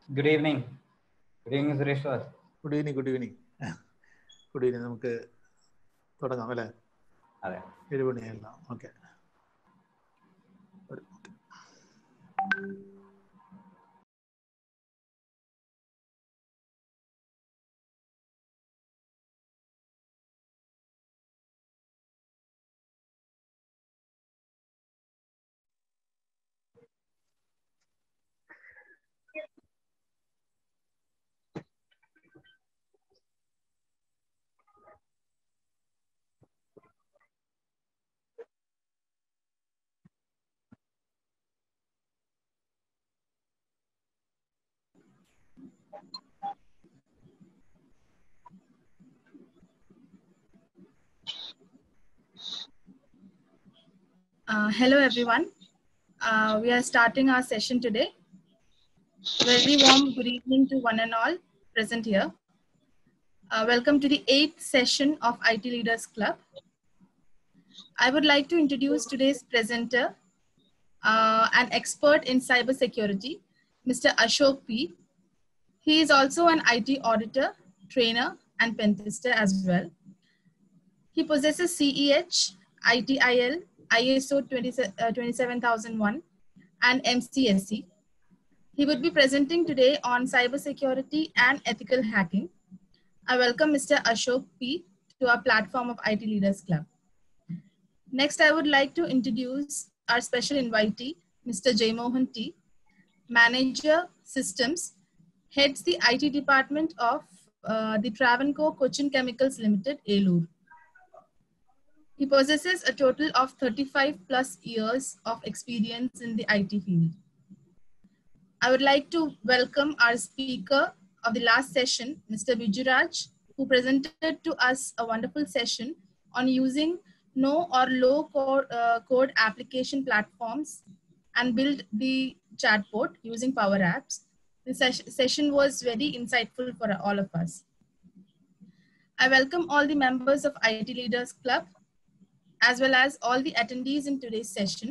Good evening. Good evening, Suresh. Good evening. Good evening. Good evening. നമുക്ക് തുടങ്ങാം അല്ലേ? അതെ. 7 മണിയല്ല. Okay. Hello everyone. We are starting our session today. Very warm good evening to one and all present here. Welcome to the 8th session of IT Leaders Club. I would like to introduce today's presenter, an expert in cybersecurity, Mr. Ashok P. He is also an IT auditor, trainer, and pen tester as well. He possesses CEH, ITIL, ISO 27001, and MCSC. He would be presenting today on cybersecurity and ethical hacking. I welcome Mr. Ashok P. to our platform of IT Leaders Club. Next, I would like to introduce our special invitee, Mr. Jaymohan T. Manager Systems, heads the IT department of the Travancore Cochin Chemicals Limited, Elur. He possesses a total of 35 plus years of experience in the IT field. I would like to welcome our speaker of the last session, Mr. Vijuraj, who presented to us a wonderful session on using no or low code application platforms and build the chatbot using Power Apps. This session was very insightful for all of us. I welcome all the members of IT Leaders Club, as well as all the attendees in today's session.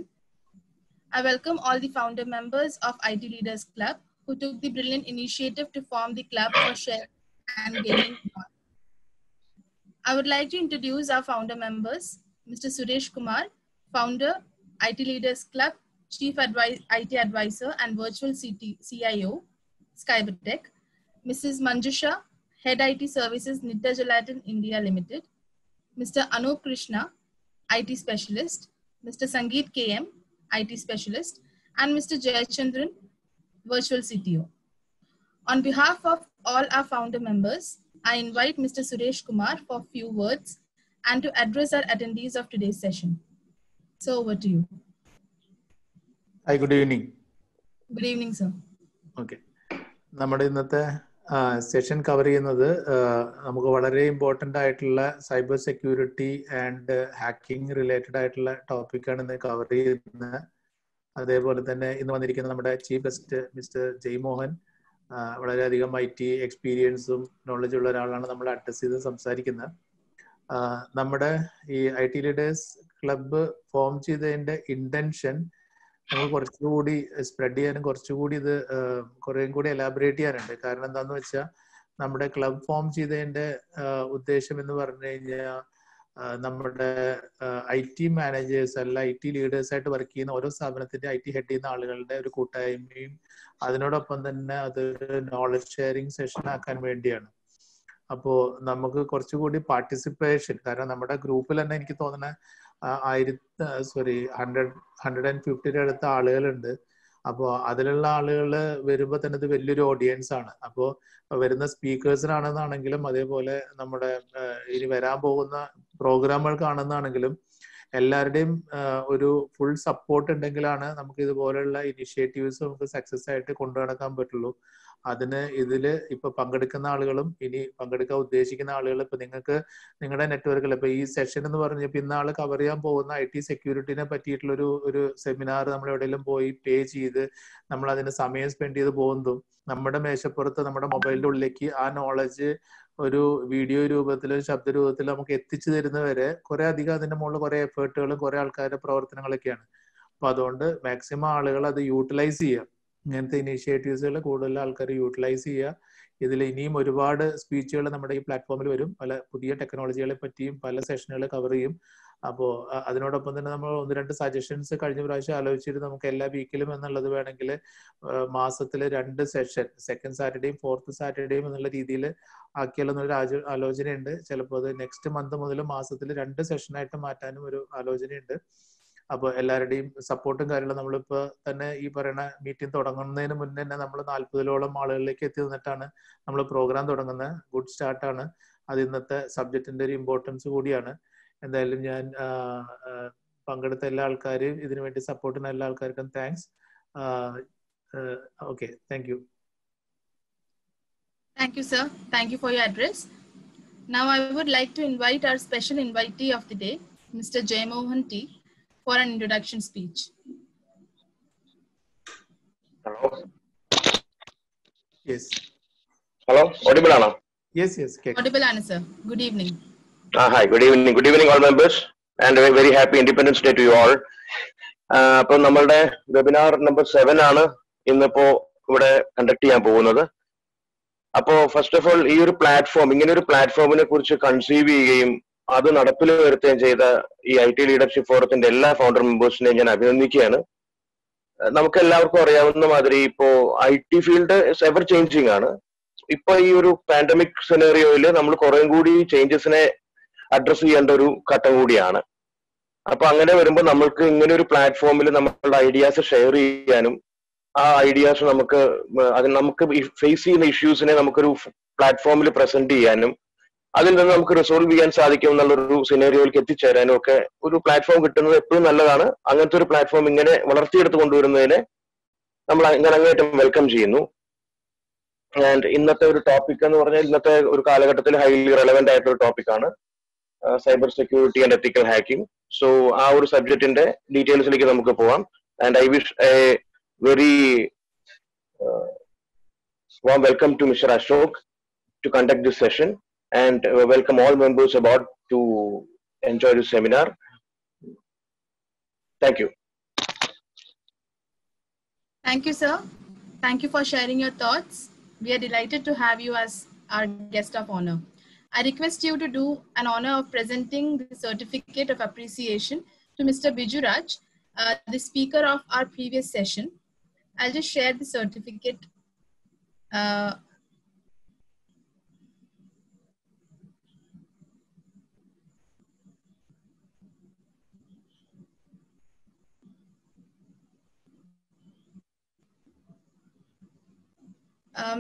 I welcome all the founder members of IT Leaders Club who took the brilliant initiative to form the club for sharing and gaining knowledge. I would like to introduce our founder members, Mr. Suresh Kumar, founder, IT Leaders Club, Chief IT Advisor and Virtual CIO, Skybertech, Mrs. Manjusha, Head IT Services, Nidda Gelatin India Limited, Mr. Anup Krishna, IT Specialist, Mr. Sangeet KM, IT Specialist, and Mr. Jayachandran, Virtual CTO. On behalf of all our founder members, I invite Mr. Suresh Kumar for a few words and to address our attendees of today's session. So over to you. Hi, good evening. Good evening, sir. Okay. നമ്മുടെ ഇന്നത്തെ session cover ചെയ്യുന്നത് നമുക്ക് വളരെ important ആയിട്ടുള്ള cyber security and hacking related ആയിട്ടുള്ള ടോപ്പിക്കാണ് ഇന്ന് cover ചെയ്യുന്നത്. അതേപോലെ തന്നെ ഇന്ന് വന്നിരിക്കുന്ന നമ്മുടെ ചീഫ് ഗസ്റ്റ് മിസ്റ്റർ ജയ്മോഹൻ, വളരെയധികം IT എക്സ്പീരിയൻസും നോളജും ഉള്ള ഒരാളാണ് നമ്മൾ അഡ്രസ് ചെയ്ത് സംസാരിക്കുന്നത്. നമ്മുടെ ഈ IT ലീഡേഴ്സ് ക്ലബ്ബ് ഫോം ചെയ്തതിൻ്റെ ഇൻറ്റൻഷൻ നമ്മൾ കുറച്ചുകൂടി സ്പ്രെഡ് ചെയ്യാനും കുറച്ചുകൂടി ഇത് കുറേയും കൂടി എലാബറേറ്റ് ചെയ്യാനുണ്ട്. കാരണം എന്താണെന്ന് വെച്ചാൽ നമ്മുടെ ക്ലബ് ഫോം ചെയ്തതിൻ്റെ ഉദ്ദേശം എന്ന് പറഞ്ഞു കഴിഞ്ഞാൽ നമ്മുടെ IT മാനേജേഴ്സ് അല്ല IT ലീഡേഴ്സായിട്ട് വർക്ക് ചെയ്യുന്ന ഓരോ സ്ഥാപനത്തിന്റെ IT ഹെഡ് ചെയ്യുന്ന ആളുകളുടെ ഒരു കൂട്ടായ്മയും അതിനോടൊപ്പം തന്നെ അതൊരു നോളജ് ഷെയറിങ് സെഷൻ ആക്കാൻ വേണ്ടിയാണ്. അപ്പോൾ നമുക്ക് കുറച്ചുകൂടി പാർട്ടിസിപ്പേഷൻ, കാരണം നമ്മുടെ ഗ്രൂപ്പിൽ തന്നെ എനിക്ക് തോന്നുന്ന 150 അടുത്ത ആളുകളുണ്ട്. അപ്പോൾ അതിലുള്ള ആളുകൾ വരുമ്പോൾ തന്നെ ഇത് വലിയൊരു ഓഡിയൻസ് ആണ്. അപ്പോൾ വരുന്ന സ്പീക്കേഴ്സിനാണെന്നാണെങ്കിലും അതേപോലെ നമ്മുടെ ഇനി വരാൻ പോകുന്ന പ്രോഗ്രാമുകൾക്കാണെന്നാണെങ്കിലും എല്ലാവരുടെയും ഒരു ഫുൾ സപ്പോർട്ട് ഉണ്ടെങ്കിലാണ് നമുക്ക് ഇതുപോലെയുള്ള ഇനിഷ്യേറ്റീവ്സ് നമുക്ക് സക്സസ് ആയിട്ട് കൊണ്ടു നടക്കാൻ പറ്റുള്ളൂ. അതിന് ഇതിൽ ഇപ്പൊ പങ്കെടുക്കുന്ന ആളുകളും ഇനി പങ്കെടുക്കാൻ ഉദ്ദേശിക്കുന്ന ആളുകൾ, ഇപ്പൊ നിങ്ങൾക്ക് നിങ്ങളുടെ നെറ്റ്വർക്കിൽ ഇപ്പൊ ഈ സെഷൻ എന്ന് പറഞ്ഞപ്പോൾ ഇന്നാൾ കവർ ചെയ്യാൻ പോകുന്ന IT സെക്യൂരിറ്റിനെ പറ്റിയിട്ടുള്ള ഒരു സെമിനാർ നമ്മൾ എവിടെയെങ്കിലും പോയി പേ ചെയ്ത് നമ്മൾ അതിന് സമയം സ്പെൻഡ് ചെയ്ത് പോകുന്നതും നമ്മുടെ മേശപ്പുറത്ത് നമ്മുടെ മൊബൈലിന്റെ ഉള്ളിലേക്ക് ആ നോളജ് ഒരു വീഡിയോ രൂപത്തിൽ ശബ്ദ രൂപത്തിൽ നമുക്ക് എത്തിച്ചു തരുന്നവരെ കുറെ അധികം അതിന്റെ മുകളിൽ കുറെ എഫേർട്ടുകളും കുറെ ആൾക്കാരുടെ പ്രവർത്തനങ്ങളൊക്കെയാണ്. അപ്പൊ അതുകൊണ്ട് മാക്സിമം ആളുകൾ അത് യൂട്ടിലൈസ് ചെയ്യുക. ഇങ്ങനത്തെ ഇനീഷ്യേറ്റീവ്സുകൾ കൂടുതൽ ആൾക്കാർ യൂട്ടിലൈസ് ചെയ്യുക. ഇതിൽ ഇനിയും ഒരുപാട് സ്പീച്ചുകൾ നമ്മുടെ ഈ പ്ലാറ്റ്ഫോമിൽ വരും. പല പുതിയ ടെക്നോളജികളെ പറ്റിയും പല സെഷനുകൾ കവർ ചെയ്യും. അപ്പോൾ അതിനോടൊപ്പം തന്നെ നമ്മൾ 1-2 സജഷൻസ് കഴിഞ്ഞ പ്രാവശ്യം ആലോചിച്ചിട്ട് നമുക്ക് എല്ലാ വീക്കിലും എന്നുള്ളത് വേണമെങ്കിൽ മാസത്തിൽ 2 സെഷൻ, സെക്കൻഡ് സാറ്റർഡേയും 4th സാറ്റർഡേയും എന്നുള്ള രീതിയിൽ ആക്കിയാലെന്നൊരു ആലോചനയുണ്ട്. ചിലപ്പോൾ അത് നെക്സ്റ്റ് മന്ത് മുതൽ മാസത്തിൽ 2 സെഷനായിട്ട് മാറ്റാനും ഒരു ആലോചനയുണ്ട്. അപ്പോൾ എല്ലാവരുടെയും സപ്പോർട്ടും കാര്യങ്ങളും നമ്മളിപ്പോൾ തന്നെ ഈ പറയുന്ന മീറ്റിംഗ് തുടങ്ങുന്നതിന് മുന്നേ തന്നെ നമ്മൾ 40-ഓളം ആളുകളിലേക്ക് എത്തി നിന്നിട്ടാണ് നമ്മൾ പ്രോഗ്രാം തുടങ്ങുന്നത്. ഗുഡ് സ്റ്റാർട്ടാണ്. അത് ഇന്നത്തെ സബ്ജക്റ്റിന്റെ ഒരു ഇമ്പോർട്ടൻസ് കൂടിയാണ്. എന്തായാലും ഞാൻ പങ്കെടുത്ത എല്ലാ ആൾക്കാരെയും ഇതിനുവേണ്ടി സപ്പോർട്ടിന് എല്ലാ ആൾക്കാർക്കും thanks. Okay, thank you. Thank you, sir. Thank you for your address. Now I would like to invite our special invitee of the day, Mr. Jaymohan T, for an introduction speech. Hello. Yes. Hello. Audible, Anna? Yes, yes. Okay. Audible, Anna, sir. Good evening. Hi. Good evening. Good evening, all members, and a very happy Independence Day to you all. അപ്പോൾ നമ്മളുടെ webinar number 7 ആണ് ഇന്നിപ്പോ ഇവിടെ conduct ചെയ്യാൻ പോകുന്നത്. അപ്പോൾ first of all ഈ ഒരു പ്ലാറ്റ്ഫോം, ഇങ്ങനെ ഒരു പ്ലാറ്റ്ഫോമിനെ കുറിച്ച് കൺസീവ് ചെയ്യുകയും അത് നടപ്പിൽ വരുത്തുകയും ചെയ്ത ഈ IT ലീഡർഷിപ്പ് ഫോറത്തിന്റെ എല്ലാ ഫൗണ്ടർ മെമ്പേഴ്സിനെയും ഞാൻ അഭിനന്ദിക്കുകയാണ്. നമുക്ക് എല്ലാവർക്കും അറിയാവുന്ന മാതിരി ഇപ്പോ IT ഫീൽഡ് എവർ ചേഞ്ചിങ് ആണ്. ഇപ്പൊ ഈ ഒരു പാൻഡമിക് സിനാറിയോയിൽ നമ്മൾ കുറേം കൂടി ചേഞ്ചസിനെ അഡ്രസ് ചെയ്യേണ്ട ഒരു ഘട്ടം കൂടിയാണ്. അപ്പൊ അങ്ങനെ വരുമ്പോൾ നമ്മൾക്ക് ഇങ്ങനെ ഒരു പ്ലാറ്റ്ഫോമിൽ നമ്മളുടെ ഐഡിയാസ് ഷെയർ ചെയ്യാനും ആ ഐഡിയാസ് നമുക്ക് ഫേസ് ചെയ്യുന്ന ഇഷ്യൂസിനെ നമുക്കൊരു പ്ലാറ്റ്ഫോമിൽ പ്രസന്റ് ചെയ്യാനും അതിൽ നിന്ന് നമുക്ക് റിസോൾവ് ചെയ്യാൻ സാധിക്കും എന്നുള്ളൊരു സിനാരിയോയിലേക്ക് എത്തിച്ചേരാനും ഒക്കെ ഒരു പ്ലാറ്റ്ഫോം കിട്ടുന്നത് എപ്പോഴും നല്ലതാണ്. അങ്ങനത്തെ ഒരു പ്ലാറ്റ്ഫോം ഇങ്ങനെ വളർത്തിയെടുത്ത് കൊണ്ടുവരുന്നതിനെ നമ്മൾ അങ്ങേയറ്റം വെൽക്കം ചെയ്യുന്നു. ആൻഡ് ഇന്നത്തെ ഒരു ടോപ്പിക് എന്ന് പറഞ്ഞാൽ ഇന്നത്തെ ഒരു കാലഘട്ടത്തിൽ ഹൈലി റെലവെന്റ് ആയിട്ടൊരു ടോപ്പിക്കാണ് cyber security and ethical hacking. So ആ ഒരു സബ്ജക്റ്റിന്റെ ഡീറ്റെയിൽസിലേക്ക് നമുക്ക് പോവാം. And I wish A very warm welcome to Mr. Ashok to conduct this session, and welcome all members about to enjoy this seminar. Thank you. Thank you, sir. Thank you for sharing your thoughts. We are delighted to have you as our guest of honor. I request you to do an honor of presenting the certificate of appreciation to Mr. Biju Raj, the speaker of our previous session. I'll just share the certificate.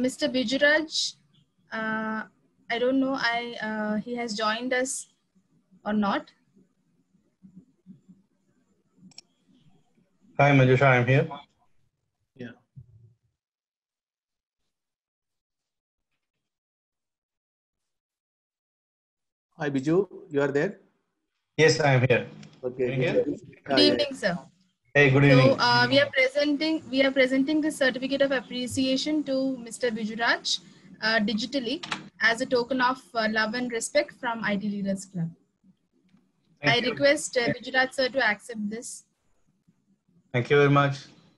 Mr. Bijuraj, I don't know, he has joined us or not. Hi, Manjusha, I'm here. Yeah. Hi, Biju, you are there? Yes, I am here. Okay. Good evening, sir. Hey, good evening. So we are presenting this certificate of appreciation to Mr. Bijuraj digitally as a token of love and respect from IT Leaders Club. I request Bijuraj sir to accept this. Thank you very much.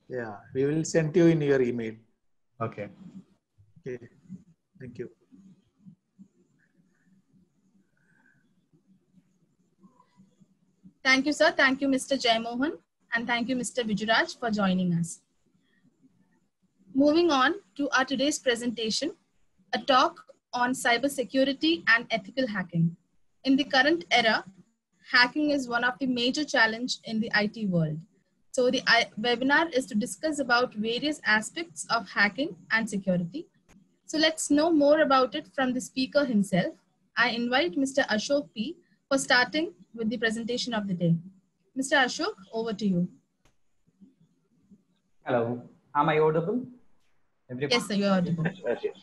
Yeah, we will send you in your email. Okay. Okay. Thank you. Thank you, sir. Thank you, Mr. Jaymohan. And thank you, Mr. Bijuraj, for joining us. Moving on to our today's presentation, a talk on cybersecurity and ethical hacking. In the current era, hacking is one of the major challenges in the IT world. So the webinar is to discuss about various aspects of hacking and security. So let's know more about it from the speaker himself. I invite Mr. Ashok P for starting with the presentation of the day. Mr. Ashok, over to you. Hello, am I audible? Everyone? Yes, sir, you're audible. Yes.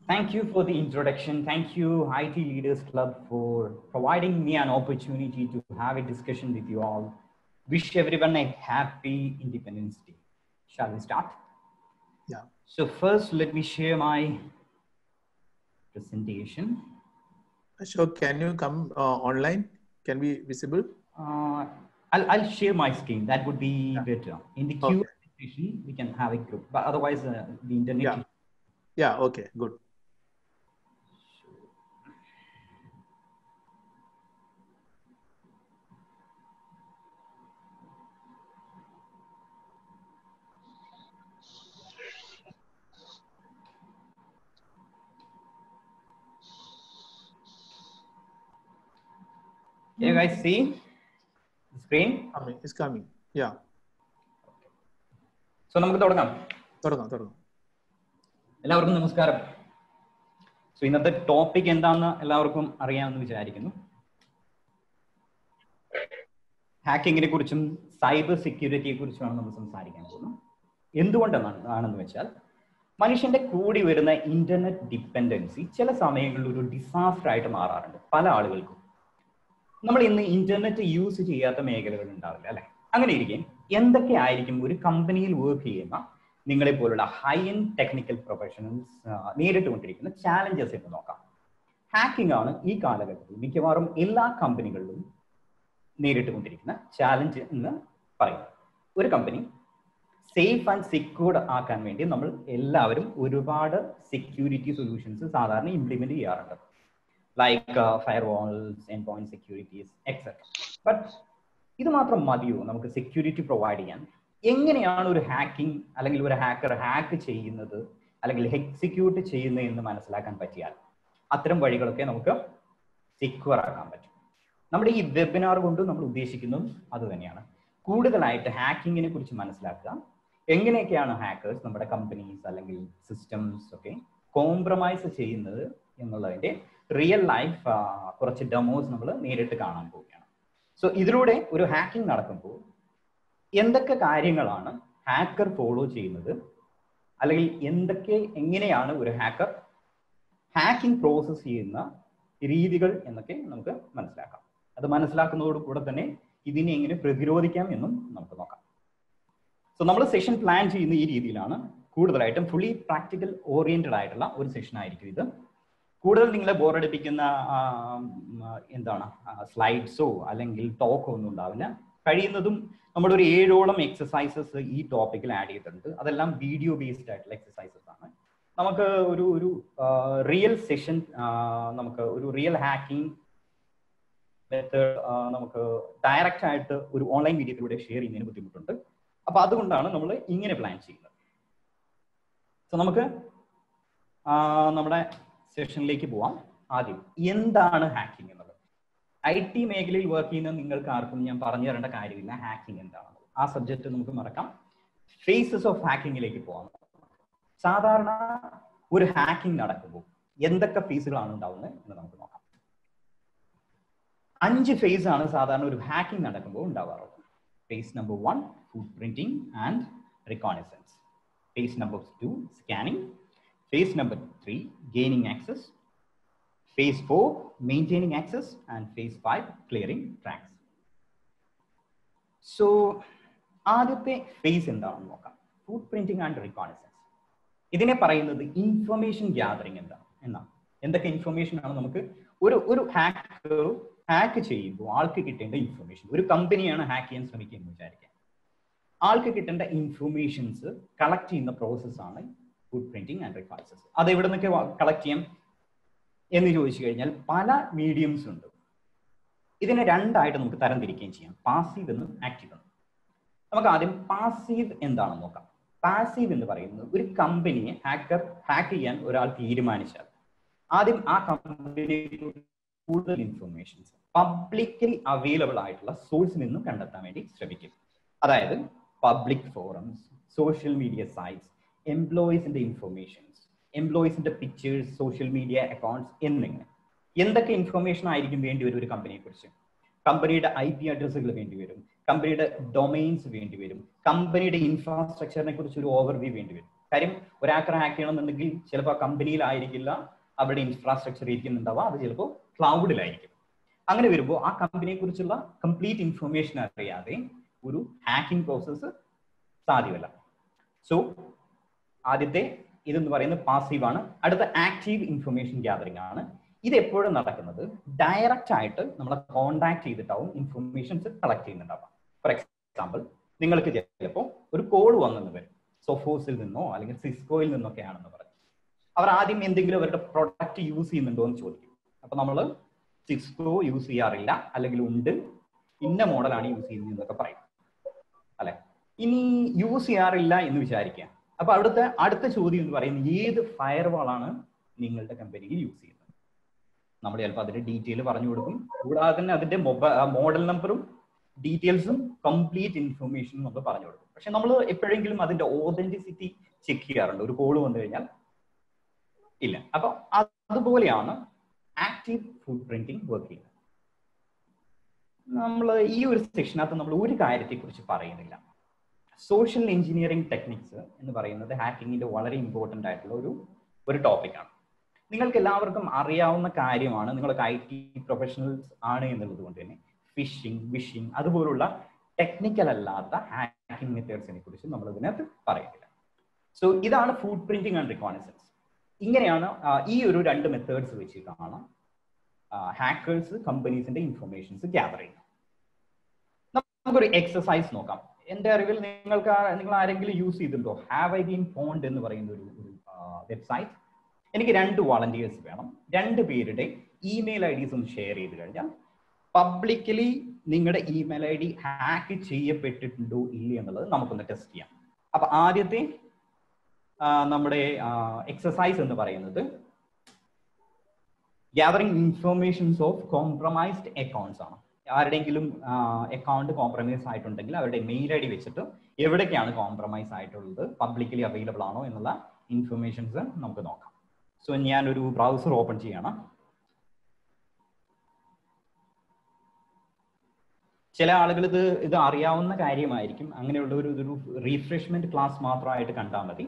Thank you for the introduction. Thank you, IT Leaders Club, for providing me an opportunity to have a discussion with you all. Wish everyone a happy Independence Day. Shall we start? Yeah. So first, let me share my presentation. Ashok, can you come online? Can be visible? I'll share my screen. That would be better. In the Q, session, we can have a group. But otherwise, the internet. Yeah. Yeah. Okay. Good. Can you guys see the screen? It's coming. Yeah. So, നമുക്ക് തുടങ്ങാം. എല്ലാവർക്കും നമസ്കാരം. So ഇന്നത്തെ topic എന്താണെന്ന് എല്ലാവർക്കും അറിയാമെന്ന് വിചാരിക്കുന്നു. ഹാക്കിങ്ങിനെ കുറിച്ചും സൈബർ സെക്യൂരിറ്റിയെ കുറിച്ചുമാണ് നമ്മൾ സംസാരിക്കാൻ പോകുന്നത്. എന്തുകൊണ്ടാണെന്ന് വെച്ചാൽ മനുഷ്യന്റെ കൂടി വരുന്ന ഇന്റർനെറ്റ് ഡിപ്പെൻഡൻസി ചില സമയങ്ങളിൽ ഒരു ഡിസാസ്റ്റർ ആയിട്ട് മാറാറുണ്ട് പല ആളുകൾക്കും. നമ്മൾ ഇന്ന് ഇന്റർനെറ്റ് യൂസ് ചെയ്യാത്ത മേഖലകൾ ഉണ്ടാവില്ല അല്ലെ? അങ്ങനെ ഇരിക്കെ എന്തൊക്കെയായിരിക്കും ഒരു കമ്പനിയിൽ വർക്ക് ചെയ്യുന്ന നിങ്ങളെ പോലുള്ള ഹൈ എൻഡ് ടെക്നിക്കൽ പ്രൊഫഷണൽസ് നേരിട്ടുകൊണ്ടിരിക്കുന്ന ചാലഞ്ചസ് എന്ന് നോക്കാം. ഹാക്കിംഗ് ആണ് ഈ കാലഘട്ടത്തിൽ മിക്കവാറും എല്ലാ കമ്പനികളിലും നേരിട്ടുകൊണ്ടിരിക്കുന്ന ചാലഞ്ച് എന്ന് പറയുന്നത്. ഒരു കമ്പനി സേഫ് ആൻഡ് സെക്യൂർഡ് ആക്കാൻ വേണ്ടി നമ്മൾ എല്ലാവരും ഒരുപാട് സെക്യൂരിറ്റി സൊല്യൂഷൻസ് സാധാരണ ഇംപ്ലിമെന്റ് ചെയ്യാറുണ്ട്. like firewalls, endpoint securities, etc. But ഇത് മാത്രം മതിയോ നമുക്ക് സെക്യൂരിറ്റി പ്രൊവൈഡ് ചെയ്യാൻ? എങ്ങനെയാണ് ഒരു ഹാക്കിംഗ് അല്ലെങ്കിൽ ഒരു ഹാക്കർ ഹാക്ക് ചെയ്യുന്നത് അല്ലെങ്കിൽ എക്സിക്യൂട്ട് ചെയ്യുന്നത് എന്ന് മനസ്സിലാക്കാൻ പറ്റിയാൽ അത്തരം വഴികളൊക്കെ നമുക്ക് സെക്യൂർ ആക്കാൻ പറ്റും. നമ്മുടെ ഈ വെബിനാർ കൊണ്ട് നമ്മൾ ഉദ്ദേശിക്കുന്നതും അത് തന്നെയാണ്. കൂടുതലായിട്ട് ഹാക്കിങ്ങിനെ കുറിച്ച് മനസ്സിലാക്കുക, എങ്ങനെയൊക്കെയാണ് ഹാക്കേഴ്സ് നമ്മുടെ കമ്പനീസ് അല്ലെങ്കിൽ സിസ്റ്റംസ് ഒക്കെ കോംപ്രമൈസ് ചെയ്യുന്നത് എന്നുള്ളതിന്റെ റിയൽ ലൈഫ് കുറച്ച് ഡെമോസ് നമ്മൾ നേരിട്ട് കാണാൻ പോവുകയാണ്. സോ ഇതിലൂടെ ഒരു ഹാക്കിംഗ് നടക്കുമ്പോൾ എന്തൊക്കെ കാര്യങ്ങളാണ് ഹാക്കർ ഫോളോ ചെയ്യുന്നത് അല്ലെങ്കിൽ എങ്ങനെയാണ് ഒരു ഹാക്കർ ഹാക്കിംഗ് പ്രോസസ് ചെയ്യുന്ന രീതികൾ എന്നൊക്കെ നമുക്ക് മനസ്സിലാക്കാം. അത് മനസ്സിലാക്കുന്നതോടുകൂടെ തന്നെ ഇതിനെ എങ്ങനെ പ്രതിരോധിക്കാം എന്നും നമുക്ക് നോക്കാം. സോ നമ്മൾ സെഷൻ പ്ലാൻ ചെയ്യുന്ന ഈ രീതിയിലാണ്. കൂടുതലായിട്ടും ഫുള്ളി പ്രാക്ടിക്കൽ ഓറിയന്റഡ് ആയിട്ടുള്ള ഒരു സെഷൻ ആയിരിക്കും ഇത്. കൂടുതൽ നിങ്ങളെ ബോറടിപ്പിക്കുന്ന സ്ലൈഡ്സോ അല്ലെങ്കിൽ ടോക്കോ ഒന്നും ഉണ്ടാവില്ല. കഴിയുന്നതും നമ്മുടെ ഒരു 7ഓളം എക്സസൈസസ് ഈ ടോപ്പിക്കിൽ ആഡ് ചെയ്തിട്ടുണ്ട്. അതെല്ലാം വീഡിയോ ബേസ്ഡ് ആയിട്ടുള്ള എക്സസൈസസ് ആണ്. നമുക്ക് ഒരു റിയൽ സെഷൻ, നമുക്ക് ഒരു റിയൽ ഹാക്കിംഗ് മെത്തേഡ് നമുക്ക് ഡയറക്റ്റ് ആയിട്ട് ഒരു ഓൺലൈൻ മീഡിയത്തിലൂടെ ഷെയർ ചെയ്യുന്നതിന് ബുദ്ധിമുട്ടുണ്ട്. അപ്പൊ അതുകൊണ്ടാണ് നമ്മൾ ഇങ്ങനെ പ്ലാൻ ചെയ്യുന്നത്. സോ നമുക്ക് നമ്മുടെ സെഷനിലേക്ക് പോവാം. ആദ്യം എന്താണ് ഹാക്കിംഗ് എന്നുള്ളത്. IT മേഖലയിൽ വർക്ക് ചെയ്യുന്ന നിങ്ങൾക്ക് ആർക്കും ഞാൻ പറഞ്ഞു തരേണ്ട കാര്യമില്ല ഹാക്കിംഗ് എന്താണെന്ന്. ആ സബ്ജക്റ്റ് നമുക്ക് മറക്കാം. ഫേസസ് ഓഫ് ഹാക്കിങ്ങിലേക്ക് പോവാം. സാധാരണ ഒരു ഹാക്കിംഗ് നടക്കുമ്പോൾ എന്തൊക്കെ ഫേസുകളാണ് ഉണ്ടാവുന്നത് എന്ന് നമുക്ക് നോക്കാം. 5 ഫേസ് ആണ് സാധാരണ ഒരു ഹാക്കിംഗ് നടക്കുമ്പോൾ ഉണ്ടാവാറുള്ളത്. Phase number 1 footprinting and reconnaissance. Phase number 2 scanning. Phase number 3, gaining access. Phase 4, maintaining access. And phase 5, clearing tracks. So, ആദ്യത്തെ ഫേസ് എന്താണെന്ന് നോക്കാം. ഫുട് പ്രിന്റിംഗ് ആൻഡ് റിക്കോണസൻസ്. ഇതിനെ പറയുന്നത് ഇൻഫർമേഷൻ ഗ്യാതറിംഗ് എന്നാണ്. എന്തൊക്കെ ഇൻഫർമേഷൻ ആണ് നമുക്ക് ഒരു ഹാക്ക് ചെയ്യുമ്പോൾ ആൾക്ക് കിട്ടേണ്ട ഇൻഫർമേഷൻ. ഒരു കമ്പനിയാണ് ഹാക്ക് ചെയ്യാൻ ശ്രമിക്കുന്നത് വിചാരിക്കാം. ആൾക്ക് കിട്ടേണ്ട ഇൻഫർമേഷൻസ് കളക്ട് ചെയ്യുന്ന പ്രോസസ്സാണ് ഫുട് പ്രിന്റിംഗ് ആൻഡ് റിക്കോണസൻസ്. അത് എവിടെ നിന്നൊക്കെ കളക്ട് ചെയ്യാം എന്ന് ചോദിച്ചു കഴിഞ്ഞാൽ പല മീഡിയംസ് ഉണ്ട്. ഇതിനെ രണ്ടായിട്ട് നമുക്ക് തരംതിരിക്കുകയും ചെയ്യാം, പാസീവ് എന്നും ആക്റ്റീവ് എന്നും. നമുക്ക് ആദ്യം പാസീവ് എന്താണെന്ന് നോക്കാം. പാസീവ് എന്ന് പറയുന്നത് ഒരു കമ്പനിയെ ഹാക്ക് ചെയ്യാൻ ഒരാൾ തീരുമാനിച്ചാൽ ആദ്യം ആ കമ്പനിയെ കൂടുതൽ ഇൻഫർമേഷൻസ് പബ്ലിക്കലി അവൈലബിൾ ആയിട്ടുള്ള സോഴ്സിൽ നിന്നും കണ്ടെത്താൻ വേണ്ടി ശ്രമിക്കും. അതായത് public forums, social media sites, എംപ്ലോയീസിന്റെ ഇൻഫർമേഷൻസ്, എംപ്ലോയീസിന്റെ പിക്ചേഴ്സ്, സോഷ്യൽ മീഡിയ അക്കൗണ്ട്സ് എന്നിങ്ങനെ എന്തൊക്കെ ഇൻഫർമേഷൻ ആയിരിക്കും വേണ്ടി വരും ഒരു കമ്പനിയെ കുറിച്ച്. കമ്പനിയുടെ IP അഡ്രസ്സുകൾ വേണ്ടി വരും, കമ്പനിയുടെ ഡൊമൈൻസ് വേണ്ടി വരും, കമ്പനിയുടെ ഇൻഫ്രാസ്ട്രക്ചറിനെ കുറിച്ച് ഒരു ഓവർവ്യൂ വേണ്ടി വരും. കാര്യം ഒരാൾക്ക് ഹാക്ക് ചെയ്യണമെന്നുണ്ടെങ്കിൽ ചിലപ്പോൾ കമ്പനിയിലായിരിക്കില്ല അവരുടെ ഇൻഫ്രാസ്ട്രക്ചർ ഇരിക്കുന്നുണ്ടാവുക, അത് ചിലപ്പോൾ ക്ലൗഡിലായിരിക്കും. അങ്ങനെ വരുമ്പോൾ ആ കമ്പനിയെ കുറിച്ചുള്ള കംപ്ലീറ്റ് ഇൻഫർമേഷൻ അറിയാതെ ഒരു ഹാക്കിംഗ് പ്രോസസ്സ് സാധ്യമല്ല. സോ ആദ്യത്തെ ഇതെന്ന് പറയുന്നത് പാസീവ് ആണ്. അടുത്ത ആക്റ്റീവ് ഇൻഫർമേഷൻ ഗ്യാതറിംഗ് ആണ്. ഇത് എപ്പോഴും നടക്കുന്നത് ഡയറക്റ്റ് ആയിട്ട് നമ്മളെ കോണ്ടാക്ട് ചെയ്തിട്ടാവും ഇൻഫർമേഷൻസ് കളക്ട് ചെയ്യുന്നുണ്ടാവാം. ഫോർ എക്സാമ്പിൾ, നിങ്ങൾക്ക് ചിലപ്പോൾ ഒരു കോൾ വന്നെന്ന് വരും, സൊഫോസിൽ നിന്നോ അല്ലെങ്കിൽ സിസ്കോയിൽ നിന്നൊക്കെ ആണെന്ന് പറയും. അവർ ആദ്യം എന്തെങ്കിലും അവരുടെ പ്രൊഡക്റ്റ് യൂസ് ചെയ്യുന്നുണ്ടോ എന്ന് ചോദിക്കും. അപ്പൊ നമ്മൾ സിസ്കോ യൂസ് ചെയ്യാറില്ല, അല്ലെങ്കിൽ ഉണ്ട്, ഇന്ന മോഡലാണ് യൂസ് ചെയ്യുന്നത് എന്നൊക്കെ പറയും അല്ലെ. ഇനി യൂസ് ചെയ്യാറില്ല എന്ന് വിചാരിക്കുക. അപ്പൊ അവിടുത്തെ അടുത്ത ചോദ്യം എന്ന് പറയുന്നത് ഏത് ഫയർവാളാണ് നിങ്ങളുടെ കമ്പനിയിൽ യൂസ് ചെയ്യുന്നത്. നമ്മൾ ചിലപ്പോൾ അതിന്റെ ഡീറ്റെയിൽ പറഞ്ഞു കൊടുക്കും. കൂടാതെ തന്നെ അതിന്റെ മോഡൽ നമ്പറും ഡീറ്റെയിൽസും കംപ്ലീറ്റ് ഇൻഫർമേഷനും നമ്മൾ പറഞ്ഞു കൊടുക്കും. പക്ഷെ നമ്മൾ എപ്പോഴെങ്കിലും അതിന്റെ ഓതന്റിസിറ്റി ചെക്ക് ചെയ്യാറുണ്ട് ഒരു കോള് വന്നു കഴിഞ്ഞാൽ? ഇല്ല. അപ്പൊ അതുപോലെയാണ് ആക്റ്റീവ് ഫുട് പ്രിന്റിംഗ് വർക്ക് ചെയ്യുന്നത്. നമ്മൾ ഈ ഒരു സെക്ഷനകത്ത് നമ്മൾ ഒരു കാര്യത്തെ കുറിച്ച് പറയുന്നില്ല. സോഷ്യൽ എഞ്ചിനീയറിംഗ് ടെക്നിക്സ് എന്ന് പറയുന്നത് ഹാക്കിങ്ങിന്റെ വളരെ ഇമ്പോർട്ടൻ്റ് ആയിട്ടുള്ള ഒരു ടോപ്പിക്കാണ്. നിങ്ങൾക്ക് എല്ലാവർക്കും അറിയാവുന്ന കാര്യമാണ്. നിങ്ങൾക്ക് IT പ്രൊഫഷണൽസ് ആണ് എന്നുള്ളത് കൊണ്ട് തന്നെ ഫിഷിംഗ്, വിഷിംഗ് അതുപോലുള്ള ടെക്നിക്കൽ അല്ലാത്ത ഹാക്കിംഗ് മെത്തേഡ്സിനെ കുറിച്ച് നമ്മൾ ഇതിനകത്ത് പറയുന്നില്ല. സോ ഇതാണ് ഫുട് പ്രിന്റിംഗ് ആൻഡ് റിക്കോണസൻസ്. ഇങ്ങനെയാണ് ഈ ഒരു രണ്ട് മെത്തേഡ്സ് വെച്ചിട്ടാണ് ഹാക്കേഴ്സ് കമ്പനീസിന്റെ ഇൻഫർമേഷൻസ് ഗ്യാദർ ചെയ്യുന്നത്. നമുക്കൊരു എക്സസൈസ് നോക്കാം. എന്റെ അറിവിൽ നിങ്ങൾ ആരെങ്കിലും യൂസ് ചെയ്തിട്ടുണ്ടോ ഹാവ് ഐ ബീൻ ഫോണ്ട് എന്ന് പറയുന്ന ഒരു വെബ്സൈറ്റ്? എനിക്ക് 2 വോളണ്ടിയേഴ്സ് വേണം. 2 പേരുടെ ഇമെയിൽ IDs ഒന്ന് ഷെയർ ചെയ്ത് കഴിഞ്ഞാൽ പബ്ലിക്കലി നിങ്ങളുടെ ഇമെയിൽ ID ഹാക്ക് ചെയ്യപ്പെട്ടിട്ടുണ്ടോ ഇല്ല എന്നുള്ളത് നമുക്കൊന്ന് ടെസ്റ്റ് ചെയ്യാം. അപ്പൊ ആദ്യത്തെ നമ്മുടെ എക്സസൈസ് എന്ന് പറയുന്നത് gathering informations of compromised accounts ആണ്. ആരുടെയെങ്കിലും അക്കൗണ്ട് കോംപ്രമൈസ് ആയിട്ടുണ്ടെങ്കിൽ അവരുടെ മെയിൽ ID വെച്ചിട്ട് എവിടേക്കാണ് കോംപ്രമൈസ് ആയിട്ടുള്ളത്, പബ്ലിക്കലി അവൈലബിൾ ആണോ എന്നുള്ള ഇൻഫർമേഷൻസ് നമുക്ക് നോക്കാം. സോ ഞാനൊരു ബ്രൗസർ ഓപ്പൺ ചെയ്യണം. ചില ആളുകൾ ഇത് അറിയാവുന്ന കാര്യമായിരിക്കും. അങ്ങനെയുള്ള ഒരു റീഫ്രഷ്മെന്റ് ക്ലാസ് മാത്രമായിട്ട് കണ്ടാൽ മതി.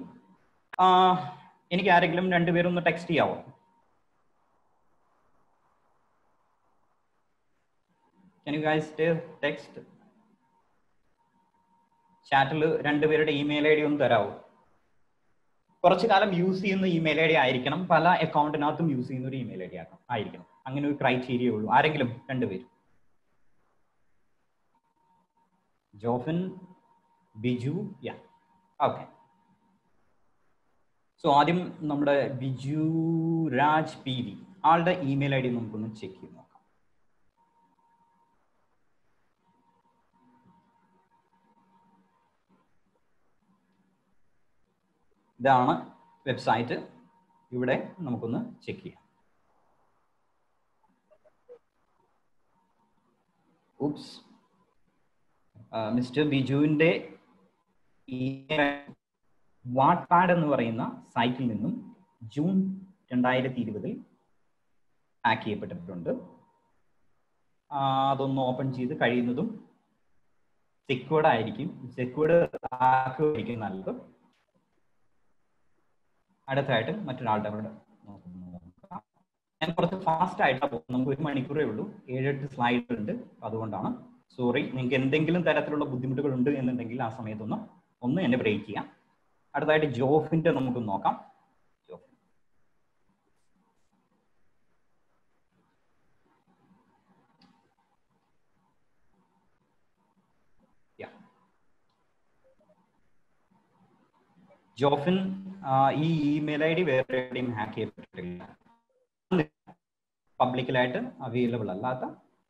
എനിക്ക് ആരെങ്കിലും 2 പേരൊന്ന് text ചെയ്യാവോ? Can you guys text? ചാറ്റിൽ 2 പേരുടെ ഇമെയിൽ ID ഒന്ന് തരാവോ? കുറച്ചു കാലം യൂസ് ചെയ്യുന്ന ഇമെയിൽ ID ആയിരിക്കണം. പല അക്കൗണ്ടിനകത്തും യൂസ് ചെയ്യുന്ന ഒരു ഇമെയിൽ ID ആയിരിക്കണം. അങ്ങനെ ഒരു ക്രൈറ്റീരിയ ഉള്ളൂ. ആരെങ്കിലും 2 പേര്? ജോഫിൻ, ബിജു, യാ, ഓക്കെ. സോ ആദ്യം നമ്മുടെ ബിജു രാജ് PV ആളുടെ ഇമെയിൽ ID നമുക്കൊന്ന് ചെക്ക് ചെയ്ത് നോക്കാം. ഇതാണ് വെബ്സൈറ്റ്. ഇവിടെ നമുക്കൊന്ന് ചെക്ക് ചെയ്യാം. ഉപ്സ്, മിസ്റ്റർ ബിജുവിന്റെ വാട്ട്പാഡ് എന്ന് പറയുന്ന സൈറ്റിൽ നിന്നും ജൂൺ 2020 ഹാക്ക് ചെയ്യപ്പെട്ടിട്ടുണ്ട്. അതൊന്ന് ഓപ്പൺ ചെയ്ത് കഴിയുന്നതും സെക്യൂർഡ് ആയിരിക്കും. സെക്യൂർഡ് ആയിരിക്കും നല്ലത്. അടുത്തായിട്ട് മറ്റൊരാളുടെ അവിടെ നോക്കാം. ഞാൻ കുറച്ച് ഫാസ്റ്റ് ആയിട്ടാണ് പോകുന്നത്. നമുക്ക് 1 മണിക്കൂറേ ഉള്ളൂ. 7-8 സ്ലൈഡ് ഉണ്ട്. അതുകൊണ്ടാണ് സോറി. നിങ്ങൾക്ക് എന്തെങ്കിലും തരത്തിലുള്ള ബുദ്ധിമുട്ടുകൾ ഉണ്ട് എന്നുണ്ടെങ്കിൽ ആ സമയത്തൊന്ന് എന്നെ ബ്രേക്ക് ചെയ്യാം. അടുത്തായിട്ട് ജോഫിന്റെ നമുക്ക് നോക്കാം. ജോഫിൻ ഈ ഇമെയിൽ ID വേറെ എവിടെയും ഹാക്ക് ചെയ്യപ്പെട്ടിട്ടില്ല. പബ്ലിക്കലായിട്ട് അവൈലബിൾ അല്ലാത്ത,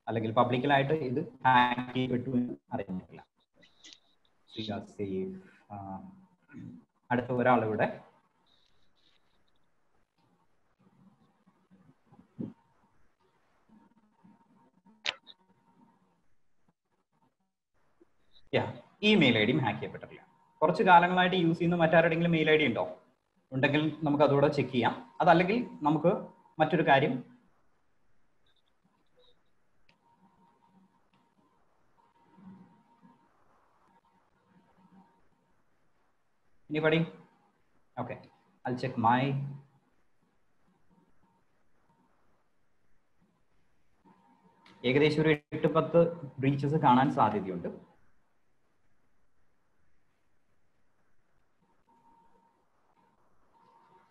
അല്ലെങ്കിൽ പബ്ലിക്കലായിട്ട് ഇത് ഹാക്ക് ചെയ്യപ്പെട്ടു എന്ന് അറിയുന്നില്ല. അടുത്ത ഒരാളിവിടെ ഇമെയിൽ ID ഹാക്ക് ചെയ്യപ്പെട്ടിട്ടില്ല. കുറച്ച് കാലങ്ങളായിട്ട് യൂസ് ചെയ്യുന്ന മറ്റാരുടെങ്കിലും മെയിൽ ID ഉണ്ടോ? ഉണ്ടെങ്കിൽ നമുക്ക് അതുകൂടെ ചെക്ക് ചെയ്യാം. അതല്ലെങ്കിൽ നമുക്ക് മറ്റൊരു കാര്യം, anybody? Okay, I'll check my ഏകദേശം ഒരു 8-10 ബ്രീച്ചസ് കാണാൻ സാധ്യതയുണ്ട്.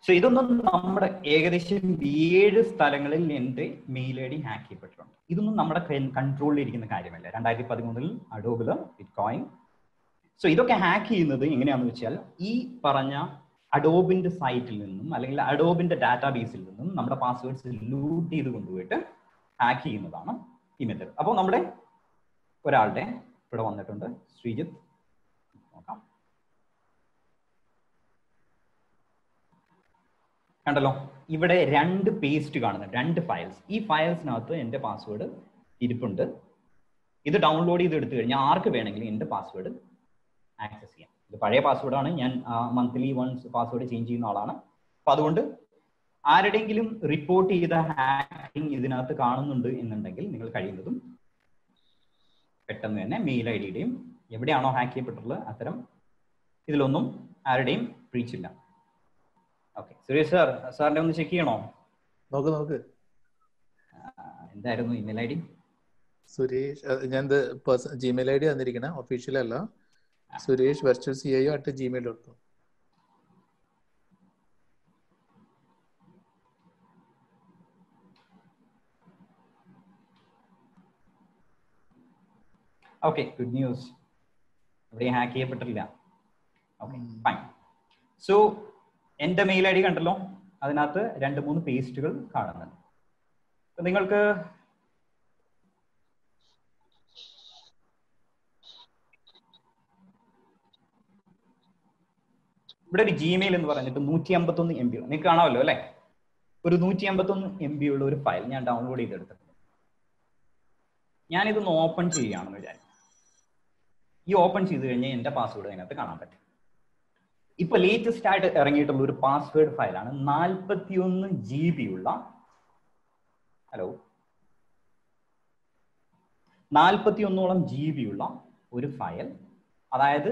സോ ഇതൊന്നും നമ്മുടെ ഏകദേശം 7 സ്ഥലങ്ങളിൽ എൻ്റെ മെയിൽ ID ഹാക്ക് ചെയ്യപ്പെട്ടിട്ടുണ്ട്. ഇതൊന്നും നമ്മുടെ കൺട്രോളിൽ ഇരിക്കുന്ന കാര്യമല്ല. 2013 അഡോബില് ബിറ്റ്കോയിൻ, സോ ഇതൊക്കെ ഹാക്ക് ചെയ്യുന്നത് എങ്ങനെയാണെന്ന് വെച്ചാൽ ഈ പറഞ്ഞ അഡോബിന്റെ സൈറ്റിൽ നിന്നും അല്ലെങ്കിൽ അഡോബിന്റെ ഡാറ്റാബേസിൽ നിന്നും നമ്മുടെ പാസ്വേഡ്സ് ലൂട്ട് ചെയ്ത് കൊണ്ടുപോയിട്ട് ഹാക്ക് ചെയ്യുന്നതാണ് ഈ മെത്തേഡ്. അപ്പോൾ നമ്മുടെ ഒരാളുടെ ഇവിടെ വന്നിട്ടുണ്ട്, ശ്രീജിത്ത്. നോക്കാം, കണ്ടല്ലോ ഇവിടെ 2 പേസ്റ്റ് കാണുന്നുണ്ട്, 2 ഫയൽസ്. ഈ ഫയൽസിനകത്ത് എൻ്റെ പാസ്വേഡ് ഇരിപ്പുണ്ട്. ഇത് ഡൗൺലോഡ് ചെയ്ത് എടുത്തു കഴിഞ്ഞാൽ ആർക്ക് വേണമെങ്കിലും എൻ്റെ പാസ്വേഡ് ആക്സസ് ചെയ്യാം. ഇത് പഴയ പാസ്വേഡാണ്, ഞാൻ മന്ത്ലി വൺസ് പാസ്വേഡ് ചേഞ്ച് ചെയ്യുന്ന ആളാണ്. അപ്പൊ അതുകൊണ്ട് ആരുടെയെങ്കിലും റിപ്പോർട്ട് ചെയ്ത ഹാക്കിംഗ് ഇതിനകത്ത് കാണുന്നുണ്ട് എന്നുണ്ടെങ്കിൽ നിങ്ങൾ കഴിയുന്നതും പെട്ടെന്ന് തന്നെ മെയിൽ ഐ ഡിയുടെയും എവിടെയാണോ ഹാക്ക് ചെയ്യപ്പെട്ടുള്ളത് അത്തരം ഇതിലൊന്നും ആരുടെയും ബ്രീച്ച് ഇല്ല. ഓക്കെ, സുരേഷ് സാർ, സാറിന്റെ ഒന്ന് ചെക്ക് ചെയ്യണോ? നോക്ക്. എന്തായിരുന്നു ഇമെയിൽ ഐ ഡി? സുരേഷ്, ഞാൻ ജിമെയിൽ ഐ ഡി തന്നിരിക്കണേ, ഒഫീഷ്യൽ അല്ല. Suresh virtualcio@gmail.com. Okay, good news, എവിടെയും ഹാക്ക് ചെയ്യപ്പെട്ടില്ല. Okay, fine. സോ എൻ്റെ മെയിൽ ഐ ഡി കണ്ടല്ലോ, അതിനകത്ത് 2-3 പേസ്റ്റുകൾ കാണുന്നുണ്ട്. അപ്പൊ നിങ്ങൾക്ക് ഇവിടെ ഒരു ജിമെയിൽ എന്ന് പറഞ്ഞിട്ട് 151 MB നിങ്ങൾക്ക് കാണാമല്ലോ അല്ലെ. ഒരു 151 MB ഉള്ള ഒരു ഫയൽ ഞാൻ ഡൗൺലോഡ് ചെയ്തെടുത്തിട്ടുണ്ട്. ഞാനിതൊന്ന് ഓപ്പൺ ചെയ്യുകയാണെന്ന് വിചാരിക്കും. ഈ ഓപ്പൺ ചെയ്ത് കഴിഞ്ഞാൽ എൻ്റെ പാസ്വേഡ് അതിനകത്ത് കാണാൻ പറ്റും. ഇപ്പൊ ലേറ്റസ്റ്റ് ആയിട്ട് ഇറങ്ങിയിട്ടുള്ള ഒരു പാസ്വേഡ് ഫയലാണ് 41 GB ഉള്ള 41ഓളം GB ഉള്ള ഒരു ഫയൽ. അതായത്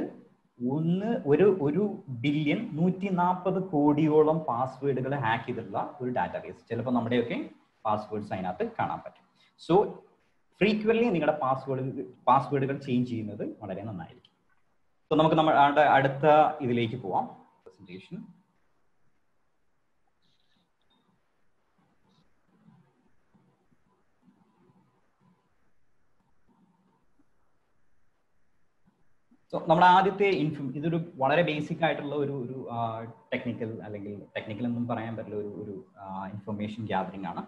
1,140 കോടിയോളം പാസ്വേഡുകൾ ഹാക്ക് ചെയ്തിട്ടുള്ള ഒരു ഡാറ്റാബേസ്. ചിലപ്പോൾ നമ്മുടെയൊക്കെ പാസ്വേഡ്സ് അതിനകത്ത് കാണാൻ പറ്റും. സോ ഫ്രീക്വൻലി നിങ്ങളുടെ പാസ്വേഡുകൾ ചേഞ്ച് ചെയ്യുന്നത് വളരെ നന്നായിരിക്കും. സോ നമുക്ക് നമ്മുടെ അടുത്ത ഇതിലേക്ക് പോവാം, പ്രസന്റേഷൻ. സോ നമ്മുടെ ആദ്യത്തെ ഇതൊരു വളരെ ബേസിക് ആയിട്ടുള്ള ഒരു ടെക്നിക്കൽ എന്നും പറയാൻ പറ്റില്ല, ഒരു ഇൻഫർമേഷൻ ഗ്യാതറിംഗ് ആണ്.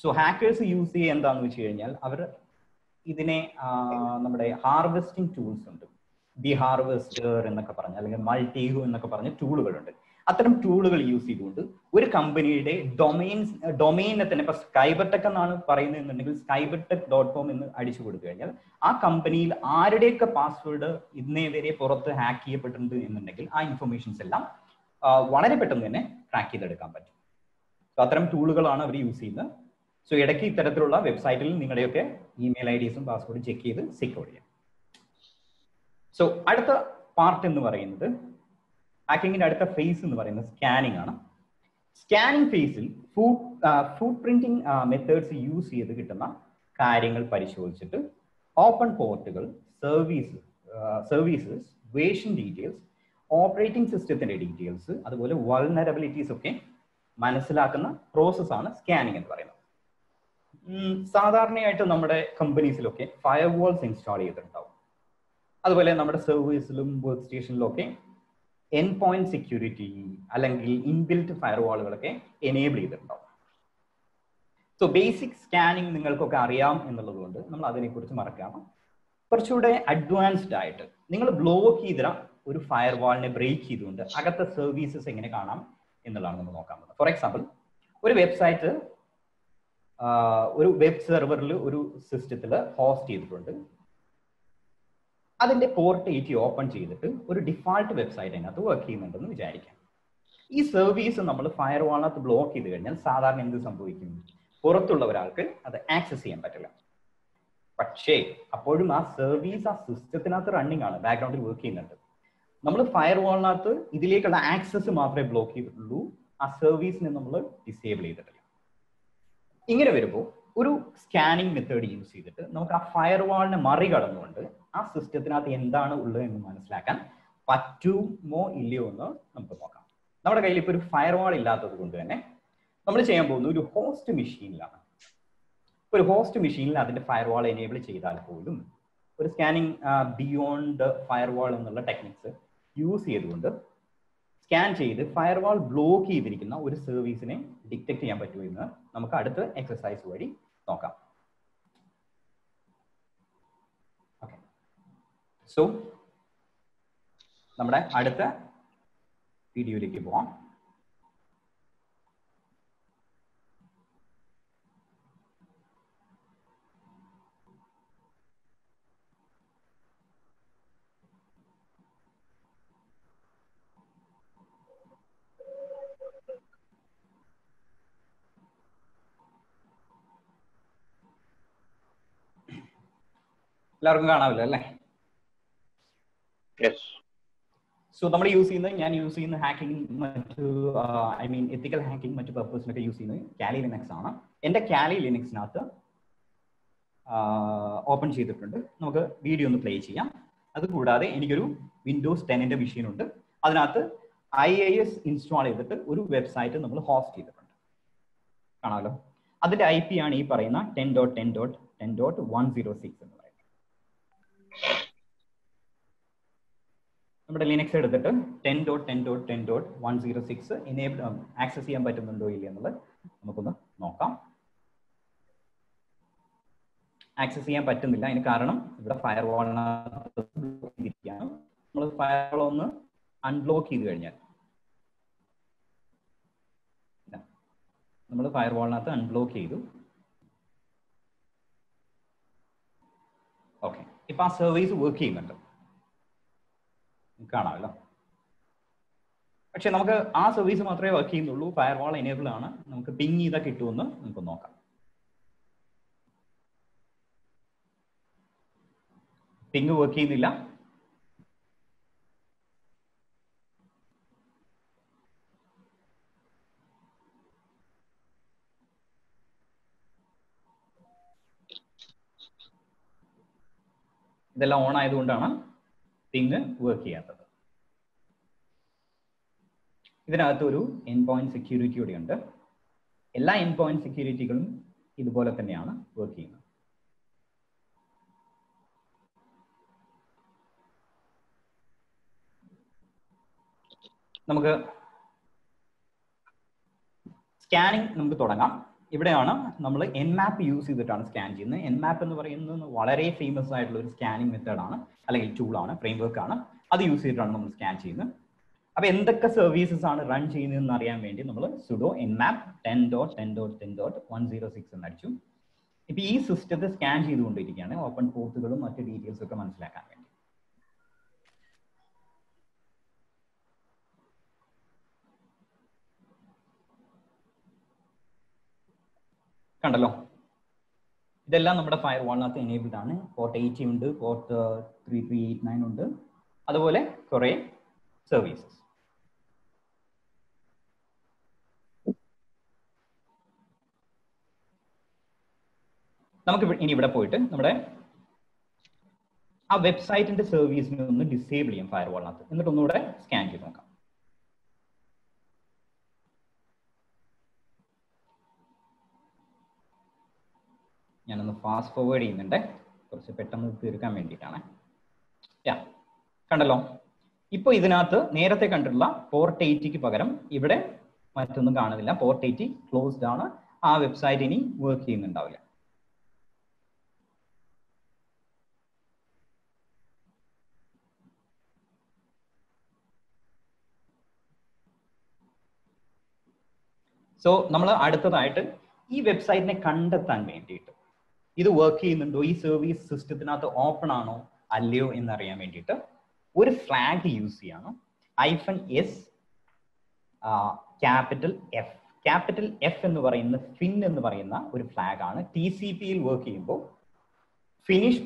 സോ ഹാക്കേഴ്സ് യൂസ് ചെയ്യുക എന്താണെന്ന് വെച്ച് കഴിഞ്ഞാൽ അവർ ഇതിനെ നമ്മുടെ ഹാർവെസ്റ്റിംഗ് ടൂൾസ് ഉണ്ട്, ദി ഹാർവെസ്റ്റർ എന്നൊക്കെ പറഞ്ഞ അല്ലെങ്കിൽ മൾട്ടിഹു എന്നൊക്കെ പറഞ്ഞ ടൂളുകളുണ്ട്. അത്തരം ടൂളുകൾ യൂസ് ചെയ്തുകൊണ്ട് ഒരു കമ്പനിയുടെ ഡൊമെയിനെ തന്നെ ഇപ്പൊ സ്കൈബർടെക് എന്നാണ് പറയുന്നത് എന്നുണ്ടെങ്കിൽ skybertech.com എന്ന് അടിച്ചു കൊടുത്തു കഴിഞ്ഞാൽ ആ കമ്പനിയിൽ ആരുടെയൊക്കെ പാസ്വേഡ് ഇന്നേ വരെ പുറത്ത് ഹാക്ക് ചെയ്യപ്പെട്ടിട്ടുണ്ട് എന്നുണ്ടെങ്കിൽ ആ ഇൻഫർമേഷൻസ് എല്ലാം വളരെ പെട്ടെന്ന് തന്നെ ട്രാക്ക് ചെയ്തെടുക്കാൻ പറ്റും. സോ അത്തരം ടൂളുകളാണ് അവർ യൂസ് ചെയ്യുന്നത്. സോ ഇടയ്ക്ക് ഇത്തരത്തിലുള്ള വെബ്സൈറ്റിൽ നിങ്ങളുടെയൊക്കെ ഇമെയിൽ IDസും പാസ്വേഡും ചെക്ക് ചെയ്ത് സെക്യൂർ ചെയ്യാം. സോ അടുത്ത പാർട്ട് എന്ന് പറയുന്നത് ഹാക്കിങ്ങിന്റെ അടുത്ത ഫേസ് എന്ന് പറയുന്നത് സ്കാനിങ് ആണ്. സ്കാനിങ് ഫേസിൽ ഫുട് പ്രിന്റിംഗ് മെത്തേഡ്സ് യൂസ് ചെയ്ത് കിട്ടുന്ന കാര്യങ്ങൾ പരിശോധിച്ചിട്ട് ഓപ്പൺ പോർട്ടുകൾ, സർവീസസ്, വേർഷൻ ഡീറ്റെയിൽസ്, ഓപ്പറേറ്റിംഗ് സിസ്റ്റത്തിന്റെ ഡീറ്റെയിൽസ്, അതുപോലെ വൾനറബിലിറ്റീസ് ഒക്കെ മനസ്സിലാക്കുന്ന പ്രോസസ്സാണ് സ്കാനിങ് എന്ന് പറയുന്നത്. സാധാരണയായിട്ട് നമ്മുടെ കമ്പനീസിലൊക്കെ ഫയർവാൾസ് ഇൻസ്റ്റാൾ ചെയ്തിട്ടുണ്ടാവും. അതുപോലെ നമ്മുടെ സർവീസിലും വർക്ക് സ്റ്റേഷനിലും ഒക്കെ എൻ പോയിന്റ് സെക്യൂരിറ്റി അല്ലെങ്കിൽ ഇൻബിൽറ്റ് ഫയർവാളുകളൊക്കെ എനേബിൾ ചെയ്തിട്ടുണ്ടാവും. സോ ബേസിക് സ്കാനിങ് നിങ്ങൾക്കൊക്കെ അറിയാം എന്നുള്ളത് കൊണ്ട് നമ്മൾ അതിനെക്കുറിച്ച് മറക്കാം. കുറച്ചുകൂടെ അഡ്വാൻസ്ഡ് ആയിട്ട് നിങ്ങൾ ബ്ലോക്ക് ചെയ്ത ഒരു ഫയർവാളിനെ ബ്രേക്ക് ചെയ്തുകൊണ്ട് അകത്തെ സർവീസസ് എങ്ങനെ കാണാം എന്നുള്ളതാണ് നമ്മൾ നോക്കാൻ പോകുന്നത്. ഫോർ എക്സാമ്പിൾ, ഒരു വെബ്സൈറ്റ് ഒരു വെബ് സെർവറിൽ ഒരു സിസ്റ്റത്തിൽ ഹോസ്റ്റ് ചെയ്തിട്ടുണ്ട്. അതിന്റെ പോർട്ട് 80 ഓപ്പൺ ചെയ്തിട്ട് ഒരു ഡിഫാൾട്ട് വെബ്സൈറ്റ് അതിനകത്ത് വർക്ക് ചെയ്യുന്നുണ്ടെന്ന് വിചാരിക്കാം. ഈ സർവീസ് നമ്മൾ ഫയർവാളിനകത്ത് ബ്ലോക്ക് ചെയ്ത് കഴിഞ്ഞാൽ സാധാരണ എന്ത് സംഭവിക്കും? പുറത്തുള്ള ഒരാൾക്ക് അത് ആക്സസ് ചെയ്യാൻ പറ്റില്ല. പക്ഷേ അപ്പോഴും ആ സർവീസ് ആ സിസ്റ്റത്തിനകത്ത് റണ്ണിങ് ആണ്, ബാക്ക്ഗ്രൗണ്ടിൽ വർക്ക് ചെയ്യുന്നുണ്ട്. നമ്മൾ ഫയർവാളിനകത്ത് ഇതിലേക്കുള്ള ആക്സസ് മാത്രമേ ബ്ലോക്ക് ചെയ്തിട്ടുള്ളൂ, ആ സർവീസിനെ നമ്മൾ ഡിസേബിൾ ചെയ്തിട്ടില്ല. ഇങ്ങനെ വരുമ്പോൾ ഒരു സ്കാനിങ് മെത്തേഡ് യൂസ് ചെയ്തിട്ട് നമുക്ക് ആ ഫയർവാളിനെ മറികടന്നുകൊണ്ട് ആ സിസ്റ്റത്തിനകത്ത് എന്താണ് ഉള്ളത് എന്ന് മനസ്സിലാക്കാൻ പറ്റുമോ ഇല്ലയോ എന്ന് നമുക്ക് നോക്കാം. നമ്മുടെ കയ്യിൽ ഇപ്പോൾ ഒരു ഫയർവാൾ ഇല്ലാത്തത് കൊണ്ട് തന്നെ നമ്മൾ ചെയ്യാൻ പോകുന്നത് ഒരു ഹോസ്റ്റ് മെഷീനിലാണ്. ഒരു ഹോസ്റ്റ് മെഷീനിൽ അതിന്റെ ഫയർവാൾ എനേബിൾ ചെയ്താൽ പോലും ഒരു സ്കാനിങ് ബിയോണ്ട് ഫയർവാൾ എന്നുള്ള ടെക്നിക്സ് യൂസ് ചെയ്തുകൊണ്ട് സ്കാൻ ചെയ്ത് ഫയർവാൾ ബ്ലോക്ക് ചെയ്തിരിക്കുന്ന ഒരു സർവീസിനെ ഡിറ്റക്ട് ചെയ്യാൻ പറ്റുമോ എന്ന് നമുക്ക് അടുത്ത എക്സസൈസ് വഴി നോക്കാം. ഓക്കെ, സോ നമ്മുടെ അടുത്ത വീഡിയോയിലേക്ക് പോവാം. എല്ലാവർക്കും കാണാമല്ലോ അല്ലേ? സോ നമ്മൾ ഞാൻ യൂസ് ചെയ്യുന്ന ഹാക്കിംഗ് മറ്റു എത്തിക്കൽ ഹാക്കിംഗ് മറ്റു പർപ്പസിനൊക്കെ യൂസ് ചെയ്യുന്നത് കാലി ലിനക്സ് ആണ്. എൻ്റെ കാലി ലിനക്സിനകത്ത് ഓപ്പൺ ചെയ്തിട്ടുണ്ട്. നമുക്ക് വീഡിയോ ഒന്ന് പ്ലേ ചെയ്യാം. അതുകൂടാതെ എനിക്കൊരു വിൻഡോസ് 10ന്റെ മെഷീൻ ഉണ്ട്. അതിനകത്ത് IIS ഇൻസ്റ്റാൾ ചെയ്തിട്ട് ഒരു വെബ്സൈറ്റ് നമ്മൾ ഹോസ്റ്റ് ചെയ്തിട്ടുണ്ട്. കാണാമല്ലോ. അതിന്റെ IP ആണ് ഈ പറയുന്ന 10.10.10.106 എന്ന് പറയുന്നത്. നമ്മുടെ ലിനക്സ് എടുത്തിട്ട് 10.10.10.106 എനേബിൾ ആക്സസ് ചെയ്യാൻ പറ്റുന്നുണ്ടോ ഇല്ല എന്നുള്ളത് നമുക്കൊന്ന് നോക്കാം. ആക്സസ് ചെയ്യാൻ പറ്റുന്നില്ല. അതിന് കാരണം ഇവിടെ ഫയർവാളിനകത്ത് നമ്മൾ ഫയർവാൾ ഒന്ന് അൺബ്ലോക്ക് ചെയ്ത് കഴിഞ്ഞാൽ നമ്മൾ ഫയർവാളിനകത്ത് അൺബ്ലോക്ക് ചെയ്തു. ഓക്കെ, ഇപ്പൊ ആ സർവീസ് വർക്ക് ചെയ്യുന്നുണ്ട്, കാണാമല്ലോ. പക്ഷെ നമുക്ക് ആ സർവീസ് മാത്രമേ വർക്ക് ചെയ്യുന്നുള്ളൂ. ഫയർവാൾ എനേബിൾ ആണ്. നമുക്ക് പിങ് ചെയ്താൽ കിട്ടുമെന്ന് നമുക്ക് നോക്കാം. പിങ് വർക്ക് ചെയ്യുന്നില്ല. ഇതെല്ലാം ഓൺ ആയതുകൊണ്ടാണ് പിങ് വർക്ക് ചെയ്യാത്തത്. ഇതിനകത്ത് ഒരു എൻഡ് പോയിന്റ് സെക്യൂരിറ്റി കൂടി ഉണ്ട്. എല്ലാ എൻഡ് പോയിന്റ് സെക്യൂരിറ്റികളും ഇതുപോലെ തന്നെയാണ് വർക്ക് ചെയ്യുന്നത്. നമുക്ക് സ്കാനിങ് നമുക്ക് തുടങ്ങാം. ഇവിടെയാണ് നമ്മൾ Nmap യൂസ് ചെയ്തിട്ടാണ് സ്കാൻ ചെയ്യുന്നത്. Nmap എന്ന് പറയുന്നത് വളരെ ഫേമസ് ആയിട്ടുള്ള ഒരു സ്കാനിങ് മെത്തേഡാണ്, അല്ലെങ്കിൽ ടൂളാണ്, ഫ്രെയിംവർക്ക് ആണ്. അത് യൂസ് ചെയ്തിട്ടാണ് നമ്മൾ സ്കാൻ ചെയ്യുന്നത്. അപ്പൊ എന്തൊക്കെ സർവീസസ് ആണ് റൺ ചെയ്യുന്നതെന്ന് അറിയാൻ വേണ്ടി നമ്മൾ sudo nmap 10.10.10.106 എന്ന് അടിച്ചു. ഇപ്പൊ ഈ സിസ്റ്റത്തെ സ്കാൻ ചെയ്തുകൊണ്ടിരിക്കുകയാണ്, ഓപ്പൺ പോർട്ടുകളും മറ്റു ഡീറ്റെയിൽസ് ഒക്കെ മനസ്സിലാക്കാൻ വേണ്ടി. കണ്ടല്ലോ, ഇതെല്ലാം നമ്മുടെ ഫയർവാളിനകത്ത് എനേബിൾഡ് ആണ്. പോർട്ട് 80 ഉണ്ട്, പോർട്ട് 3389 ഉണ്ട്, അതുപോലെ കുറെ സർവീസസ്. നമുക്ക് ഇനി ഇവിടെ പോയിട്ട് നമ്മുടെ ആ വെബ്സൈറ്റിന്റെ സർവീസിനെ ഒന്ന് ഡിസേബിൾ ചെയ്യാം ഫയർവാളിനകത്ത്. എന്നിട്ട് ഒന്നുകൂടെ സ്കാൻ ചെയ്ത് നോക്കാം. ഞാനൊന്ന് ഫാസ്റ്റ് ഫോർവേഡ് ചെയ്യുന്നുണ്ട്, കുറച്ച് പെട്ടെന്ന് തീർക്കാൻ വേണ്ടിയിട്ടാണ്. കണ്ടല്ലോ, ഇപ്പൊ ഇതിനകത്ത് നേരത്തെ കണ്ടിട്ടുള്ള പോർട്ട് 80ക്ക് പകരം ഇവിടെ മറ്റൊന്നും കാണുന്നില്ല. പോർട്ട് 80 ക്ലോസ്ഡ് ആണ്. ആ വെബ്സൈറ്റ് ഇനി വർക്ക് ചെയ്യുന്നുണ്ടാവില്ല. സോ നമ്മൾ അടുത്തതായിട്ട് ഈ വെബ്സൈറ്റിനെ കണ്ടെത്താൻ വേണ്ടിയിട്ട് ഇത് വർക്ക് ചെയ്യുന്നുണ്ടോ, ഈ സർവീസ് സിസ്റ്റത്തിനകത്ത് ഓപ്പൺ ആണോ അല്ലയോ എന്നറിയാൻ വേണ്ടിയിട്ട് ഒരു ഫ്ലാഗ് യൂസ് ചെയ്യണം. -s ക്യാപിറ്റൽ F എന്ന് പറയുന്ന ഫിൻ എന്ന് പറയുന്ന ഒരു ഫ്ലാഗ് ആണ്. TCP-യിൽ വർക്ക് ചെയ്യുമ്പോൾ ഫിനിഷ്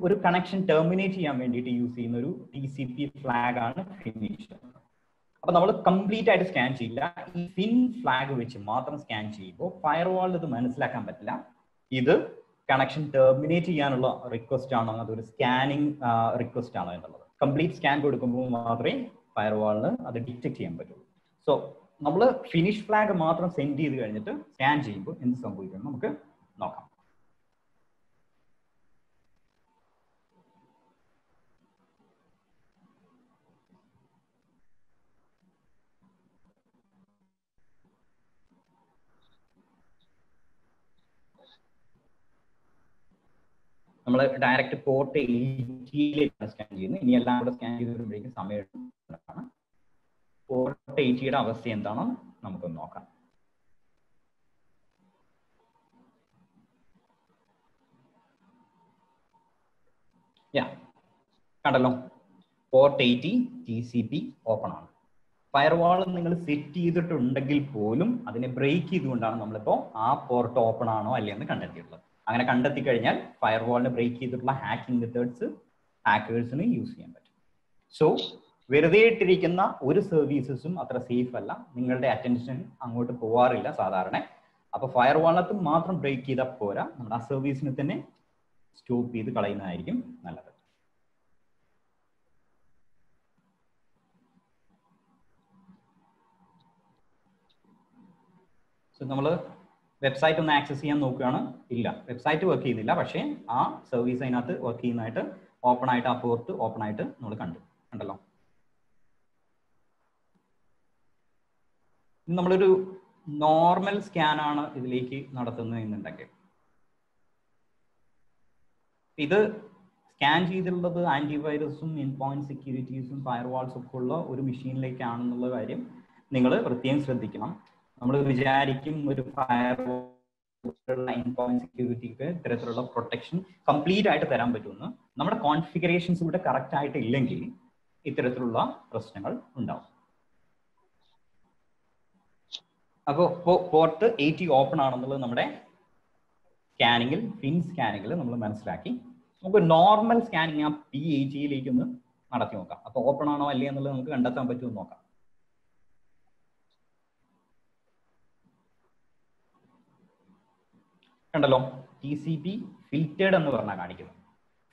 ഒരു കണക്ഷൻ ടെർമിനേറ്റ് ചെയ്യാൻ വേണ്ടിയിട്ട് യൂസ് ചെയ്യുന്ന ഒരു TCP ഫ്ലാഗ് ആണ് ഫിനിഷ്. അപ്പൊ നമ്മൾ കംപ്ലീറ്റ് ആയിട്ട് സ്കാൻ ചെയ്യില്ല, ഈ ഫിൻ ഫ്ലാഗ് വെച്ച് മാത്രം സ്കാൻ ചെയ്യുമ്പോൾ ഫയർവാളിൽ ഇത് മനസ്സിലാക്കാൻ പറ്റില്ല ഇത് കണക്ഷൻ ടെർമിനേറ്റ് ചെയ്യാനുള്ള റിക്വസ്റ്റ് ആണോ അതൊരു സ്കാനിങ് റിക്വസ്റ്റ് ആണോ എന്നുള്ളത്. കംപ്ലീറ്റ് സ്കാൻ കൊടുക്കുമ്പോൾ മാത്രമേ ഫയർവാളിന് അത് ഡിറ്റക്ട് ചെയ്യാൻ പറ്റുള്ളൂ. സോ നമ്മൾ ഫിനിഷ് ഫ്ലാഗ് മാത്രം സെൻഡ് ചെയ്ത് കഴിഞ്ഞിട്ട് സ്കാൻ ചെയ്യുമ്പോൾ എന്ത് സംഭവിക്കും നമുക്ക് നോക്കാം. നമ്മൾ ഡയറക്റ്റ് പോർട്ട് 80യിലേക്കാണ് സ്കാൻ ചെയ്യുന്നത്. ഇനി എല്ലാം കൂടെ സ്കാൻ ചെയ്ത് വരുമ്പോഴേക്കും സമയം എടുക്കുന്നതാണ്. പോർട്ട് 80യുടെ അവസ്ഥ എന്താണെന്ന് നമുക്കൊന്ന് നോക്കാം. കണ്ടല്ലോ, പോർട്ട് 80 TCP ഓപ്പൺ ആണ്. ഫയർവാൾ നിങ്ങൾ സെറ്റ് ചെയ്തിട്ടുണ്ടെങ്കിൽ പോലും അതിനെ ബ്രേക്ക് ചെയ്തുകൊണ്ടാണ് നമ്മളിപ്പോൾ ആ പോർട്ട് ഓപ്പൺ ആണോ അല്ലേ എന്ന് കണ്ടെത്തിയിട്ടുള്ളത്. അങ്ങനെ കണ്ടെത്തി കഴിഞ്ഞാൽ ഫയർവാളിനെ ബ്രേക്ക് ചെയ്തിട്ടുള്ള ഹാക്കിംഗ് മെത്തേഡ്സ് ഹാക്കേഴ്സിന് യൂസ് ചെയ്യാൻ പറ്റും. സോ വെറുതെ ഇട്ടിരിക്കുന്ന ഒരു സർവീസസും അത്ര സേഫ് അല്ല. നിങ്ങളുടെ അറ്റൻഷൻ അങ്ങോട്ട് പോവാറില്ല സാധാരണ. അപ്പൊ ഫയർവാളിനകത്ത് മാത്രം ബ്രേക്ക് ചെയ്താൽ പോരാ, നമ്മുടെ ആ സർവീസിനെ തന്നെ സ്റ്റോപ്പ് ചെയ്ത് കളയുന്നതായിരിക്കും നല്ലത്. സോ നമ്മൾ വെബ്സൈറ്റ് ഒന്ന് ആക്സസ് ചെയ്യാൻ നോക്കുകയാണ്. ഇല്ല, വെബ്സൈറ്റ് വർക്ക് ചെയ്യുന്നില്ല. പക്ഷേ ആ സർവീസ് അതിനകത്ത് വർക്ക് ചെയ്യുന്നതായിട്ട് ഓപ്പൺ ആയിട്ട് ആ പോർട്ട് ഓപ്പൺ ആയിട്ട് നമ്മൾ കണ്ടല്ലോ. നമ്മളൊരു നോർമൽ സ്കാൻ ആണ് ഇതിലേക്ക് നടത്തുന്നത് എന്നുണ്ടെങ്കിൽ ഇത് സ്കാൻ ചെയ്തിട്ടുള്ളത് ആന്റിവൈറസും എൻഡ് സെക്യൂരിറ്റീസും ഫയർവാൾസും ഒക്കെ ഉള്ള ഒരു മെഷീനിലേക്കാണെന്നുള്ള കാര്യം നിങ്ങൾ പ്രത്യേകം ശ്രദ്ധിക്കണം. നമ്മൾ വിചാരിക്കും ഒരു ഫയർവാൾ സെക്യൂരിറ്റിക്ക് ഇത്തരത്തിലുള്ള പ്രൊട്ടക്ഷൻ കംപ്ലീറ്റ് ആയിട്ട് തരാൻ പറ്റുമെന്ന്. നമ്മുടെ കോൺഫിഗറേഷൻസ് ഇവിടെ കറക്റ്റ് ആയിട്ട് ഇല്ലെങ്കിൽ ഇത്തരത്തിലുള്ള പ്രശ്നങ്ങൾ ഉണ്ടാവും. അപ്പോൾ പോർട്ട് 80 ഓപ്പൺ ആണെന്നുള്ളത് നമ്മുടെ സ്കാനിങ്ങിൽ ഫിൻ സ്കാനിങ്ങിൽ നമ്മൾ മനസ്സിലാക്കി. നമുക്ക് നോർമൽ സ്കാനിങ് ആ P80യിലേക്ക് ഒന്ന് നടത്തി നോക്കാം. അപ്പോൾ ഓപ്പൺ ആണോ അല്ലേ എന്നുള്ളത് നമുക്ക് കണ്ടെത്താൻ പറ്റുമെന്ന് നോക്കാം. കണ്ടല്ലോ, TCP ഫിൽറ്റേഡ് എന്ന് പറഞ്ഞാൽ കാണിക്കുന്നത്.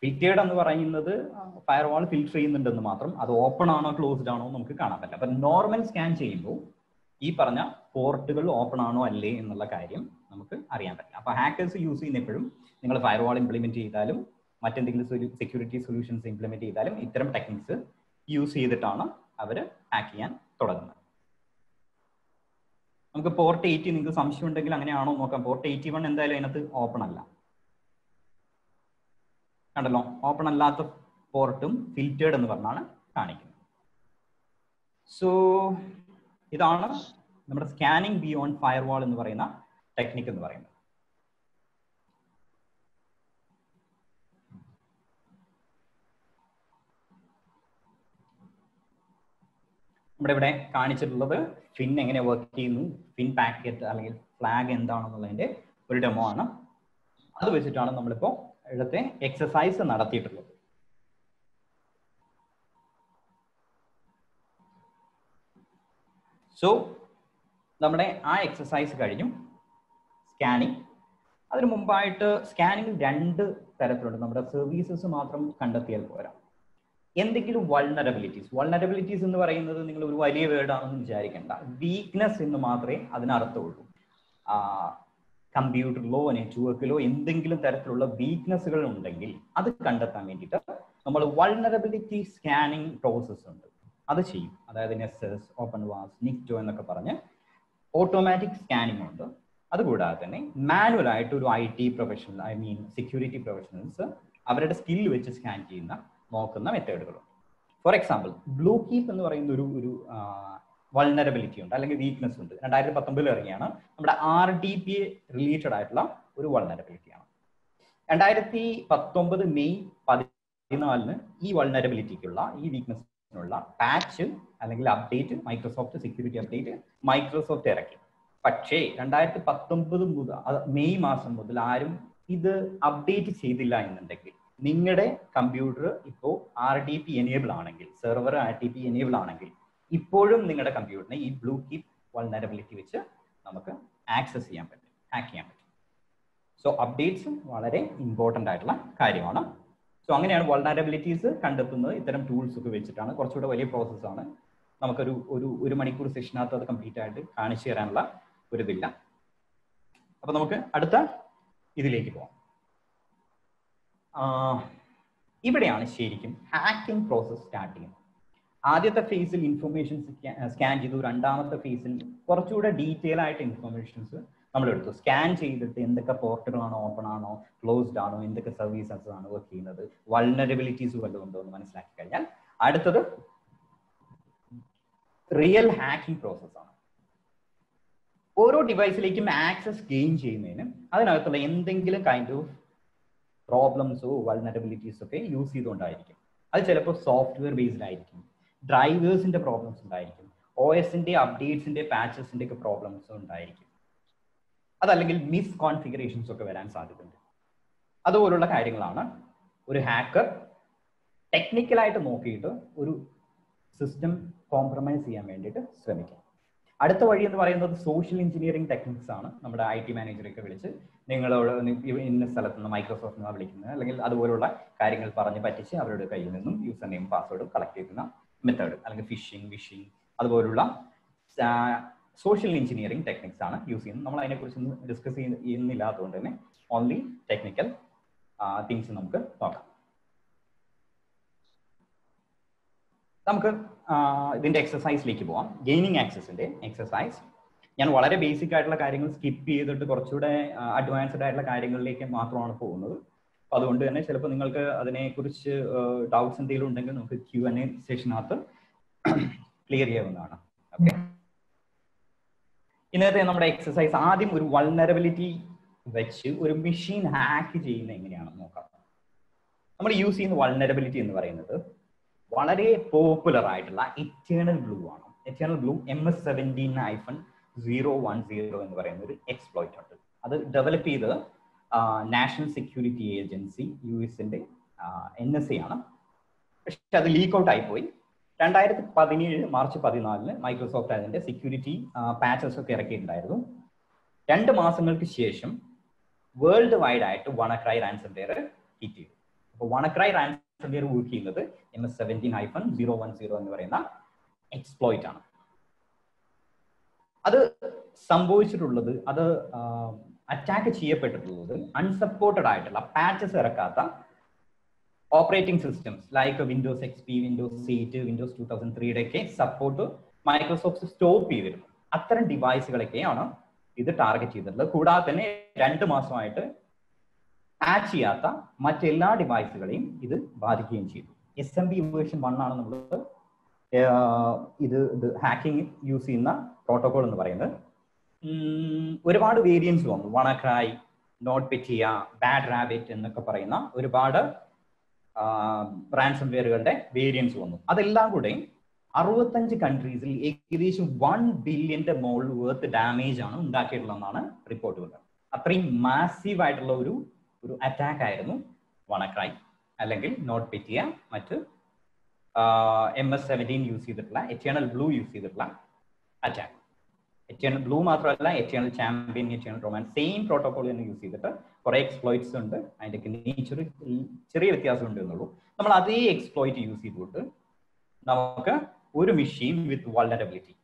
ഫിൽറ്റേഡ് എന്ന് പറയുന്നത് ഫയർവാൾ ഫിൽറ്റർ ചെയ്യുന്നുണ്ടെന്ന് മാത്രം. അത് ഓപ്പൺ ആണോ ക്ലോസ്ഡ് ആണോ നമുക്ക് കാണാൻ പറ്റില്ല. അപ്പൊ നോർമൽ സ്കാൻ ചെയ്യുമ്പോൾ ഈ പറഞ്ഞ പോർട്ടുകൾ ഓപ്പൺ ആണോ അല്ലേ എന്നുള്ള കാര്യം നമുക്ക് അറിയാൻ പറ്റില്ല. അപ്പൊ ഹാക്കേഴ്സ് യൂസ് ചെയ്യുന്ന എപ്പോഴും നിങ്ങൾ ഫയർവാൾ ഇംപ്ലിമെന്റ് ചെയ്താലും മറ്റെന്തെങ്കിലും സെക്യൂരിറ്റി സൊല്യൂഷൻസ് ഇംപ്ലിമെന്റ് ചെയ്താലും ഇത്തരം ടെക്നിക്സ് യൂസ് ചെയ്തിട്ടാണ് അവർ ഹാക്ക് ചെയ്യാൻ തുടങ്ങുന്നത്. നമുക്ക് പോർട്ട് 80 നിങ്ങൾക്ക് സംശയം ഉണ്ടെങ്കിൽ അങ്ങനെയാണോ നോക്കാം. പോർട്ട് 81 എന്തായാലും അതിനകത്ത് ഓപ്പൺ അല്ല. കണ്ടല്ലോ, ഓപ്പൺ അല്ലാത്ത പോർട്ടും ഫിൽറ്റേഡ് എന്ന് പറഞ്ഞാണ് കാണിക്കുന്നത്. സോ ഇതാണ് നമ്മുടെ സ്കാനിങ് ബിയോണ്ട് ഫയർവാൾ എന്ന് പറയുന്ന ടെക്നിക്ക് എന്ന് പറയുന്നത്. നമ്മുടെ ഇവിടെ കാണിച്ചിട്ടുള്ളത് ഫിൻ എങ്ങനെ വർക്ക് ചെയ്യുന്നു, ഫിൻ പാക്കറ്റ് അല്ലെങ്കിൽ ഫ്ലാഗ് എന്താണെന്നുള്ളതിന്റെ ഒരു ഡെമോ ആണ്. അത് വെച്ചിട്ടാണ് നമ്മളിപ്പോൾ ഇവിടുത്തെ എക്സസൈസ് നടത്തിയിട്ടുള്ളത്. സോ നമ്മുടെ ആ എക്സസൈസ് കഴിഞ്ഞു. സ്കാനിങ്, അതിനു മുമ്പായിട്ട് സ്കാനിങ് 2 തരത്തിലുണ്ട്. നമ്മുടെ സർവീസസ് മാത്രം കണ്ടെത്തിയാൽ പോരാ. എന്തെങ്കിലും വൾനറബിലിറ്റീസ് എന്ന് പറയുന്നത് നിങ്ങൾ ഒരു വലിയ വേർഡാണെന്ന് വിചാരിക്കേണ്ട. വീക്ക്നെസ് എന്ന് മാത്രമേ അതിനർത്ഥമുള്ളൂ. കമ്പ്യൂട്ടറിലോ നെറ്റ്വർക്കിലോ എന്തെങ്കിലും തരത്തിലുള്ള വീക്ക്നെസ്സുകൾ ഉണ്ടെങ്കിൽ അത് കണ്ടെത്താൻ വേണ്ടിയിട്ട് നമ്മൾ വൾനറബിലിറ്റി സ്കാനിങ് പ്രോസസ് ഉണ്ട്, അത് ചെയ്യും. അതായത് നെസസ്, ഓപ്പൺവാസ്, നിക്ടോ എന്നൊക്കെ പറഞ്ഞ് ഓട്ടോമാറ്റിക് സ്കാനിങ് ഉണ്ട്. അതുകൂടാതെ തന്നെ മാനുവൽ ആയിട്ട് ഒരു IT പ്രൊഫഷണൽ, സെക്യൂരിറ്റി പ്രൊഫഷണൽസ് അവരുടെ സ്കിൽ വെച്ച് സ്കാൻ ചെയ്യുന്ന നോക്കുന്ന മെത്തേഡുകളുണ്ട്. ഫോർ എക്സാമ്പിൾ, ബ്ലൂ കീപ്പ് എന്ന് പറയുന്ന ഒരു വൾനറബിലിറ്റി ഉണ്ട്, അല്ലെങ്കിൽ വീക്ക്നെസ് ഉണ്ട്. 2019 ഇറങ്ങിയാണ്. നമ്മുടെ RDPA റിലേറ്റഡ് ആയിട്ടുള്ള ഒരു വൾനറബിലിറ്റിയാണ്. 2019 മെയ് 14 ഈ വൾനറബിലിറ്റിക്കുള്ള, ഈ വീക്ക്നെസ്സിനുള്ള പാച്ച് അല്ലെങ്കിൽ update, Microsoft security update Microsoft ഇറക്കി. പക്ഷേ 2019 മുതൽ മെയ് മാസം മുതൽ ആരും ഇത് അപ്ഡേറ്റ് ചെയ്തില്ല എന്നുണ്ടെങ്കിൽ നിങ്ങളുടെ കമ്പ്യൂട്ടർ ഇപ്പോൾ RDP എനേബിൾ ആണെങ്കിൽ, സെർവർ RDP എനേബിൾ ആണെങ്കിൽ ഇപ്പോഴും നിങ്ങളുടെ കമ്പ്യൂട്ടറിനെ ഈ ബ്ലൂ കീപ്പ് വൾനറബിലിറ്റി വെച്ച് നമുക്ക് ആക്സസ് ചെയ്യാൻ പറ്റും, ഹാക്ക് ചെയ്യാൻ പറ്റും. സോ അപ്ഡേറ്റ്സ് വളരെ ഇമ്പോർട്ടൻ്റ് ആയിട്ടുള്ള കാര്യമാണ്. സോ അങ്ങനെയാണ് വൾനറബിലിറ്റീസ് കണ്ടെത്തുന്നത്. ഇത്തരം ടൂൾസ് ഒക്കെ വെച്ചിട്ടാണ്. കുറച്ചുകൂടെ വലിയ പ്രോസസ്സാണ്. നമുക്കൊരു ഒരു മണിക്കൂർ സെഷനകത്ത് അത് കംപ്ലീറ്റ് ആയിട്ട് കാണിച്ചു തരാനുള്ള ഒരു ഇതില്ല. അപ്പൊ നമുക്ക് അടുത്ത ഇതിലേക്ക് പോകാം. ഇവിടെയാണ് ശരിക്കും ഹാക്കിംഗ് പ്രോസസ് സ്റ്റാർട്ട് ചെയ്യുന്നത്. ആദ്യത്തെ ഫേസിൽ ഇൻഫർമേഷൻസ് സ്കാൻ ചെയ്തു. രണ്ടാമത്തെ ഫേസിൽ കുറച്ചുകൂടെ ഡീറ്റെയിൽ ആയിട്ട് ഇൻഫർമേഷൻസ് നമ്മളെടുത്തു. സ്കാൻ ചെയ്തിട്ട് എന്തൊക്കെ പോർട്ടുകളാണോ ഓപ്പൺ ആണോ ക്ലോസ്ഡ് ആണോ, എന്തൊക്കെ സർവീസസ് ആണ് വർക്ക് ചെയ്യുന്നത്, വൾനറബിലിറ്റീസ് വല്ലതും ഉണ്ടോ എന്ന് മനസ്സിലാക്കി കഴിഞ്ഞാൽ അടുത്തത് റിയൽ ഹാക്കിംഗ് പ്രോസസ്സാണ്. ഓരോ ഡിവൈസിലേക്കും ആക്സസ് ഗെയിൻ ചെയ്യുന്നതിന് അതിനകത്തുള്ള എന്തെങ്കിലും കൈൻഡ് ഓഫ് പ്രോബ്ലംസോ വൾനറബിലിറ്റീസോ ഒക്കെ യൂസ് ചെയ്തുകൊണ്ടായിരിക്കും. അത് ചിലപ്പോൾ സോഫ്റ്റ്വെയർ ബേസ്ഡ് ആയിരിക്കും, ഡ്രൈവേഴ്സിന്റെ പ്രോബ്ലംസ് ഉണ്ടായിരിക്കും, OSന്റെ അപ്ഡേറ്റ്സിന്റെ പാച്ചസിന്റെ ഒക്കെ പ്രോബ്ലംസ് ഉണ്ടായിരിക്കും, അതല്ലെങ്കിൽ മിസ് കോൺഫിഗറേഷൻസ് ഒക്കെ വരാൻ സാധ്യതയുണ്ട്. അതുപോലുള്ള കാര്യങ്ങളാണ് ഒരു ഹാക്കർ ടെക്നിക്കലായിട്ട് നോക്കിയിട്ട് ഒരു സിസ്റ്റം കോംപ്രമൈസ് ചെയ്യാൻ വേണ്ടിയിട്ട് ശ്രമിക്കും. അടുത്ത വഴി എന്ന് പറയുന്നത് സോഷ്യൽ എഞ്ചിനീയറിംഗ് ടെക്നിക്സ് ആണ്. നമ്മുടെ IT മാനേജറൊക്കെ വിളിച്ച് നിങ്ങളോട് ഇന്ന സ്ഥലത്ത് നിന്ന് മൈക്രോസോഫ്റ്റ് നിന്നാണ് വിളിക്കുന്നത്, അല്ലെങ്കിൽ അതുപോലുള്ള കാര്യങ്ങൾ പറഞ്ഞ് പറ്റിച്ച് അവരുടെ കയ്യിൽ നിന്നും യൂസർ നെയിം പാസ്വേഡും കളക്ട് ചെയ്യുന്ന മെത്തേഡ്, അല്ലെങ്കിൽ വിഷിംഗ് അതുപോലുള്ള സോഷ്യൽ എഞ്ചിനീയറിംഗ് ടെക്നിക്സ് ആണ് യൂസ് ചെയ്യുന്നത്. നമ്മൾ അതിനെക്കുറിച്ചൊന്നും ഡിസ്കസ് ചെയ്യുന്നില്ലാത്തതുകൊണ്ട് തന്നെ ഓൺലി ടെക്നിക്കൽ തിങ്സ് നമുക്ക് നോക്കാം. നമുക്ക് ഇതിന്റെ എക്സസൈസിലേക്ക് പോവാം. ഗെയിനിങ് ആക്സസിന്റെ എക്സസൈസ്. ഞാൻ വളരെ ബേസിക് ആയിട്ടുള്ള കാര്യങ്ങൾ സ്കിപ്പ് ചെയ്തിട്ട് കുറച്ചുകൂടെ അഡ്വാൻസ്ഡ് ആയിട്ടുള്ള കാര്യങ്ങളിലേക്ക് മാത്രമാണ് പോകുന്നത്. അപ്പൊ അതുകൊണ്ട് തന്നെ ചിലപ്പോൾ നിങ്ങൾക്ക് അതിനെക്കുറിച്ച് ഡൗട്ട്സ് എന്തെങ്കിലും ഉണ്ടെങ്കിൽ നമുക്ക് Q&A സെഷനകത്ത് ക്ലിയർ ചെയ്യാവുന്നതാണ്. ഓക്കെ, ഇന്നത്തെ നമ്മുടെ എക്സസൈസ് ആദ്യം ഒരു വൾനറബിലിറ്റി വെച്ച് ഒരു മെഷീൻ ഹാക്ക് ചെയ്യുന്നത് എങ്ങനെയാണെന്ന് നോക്കാം. നമ്മൾ യൂസ് ചെയ്യുന്ന വൾനറബിലിറ്റി എന്ന് പറയുന്നത് വളരെ പോപ്പുലർ ആയിട്ടുള്ള എറ്റേണൽ ബ്ലൂ ആണ്. എറ്റേണൽ ബ്ലൂ MS-17-010 എന്ന് പറയുന്ന ഒരു എക്സ്പ്ലോയിറ്റ് ഉണ്ട്. അത് ഡെവലപ്പ് ചെയ്തത് നാഷണൽ സെക്യൂരിറ്റി ഏജൻസി US-ന്റെ NSA ആണ്. പക്ഷെ അത് ലീക്ക് ഔട്ട് ആയിപ്പോയി. 2017 മാർച്ച് 14 മൈക്രോസോഫ്റ്റ് അതിന്റെ സെക്യൂരിറ്റി പാച്ചസ് ഒക്കെ ഇറക്കിയിട്ടുണ്ടായിരുന്നു. 2 മാസങ്ങൾക്ക് ശേഷം വേൾഡ് വൈഡ് ആയിട്ട് WannaCry ransomware ഹിറ്റ് ചെയ്തു. അപ്പോൾ WannaCry ransomware വർക്ക് ചെയ്യുന്നത് MS-17-010 എന്ന് പറയുന്ന എക്സ്പ്ലോയിറ്റ് ആണ്. അത് സംഭവിച്ചിട്ടുള്ളത്, അത് അറ്റാക്ക് ചെയ്യപ്പെട്ടിട്ടുള്ളത് അൺസപ്പോർട്ടഡ് ആയിട്ടുള്ള പാച്ചസ് ഇറക്കാത്ത operating systems like Windows XP, Windows 8, Windows 2003 ഒക്കെ സപ്പോർട്ട് മൈക്രോസോഫ്റ്റ് സ്റ്റോപ്പ് ചെയ്തിരുന്നു. അത്തരം ഡിവൈസുകളൊക്കെയാണ് ഇത് ടാർഗറ്റ് ചെയ്തിട്ടുള്ളത്. കൂടാതെ തന്നെ 2 മാസമായിട്ട് പാച്ച് ചെയ്യാത്ത മറ്റെല്ലാ ഡിവൈസുകളെയും ഇത് ബാധിക്കുകയും ചെയ്തു. SMB വേർഷൻ 1 ആണ് നമ്മൾ ഇത് ഹാക്കിംഗ് യൂസ് ചെയ്യുന്ന പ്രോട്ടോകോൾ എന്ന് പറയുന്നത്. ഒരുപാട് വേരിയൻസ് വന്നു. WannaCry, NotPetya, Bad Rabbit എന്നൊക്കെ പറയുന്ന ഒരുപാട് റാൻസംവെയറുകളുടെ വേരിയൻസ് വന്നു. അതെല്ലാം കൂടെ 65 കൺട്രീസിൽ ഏകദേശം 1 ബില്യന്റെ മോളിൽ വർത്ത് ഡാമേജ് ആണ് ഉണ്ടാക്കിയിട്ടുള്ളതെന്നാണ് റിപ്പോർട്ട് വന്നത്. അത്രയും മാസീവ് ആയിട്ടുള്ള ഒരു അറ്റാക്ക് ആയിരുന്നു WannaCry അല്ലെങ്കിൽ NotPetya, മറ്റ് MS-17 യൂസ് ചെയ്തിട്ടുള്ള എറ്റേണൽ ബ്ലൂ യൂസ് ചെയ്തിട്ടുള്ള അറ്റാക്ക്. എറ്റേണൽ ബ്ലൂ മാത്രമല്ല, eternal champion, eternal romance same protocol തന്നെ യൂസ് ചെയ്തിട്ട് കുറെ എക്സ്പ്ലോയിറ്റ്സ് ഉണ്ട്. അതിന്റെ നേച്ചർ ചെറിയ വ്യത്യാസം ഉണ്ട് എന്നുള്ളൂ. നമ്മൾ അതേ എക്സ്പ്ലോയിറ്റ് യൂസ് ചെയ്തുകൊണ്ട് നമുക്ക് ഒരു മെഷീൻ വിത്ത് വൾനറബിലിറ്റി,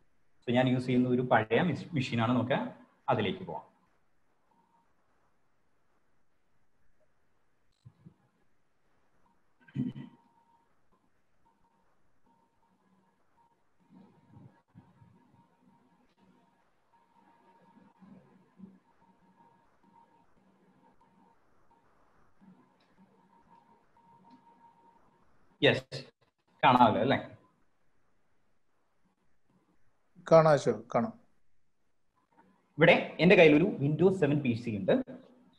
സോ ഞാൻ യൂസ് ചെയ്യുന്ന ഒരു പഴയ മെഷീനാണ്, നമുക്ക് അതിലേക്ക് പോവാം. യെസ്, കാണാമല്ലോ അല്ലേ? കാണാം. ഇവിടെ എന്റെ കയ്യിൽ ഒരു വിൻഡോസ് 7 PC ഉണ്ട്.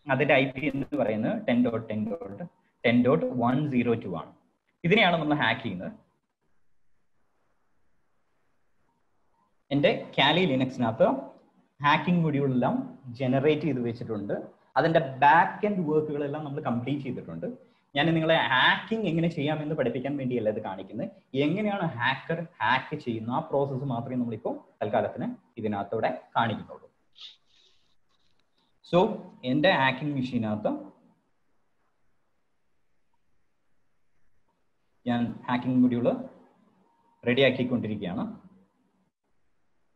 അതിന്റെ IP എന്ന് പറയുന്നത് 10.10.10.102 ആണ്. ഇതിനെയാണ് നമ്മൾ ഹാക്ക് ചെയ്യുന്നത്. എന്റെ കാലി ലിനക്സിനകത്ത് ഹാക്കിംഗ് മൊഡ്യൂളെല്ലാം ജനറേറ്റ് ചെയ്ത് വെച്ചിട്ടുണ്ട്. അതിന്റെ ബാക്ക് എൻഡ് വർക്കുകളെല്ലാം നമ്മൾ കംപ്ലീറ്റ് ചെയ്തിട്ടുണ്ട്. ഞാൻ നിങ്ങളെ ഹാക്കിംഗ് എങ്ങനെ ചെയ്യാമെന്ന് പഠിപ്പിക്കാൻ വേണ്ടിയല്ല ഇത് കാണിക്കുന്നത്. എങ്ങനെയാണ് ഹാക്കർ ഹാക്ക് ചെയ്യുന്ന ആ പ്രോസസ്സ് മാത്രമേ നമ്മളിപ്പോൾ തൽക്കാലത്തിന് ഇതിനകത്തൂടെ കാണിക്കുന്നുള്ളൂ. സോ എൻ്റെ ഹാക്കിംഗ് മെഷീനകത്ത് ഞാൻ ഹാക്കിംഗ് മൊഡ്യൂള് റെഡി ആക്കിക്കൊണ്ടിരിക്കുകയാണ്.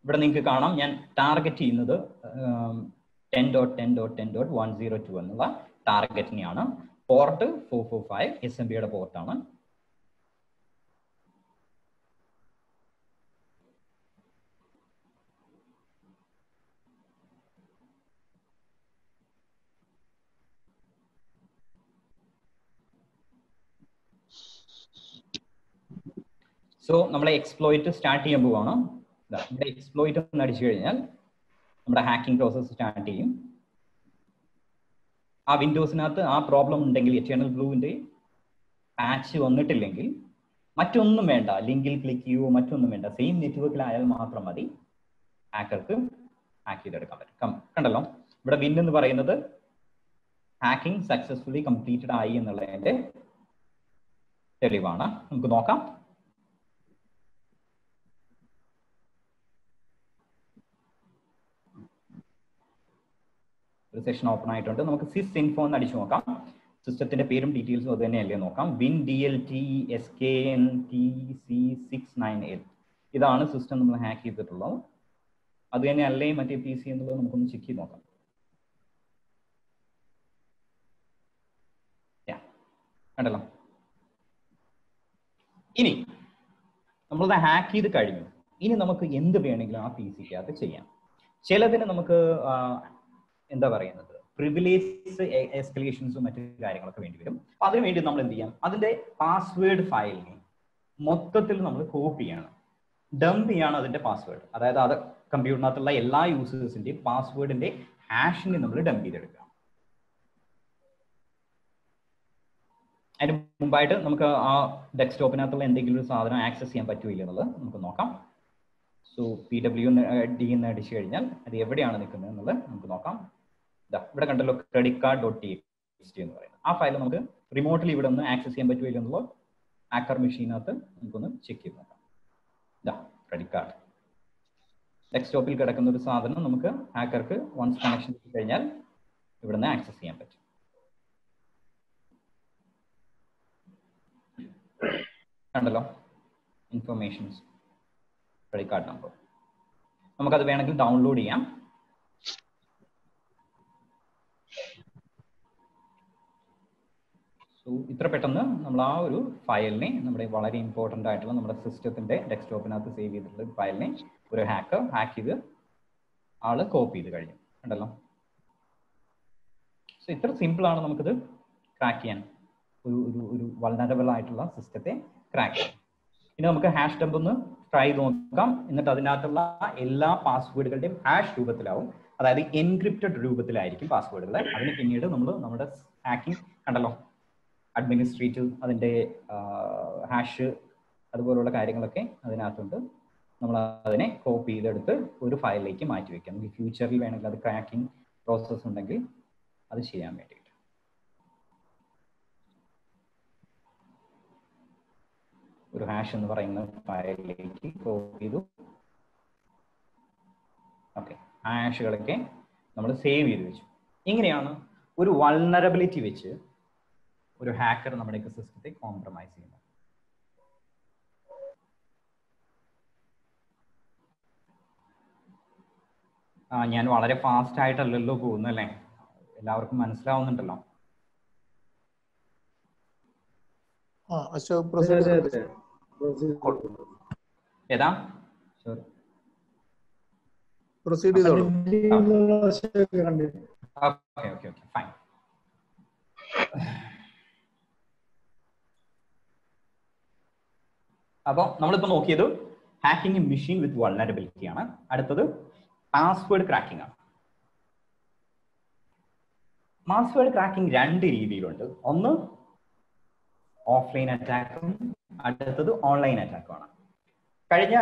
ഇവിടെ നിങ്ങൾക്ക് കാണാം ഞാൻ ടാർഗറ്റ് ചെയ്യുന്നത് 10.10.10.102 എന്നുള്ള ടാർഗറ്റിനെയാണ്. പോർട്ട് 445 SMBയുടെ പോർട്ടാണ്. സോ നമ്മളെ എക്സ്പ്ലോയിറ്റ് സ്റ്റാർട്ട് ചെയ്യാൻ പോവാണ്. ഇവിടെ എക്സ്പ്ലോയിറ്റ് ഒന്ന് അടിച്ചു കഴിഞ്ഞാൽ നമ്മുടെ ഹാക്കിംഗ് പ്രോസസ്സ് സ്റ്റാർട്ട് ചെയ്യും. ആ വിൻഡോസിനകത്ത് ആ പ്രോബ്ലം ഉണ്ടെങ്കിൽ എറ്റേണൽ ബ്ലൂവിന്റെ പാച്ച് വന്നിട്ടില്ലെങ്കിൽ മറ്റൊന്നും വേണ്ട, ലിങ്കിൽ ക്ലിക്ക് ചെയ്യുകയോ മറ്റൊന്നും വേണ്ട, സെയിം നെറ്റ്വർക്കിലായാൽ മാത്രം മതി ഹാക്കർക്ക് ഹാക്ക് ചെയ്തെടുക്കാൻ പറ്റും. കണ്ടല്ലോ, ഇവിടെ വിൻ എന്ന് പറയുന്നത് ഹാക്കിംഗ് സക്സസ്ഫുള്ളി കംപ്ലീറ്റഡ് ആയി എന്നുള്ളതിന്റെ തെളിവാണ്. നമുക്ക് നോക്കാം. ഒരു സെഷൻ ഓപ്പൺ ആയിട്ടുണ്ട്. നമുക്ക് സിസ് ഇൻഫോ എന്ന് അടിച്ചു നോക്കാം. സിസ്റ്റത്തിന്റെ പേരും ഡീറ്റെയിൽസും അത് തന്നെയല്ലേ നോക്കാം. വിൻ DLT-SKNTC69L ഇതാണ് സിസ്റ്റം നമ്മൾ ഹാക്ക് ചെയ്തിട്ടുള്ളത്. അത് തന്നെ അല്ലേ മറ്റേ PC എന്നുള്ളത് നമുക്കൊന്ന് ചെക്ക് ചെയ്ത് നോക്കാം. കണ്ടല്ലോ. ഇനി നമ്മളത് ഹാക്ക് ചെയ്ത് കഴിഞ്ഞു. ഇനി നമുക്ക് എന്ത് വേണമെങ്കിലും ആ PCക്കകത്ത് ചെയ്യാം. ചിലതിന് നമുക്ക് എന്താ പറയുന്നത് പ്രിവിലേജ് എസ്കലേഷൻസും മറ്റു കാര്യങ്ങളൊക്കെ വേണ്ടി വരും. അപ്പൊ അതിനു വേണ്ടി നമ്മൾ എന്ത് ചെയ്യാം, അതിന്റെ പാസ്വേഡ് ഫയലിനെ മൊത്തത്തിൽ നമ്മൾ കോപ്പി ചെയ്യണം, ഡംപ് ചെയ്യാണ് അതിന്റെ പാസ്വേഡ്. അതായത് അത് കമ്പ്യൂട്ടറിനകത്തുള്ള എല്ലാ യൂസേഴ്സിന്റെയും പാസ്വേഡിന്റെ ഹാഷിനെ നമ്മൾ ഡംപ് ചെയ്തെടുക്കുക. അതിന് മുമ്പായിട്ട് നമുക്ക് ആ ഡെസ്ക്ടോപ്പിനകത്തുള്ള എന്തെങ്കിലും ഒരു സാധനം ആക്സസ് ചെയ്യാൻ പറ്റുമില്ല എന്നുള്ളത് നമുക്ക് നോക്കാം. സോ PWD എന്ന് അടിച്ചു കഴിഞ്ഞാൽ അത് എവിടെയാണ് നിൽക്കുന്നത് എന്നുള്ളത് നമുക്ക് നോക്കാം. ഇവിടെ കണ്ടല്ലോ ക്രെഡിറ്റ് കാർഡ് .txt എന്ന് പറയുന്നത്. ആ ഫയൽ നമുക്ക് റിമോട്ട്ലി ഇവിടെ ഒന്ന് ആക്സസ് ചെയ്യാൻ പറ്റുമില്ല എന്നുള്ളത് ഹാക്കർ മെഷീനകത്ത് നമുക്കൊന്ന് ചെക്ക് ചെയ്ത് നോക്കാം. ക്രെഡിറ്റ് കാർഡ് ഡെസ്ക്ടോപ്പിൽ കിടക്കുന്ന ഒരു സാധനം നമുക്ക് ഹാക്കർക്ക് വൺസ് കണക്ഷൻ ചെയ്ത് കഴിഞ്ഞാൽ ഇവിടെ നിന്ന് ആക്സസ് ചെയ്യാൻ പറ്റും. കണ്ടല്ലോ, ഇൻഫർമേഷൻസ്, ക്രെഡിറ്റ് കാർഡ് നമ്പർ. നമുക്കത് വേണമെങ്കിൽ ഡൗൺലോഡ് ചെയ്യാം. സോ ഇത്ര പെട്ടെന്ന് നമ്മൾ ആ ഒരു ഫയലിനെ, നമ്മുടെ വളരെ ഇമ്പോർട്ടൻ്റ് ആയിട്ടുള്ള നമ്മുടെ സിസ്റ്റത്തിന്റെ ഡെസ്ക്ടോപ്പിനകത്ത് സേവ് ചെയ്തിട്ടുള്ള ഫയലിനെ ഒരു ഹാക്കർ ഹാക്ക് ചെയ്ത് ആള് കോപ്പി ചെയ്ത് കഴിഞ്ഞു. കണ്ടല്ലോ. സോ ഇത്ര സിമ്പിൾ ആണ് നമുക്കിത് ക്രാക്ക് ചെയ്യാൻ, ഒരു വൾനറബിൾ ആയിട്ടുള്ള സിസ്റ്റത്തെ ക്രാക്ക് ചെയ്യാം. ഇനി നമുക്ക് ഹാഷ് ഡംപ് ഒന്ന് ട്രൈ ചെയ്ത് നോക്കാം. എന്നിട്ട് അതിനകത്തുള്ള എല്ലാ പാസ്വേഡുകളുടെയും ഹാഷ് രൂപത്തിലാവും, അതായത് എൻക്രിപ്റ്റഡ് രൂപത്തിലായിരിക്കും പാസ്വേഡുകൾ. അതിന് പിന്നീട് നമ്മൾ നമ്മുടെ ഹാക്കിംഗ് കണ്ടല്ലോ, അഡ്മിനിസ്ട്രേറ്റീവ് അതിൻ്റെ ഹാഷ് അതുപോലുള്ള കാര്യങ്ങളൊക്കെ അതിനകത്തുണ്ട്. നമ്മൾ അതിനെ കോപ്പി ചെയ്തെടുത്ത് ഒരു ഫയലിലേക്ക് മാറ്റി വയ്ക്കാം. നമുക്ക് ഫ്യൂച്ചറിൽ വേണമെങ്കിൽ അത് ക്രാക്കിംഗ് പ്രോസസ്സ് ഉണ്ടെങ്കിൽ അത് ചെയ്യാൻ വേണ്ടിയിട്ട്. ഒരു ഹാഷ് എന്ന് പറയുന്ന ഫയലിലേക്ക് കോപ്പി ചെയ്തു. ഓക്കെ, ഹാഷുകളൊക്കെ നമ്മൾ സേവ് ചെയ്ത് വെച്ചു. ഇങ്ങനെയാണ് ഒരു വൾനറബിലിറ്റി വെച്ച് ഒരു ഹാക്കർ നമ്മുടെ സിസ്റ്റത്തെ കോംപ്രമൈസ് ചെയ്യുന്നത്. ഞാൻ വളരെ ഫാസ്റ്റ് ആയിട്ടല്ലല്ലോ പോകുന്നല്ലേ, എല്ലാവർക്കും മനസ്സിലാവുന്നുണ്ടല്ലോ. ഏതാ പ്രൊസീഡ് ചെയ്തോളൂ. Okay fine. അപ്പോൾ നമ്മളിപ്പോൾ നോക്കിയത് ഹാക്കിംഗ് മെഷീൻ വിത്ത് വൾനറബിലിറ്റി ആണ്. അടുത്തത് പാസ്വേഡ് ക്രാക്കിംഗ് ആണ്. പാസ്വേഡ് ക്രാക്കിംഗ് രണ്ട് രീതിയിലുണ്ട്. ഒന്ന് ഓഫ്ലൈൻ അറ്റാക്കും, അടുത്തത് ഓൺലൈൻ അറ്റാക്കുമാണ്. കഴിഞ്ഞ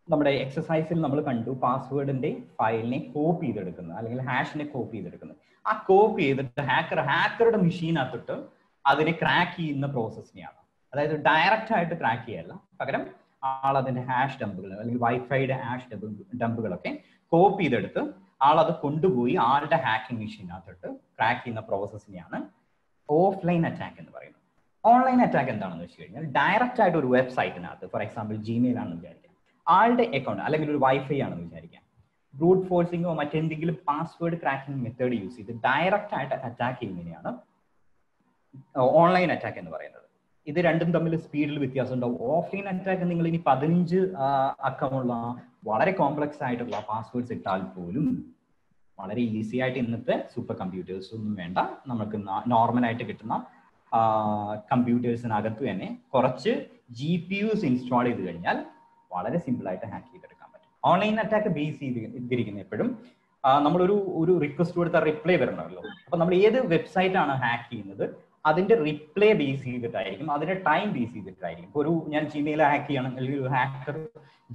നമ്മുടെ എക്സസൈസിൽ നമ്മൾ കണ്ടു പാസ്വേഡിന്റെ ഫയലിനെ കോപ്പി ചെയ്തെടുക്കുന്നത്, അല്ലെങ്കിൽ ഹാഷിനെ കോപ്പി ചെയ്തെടുക്കുന്നത്. ആ കോപ്പി ചെയ്തിട്ട് ഹാക്കറുടെ മെഷീനകത്തിട്ട് അതിനെ ക്രാക്ക് ചെയ്യുന്ന പ്രോസസ്സിനെയാണ്. അതായത് ഡയറക്റ്റ് ആയിട്ട് ക്രാക്ക് ചെയ്യല്ല, പകരം ആൾ അതിന്റെ ഹാഷ് ഡംപുകൾ അല്ലെങ്കിൽ വൈഫൈയുടെ ഹാഷ് ഡംപുകളൊക്കെ കോപ്പി ചെയ്തെടുത്ത് ആളത് കൊണ്ടുപോയി ആളുടെ ഹാക്കിംഗ് മെഷീനകത്തിട്ട് ക്രാക്ക് ചെയ്യുന്ന പ്രോസസ്സിനെയാണ് ഓഫ്ലൈൻ അറ്റാക്ക് എന്ന് പറയുന്നത്. ഓൺലൈൻ അറ്റാക്ക് എന്താണെന്ന് വെച്ച് കഴിഞ്ഞാൽ ഡയറക്റ്റ് ആയിട്ട് ഒരു വെബ്സൈറ്റിനകത്ത്, ഫോർ എക്സാമ്പിൾ ജിമെയിൽ ആണെന്ന് വിചാരിക്കാം, ആളുടെ അക്കൗണ്ട് അല്ലെങ്കിൽ ഒരു വൈഫൈ ആണെന്ന് വിചാരിക്കാം, ബ്രൂട്ട് ഫോഴ്സിങ്ങോ മറ്റെന്തെങ്കിലും പാസ്വേഡ് ക്രാക്കിംഗ് മെത്തേഡ് യൂസ് ചെയ്ത് ഡയറക്റ്റ് ആയിട്ട് അറ്റാക്ക് ചെയ്യുന്നതിനെയാണ് ഓൺലൈൻ അറ്റാക്ക് എന്ന് പറയുന്നത്. ഇത് രണ്ടും തമ്മിൽ സ്പീഡിൽ വ്യത്യാസം ഉണ്ടാവും. ഓഫ്ലൈൻ അറ്റാക്ക് നിങ്ങൾ ഇനി 15 അക്കമുള്ള വളരെ കോംപ്ലക്സ് ആയിട്ടുള്ള പാസ്വേഡ്സ് ഇട്ടാൽ പോലും വളരെ ഈസി ആയിട്ട് ഇന്നത്തെ സൂപ്പർ കമ്പ്യൂട്ടേഴ്സ് ഒന്നും വേണ്ട, നമുക്ക് നോർമലായിട്ട് കിട്ടുന്ന കമ്പ്യൂട്ടേഴ്സിനകത്ത് തന്നെ കുറച്ച് GPUs ഇൻസ്റ്റാൾ ചെയ്ത് കഴിഞ്ഞാൽ വളരെ സിമ്പിൾ ആയിട്ട് ഹാക്ക് ചെയ്തെടുക്കാൻ പറ്റും. ഓൺലൈൻ അറ്റാക്ക് ബേസ് ചെയ്തിരിക്കുന്ന എപ്പോഴും നമ്മളൊരു റിക്വസ്റ്റ് കൊടുത്ത റിപ്ലൈ വരണമല്ലോ. അപ്പൊ നമ്മൾ ഏത് വെബ്സൈറ്റ് ആണ് ഹാക്ക് ചെയ്യുന്നത് അതിന്റെ റിപ്ലൈ ബേസ് ചെയ്തിട്ടായിരിക്കും, അതിന്റെ ടൈം ബേസ് ചെയ്തിട്ടായിരിക്കും. ഇപ്പോൾ ഞാൻ ജിമെയിൽ ഹാക്ക് ചെയ്യണം, അല്ലെങ്കിൽ ഒരു ഹാക്കർ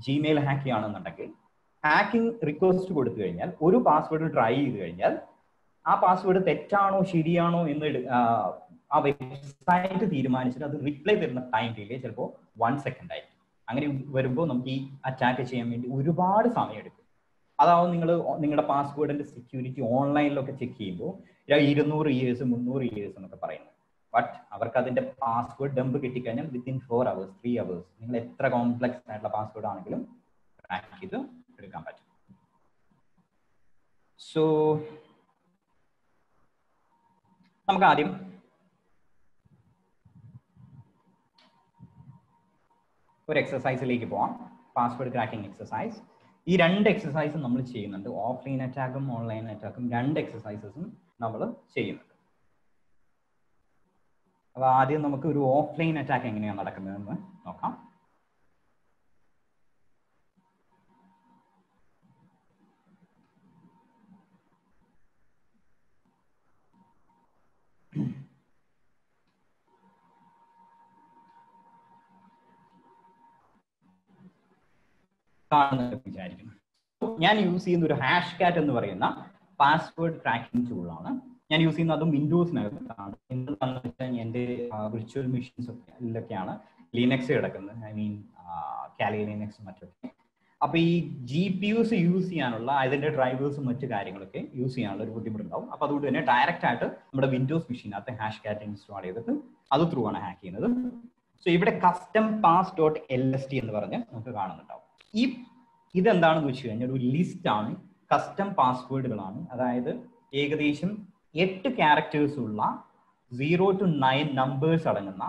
ജിമെയിൽ ഹാക്ക് ചെയ്യുകയാണെന്നുണ്ടെങ്കിൽ ഹാക്കിംഗ് റിക്വസ്റ്റ് കൊടുത്തു കഴിഞ്ഞാൽ ഒരു പാസ്വേഡ് ട്രൈ ചെയ്ത് കഴിഞ്ഞാൽ ആ പാസ്വേഡ് തെറ്റാണോ ശരിയാണോ എന്ന് ആ വെബ്സൈറ്റ് തീരുമാനിച്ചിട്ട് അത് റിപ്ലൈ തരുന്ന ടൈം ഡിലേ ചിലപ്പോൾ 1 സെക്കൻഡ് ആയിരിക്കും. അങ്ങനെ വരുമ്പോൾ നമുക്ക് ഈ അറ്റാക്ക് ചെയ്യാൻ വേണ്ടി ഒരുപാട് സമയം എടുക്കും. അതാവും നിങ്ങളുടെ പാസ്വേഡിന്റെ സെക്യൂരിറ്റി ഓൺലൈനിലൊക്കെ ചെക്ക് ചെയ്യുമ്പോൾ 200 ഇയേഴ്സ് 300 ഇയേഴ്സ് എന്നൊക്കെ പറയുന്നത്. ബട്ട് അവർക്ക് അതിന്റെ പാസ്വേഡ് ഡംപ് കിട്ടിക്കഴിഞ്ഞാൽ വിത്തിൻ 4 hours 3 hours നിങ്ങൾ എത്ര കോംപ്ലക്സ് ആയിട്ടുള്ള പാസ്വേഡ് ആണെങ്കിലും ട്രാക്ക് ചെയ്ത് എടുക്കാൻ പറ്റും. സോ നമുക്ക് ആദ്യം ഒരു എക്സസൈസിലേക്ക് പോവാം. Password cracking exercise. ഈ 2 എക്സസൈസും നമ്മൾ ചെയ്യുന്നുണ്ട്. ഓഫ്ലൈൻ അറ്റാക്കും ഓൺലൈൻ അറ്റാക്കും 2 എക്സസൈസസും നമ്മൾ ചെയ്യുന്നുണ്ട്. അപ്പൊ ആദ്യം നമുക്ക് ഒരു ഓഫ്ലൈൻ അറ്റാക്ക് എങ്ങനെയാണ് നടക്കുന്നതെന്ന് നോക്കാം. വിചാരിക്കുന്നു. ഞാൻ യൂസ് ചെയ്യുന്ന ഒരു ഹാഷ് കാറ്റ് എന്ന് പറയുന്ന പാസ്വേഡ് ട്രാക്കിംഗ് ടൂളാണ് ഞാൻ യൂസ് ചെയ്യുന്നത്. അതും വിൻഡോസിനകത്താണ്. എന്താണെന്ന് വെച്ചാൽ എൻ്റെ വിർച്വൽ മെഷീൻസൊക്കെയാണ് ലിനക്സ് കിടക്കുന്നത്. ഐ മീൻ കാലി ലിനക്സ് മറ്റൊക്കെ. അപ്പൊ ഈ GPUs യൂസ് ചെയ്യാനുള്ള അതിന്റെ ഡ്രൈവേഴ്സും മറ്റു കാര്യങ്ങളൊക്കെ യൂസ് ചെയ്യാനുള്ള ഒരു ബുദ്ധിമുട്ടുണ്ടാവും. അപ്പൊ അതുകൊണ്ട് തന്നെ ഡയറക്റ്റ് ആയിട്ട് നമ്മുടെ വിൻഡോസ് മെഷീനകത്ത് ഹാഷ് കാറ്റ് ഇൻസ്റ്റാൾ ചെയ്തിട്ട് അത് ത്രൂ ആണ് ഹാക്ക് ചെയ്യുന്നത്. സോ ഇവിടെ കസ്റ്റം പാസ് .lst എന്ന് പറഞ്ഞ് നമുക്ക് കാണുന്നുണ്ടാവും. ഇതെന്താണെന്ന് വെച്ച് കഴിഞ്ഞാൽ ഒരു ലിസ്റ്റ് ആണ്, കസ്റ്റം പാസ്വേഡുകളാണ്. അതായത് ഏകദേശം 8 ക്യാരക്ടേഴ്സ് ഉള്ള 0 to 9 നമ്പേഴ്സ് അടങ്ങുന്ന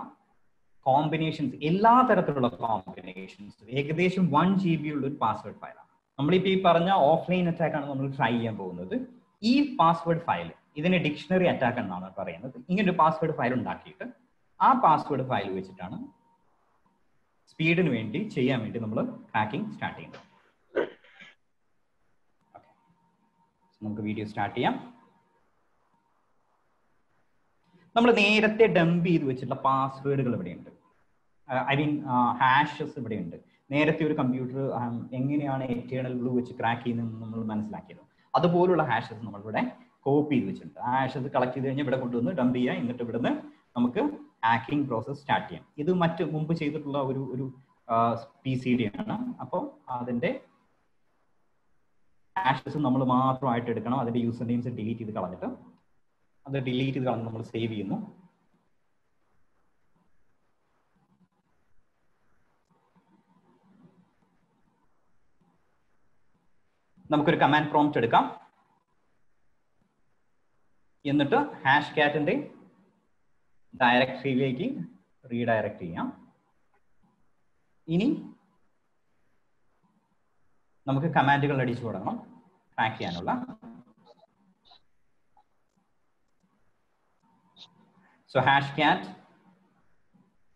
കോമ്പിനേഷൻസ്, എല്ലാ തരത്തിലുള്ള കോമ്പിനേഷൻസ്, ഏകദേശം 1 GB ഉള്ള ഒരു പാസ്വേഡ് ഫയലാണ്. നമ്മളിപ്പോൾ ഈ പറഞ്ഞ ഓഫ്ലൈൻ അറ്റാക്ക് ആണ് നമ്മൾ ട്രൈ ചെയ്യാൻ പോകുന്നത്. ഈ പാസ്വേഡ് ഫയൽ ഇതിനെ ഡിക്ഷണറി അറ്റാക്ക് എന്നാണ് പറയുന്നത്. ഇങ്ങനെ ഒരു പാസ്വേഡ് ഫയൽ ഉണ്ടാക്കിയിട്ട് ആ പാസ്വേഡ് ഫയൽ വെച്ചിട്ടാണ് സ്പീഡിന് വേണ്ടി ചെയ്യാൻ വേണ്ടി നമ്മൾ ക്രാക്കിംഗ് സ്റ്റാർട്ട് ചെയ്യുന്നത്. നമുക്ക് വീഡിയോ സ്റ്റാർട്ട് ചെയ്യാം. നമ്മൾ നേരത്തെ ഡംപ് ചെയ്ത് വെച്ചിട്ടുള്ള പാസ്വേഡുകൾ ഇവിടെയുണ്ട്. ഐ മീൻ ഹാഷസ് ഇവിടെയുണ്ട്. നേരത്തെ ഒരു കമ്പ്യൂട്ടർ എങ്ങനെയാണ് എറ്റേണൽ ബ്ലൂ വെച്ച് ക്രാക്ക് ചെയ്യുന്നതെന്ന് നമ്മൾ മനസ്സിലാക്കിയത്. അതുപോലുള്ള ഹാഷസ് നമ്മളിവിടെ കോപ്പി ചെയ്ത് വെച്ചിട്ടുണ്ട്. ആ ഹാഷസ് കളക്ട് ചെയ്ത് കഴിഞ്ഞാൽ ഇവിടെ കൊണ്ടുവന്ന് ഡംപ് ചെയ്യാം. എന്നിട്ട് ഇവിടുന്ന് നമുക്ക് ഹാക്കിംഗ് പ്രോസസ് സ്റ്റാർട്ട് ചെയ്യാം. ഇത് മുമ്പ് ചെയ്തിട്ടുള്ള ഒരു PCD ആണ്. അപ്പോൾ അതിന്റെ ഹാഷസ് നമ്മൾ മാത്രമായിട്ട് എടുക്കണം. അതിന്റെ യൂസർ നെയിംസ് ഡിലീറ്റ് ചെയ്ത് കളഞ്ഞിട്ട് നമ്മൾ സേവ് ചെയ്യുന്നു. നമുക്കൊരു കമാൻഡ് പ്രോംപ്റ്റ് എടുക്കാം. എന്നിട്ട് ഹാഷ് കാറ്റിന്റെ ഡയറക്ടറിയിലേക്ക് റീഡയറക്ട് ചെയ്യാം. ഇനി നമുക്ക് കമാൻഡുകൾ അടിച്ചു കൊടുക്കണം ട്രാക്ക് ചെയ്യാനുള്ള. സോ ഹാഷ് കാറ്റ്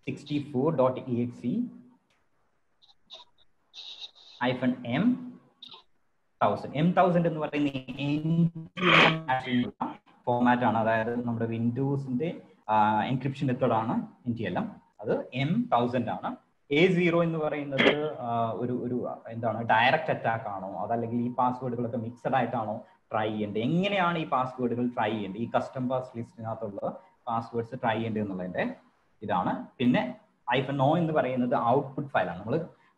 64.exe -m1000 എന്ന് പറയുന്ന ഫോർമാറ്റ് ആണ്. അതായത് നമ്മുടെ വിൻഡോസിന്റെ എൻക്രിപ്ഷൻ മെത്തേഡാണ് NTLM. അത് M1000 ആണ്. A0 എന്ന് പറയുന്നത് ഒരു എന്താണ്, ഡയറക്റ്റ് അറ്റാക്ക് ആണോ, അതല്ലെങ്കിൽ ഈ പാസ്വേഡുകളൊക്കെ മിക്സഡ് ആയിട്ടാണോ ട്രൈ ചെയ്യേണ്ടത്, എങ്ങനെയാണ് ഈ പാസ്വേഡുകൾ ട്രൈ ചെയ്യേണ്ടത്, ഈ കസ്റ്റം പാസ് ലിസ്റ്റിനകത്തുള്ള പാസ്വേഡ്സ് ട്രൈ ചെയ്യേണ്ടത് എന്നുള്ളതിന്റെ ഇതാണ്. പിന്നെ -o എന്ന് പറയുന്നത് ഔട്ട്പുട്ട് ഫയലാണ്. നമ്മൾ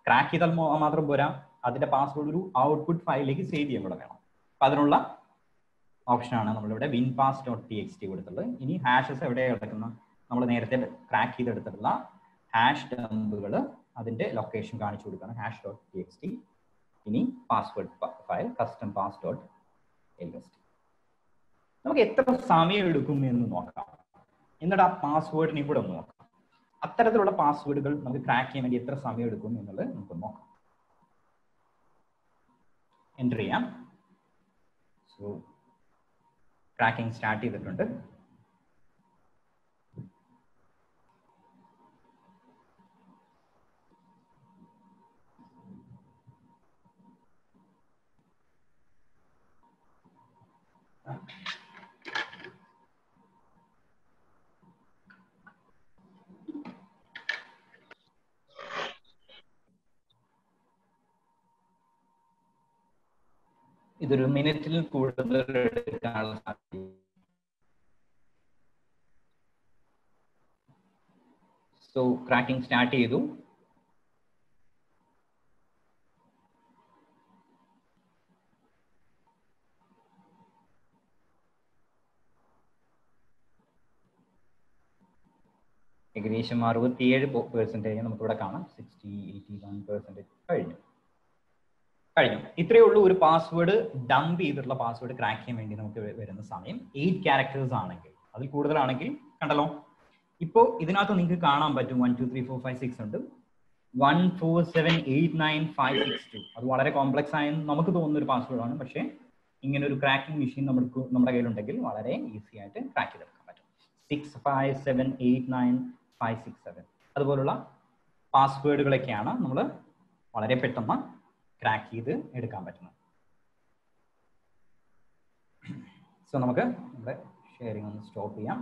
ക്രാക്ക് ചെയ്താൽ മാത്രം പോരാ, അതിന്റെ പാസ്വേഡ് ഒരു ഔട്ട്പുട്ട് ഫയലിലേക്ക് സേവ് ചെയ്യാൻ കൂടെ വേണം. അപ്പൊ അതിനുള്ള ഓപ്ഷനാണ് നമ്മളിവിടെ winpass.txt കൊടുത്തുള്ളത്. ഇനി ഹാഷസ് എവിടെയാണ് കിടക്കുന്നത്, നമ്മൾ നേരത്തെ ക്രാക്ക് ചെയ്തെടുത്തിട്ടുള്ള ഹാഷ് ഡംപുകൾ അതിന്റെ ലൊക്കേഷൻ കാണിച്ചു കൊടുക്കണം. hash.txt. ഇനി പാസ്വേഡ് ഫയൽ custom pass.lst. നമുക്ക് എത്ര സമയം എടുക്കും എന്ന് നോക്കാം. എന്നിട്ട് ആ പാസ്വേഡിന് ഇവിടെ ഒന്ന് നോക്കാം. അത്തരത്തിലുള്ള പാസ്വേഡുകൾ നമുക്ക് ക്രാക്ക് ചെയ്യാൻ വേണ്ടി എത്ര സമയം എടുക്കും എന്നുള്ളത് നമുക്ക് നോക്കാം. എൻ്റർ ചെയ്യാം. സോ ട്രാക്കിംഗ് സ്റ്റാർട്ട് ചെയ്തിട്ടുണ്ട്. ഇതൊരു മിനിറ്റിൽ കൂടുതൽ എടുക്കാനുള്ള സാധ്യത. സോ ക്രാക്കിംഗ് സ്റ്റാർട്ട് ചെയ്തു. ഏകദേശം 67% നമുക്കിവിടെ കാണാം. 81% കഴിഞ്ഞു. ഇത്രയേ ഉള്ളൂ. ഒരു പാസ്വേഡ് ഡംപ് ചെയ്തിട്ടുള്ള പാസ്വേഡ് ക്രാക്ക് ചെയ്യാൻ വേണ്ടി നമുക്ക് വരുന്ന സമയം 8 ക്യാരക്ടേഴ്സ് ആണെങ്കിൽ, അതിൽ കൂടുതലാണെങ്കിൽ കണ്ടല്ലോ. ഇപ്പോൾ ഇതിനകത്ത് നിങ്ങൾക്ക് കാണാൻ പറ്റും 1 2 3 4 5 6 ഉണ്ട്. 1 4 7 8 9 5 6 2. അത് വളരെ കോംപ്ലക്സ് ആയ നമുക്ക് തോന്നുന്ന ഒരു പാസ്വേഡാണ്. പക്ഷേ ഇങ്ങനെ ഒരു ക്രാക്കിംഗ് മെഷീൻ നമ്മുടെ കയ്യിലുണ്ടെങ്കിൽ വളരെ ഈസി ആയിട്ട് ക്രാക്ക് ചെയ്തെടുക്കാൻ പറ്റും. 6 5 7 8 9 5 6 7 അതുപോലുള്ള പാസ്വേഡുകളൊക്കെയാണ് നമ്മൾ വളരെ പെട്ടെന്ന് ക്രാക്ക് ചെയ്ത് എടുക്കാൻ പറ്റുന്നത്. സോ നമുക്ക് നമ്മുടെ ഷെയറിംഗ് ഒന്ന് സ്റ്റോപ്പ് ചെയ്യാം.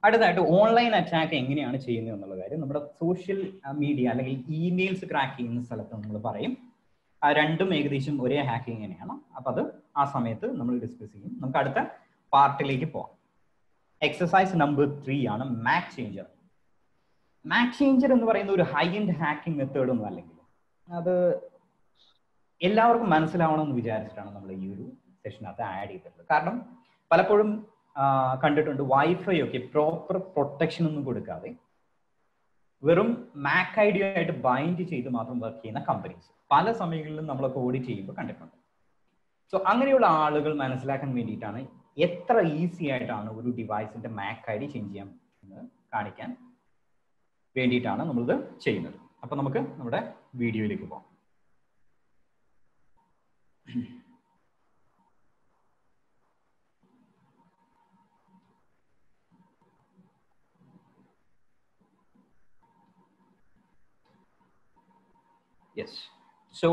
അടുത്തായിട്ട് ഓൺലൈൻ അറ്റാക്ക് എങ്ങനെയാണ് ചെയ്യുന്നത് എന്നുള്ള കാര്യം നമ്മുടെ സോഷ്യൽ മീഡിയ അല്ലെങ്കിൽ ഇമെയിൽസ് ക്രാക്ക് ചെയ്യുന്ന സ്ഥലത്ത് നമ്മൾ പറയും. ആ രണ്ടും ഏകദേശം ഒരേ ഹാക്കിംഗ് തന്നെയാണ്. അപ്പം അത് ആ സമയത്ത് നമ്മൾ ഡിസ്കസ് ചെയ്യും. നമുക്ക് അടുത്ത പാർട്ടിലേക്ക് പോവാം. എക്സസൈസ് നമ്പർ 3 ആണ് മാക് ചേഞ്ചർ. മാക് ചേഞ്ചർ എന്ന് പറയുന്ന ഒരു ഹൈ എൻഡ് ഹാക്കിംഗ് മെത്തേഡ് ഒന്നും അല്ലെങ്കിൽ അത് എല്ലാവർക്കും മനസ്സിലാവണമെന്ന് വിചാരിച്ചിട്ടാണ് നമ്മൾ ഈ ഒരു സെഷനകത്ത് ആഡ് ചെയ്തിട്ടുള്ളത്. കാരണം പലപ്പോഴും കണ്ടിട്ടുണ്ട് വൈഫൈ ഒക്കെ പ്രോപ്പർ പ്രൊട്ടക്ഷൻ ഒന്നും കൊടുക്കാതെ വെറും മാക് ഐ ഡി ആയിട്ട് ബൈൻഡ് ചെയ്ത് മാത്രം വർക്ക് ചെയ്യുന്ന കമ്പനീസ് പല സമയങ്ങളിലും നമ്മളൊക്കെ ഓഡിറ്റ് ചെയ്യുമ്പോൾ കണ്ടിട്ടുണ്ട്. സോ അങ്ങനെയുള്ള ആളുകൾ മനസ്സിലാക്കാൻ വേണ്ടിയിട്ടാണ് എത്ര ഈസി ആയിട്ടാണ് ഒരു ഡിവൈസിന്റെ മാക് ഐ ഡി ചേഞ്ച് ചെയ്യാൻ എന്ന് കാണിക്കാൻ വേണ്ടിയിട്ടാണ് നമ്മളിത് ചെയ്യുന്നത്. അപ്പൊ നമുക്ക് നമ്മുടെ വീഡിയോയിലേക്ക് പോകാം. യെസ്. സോ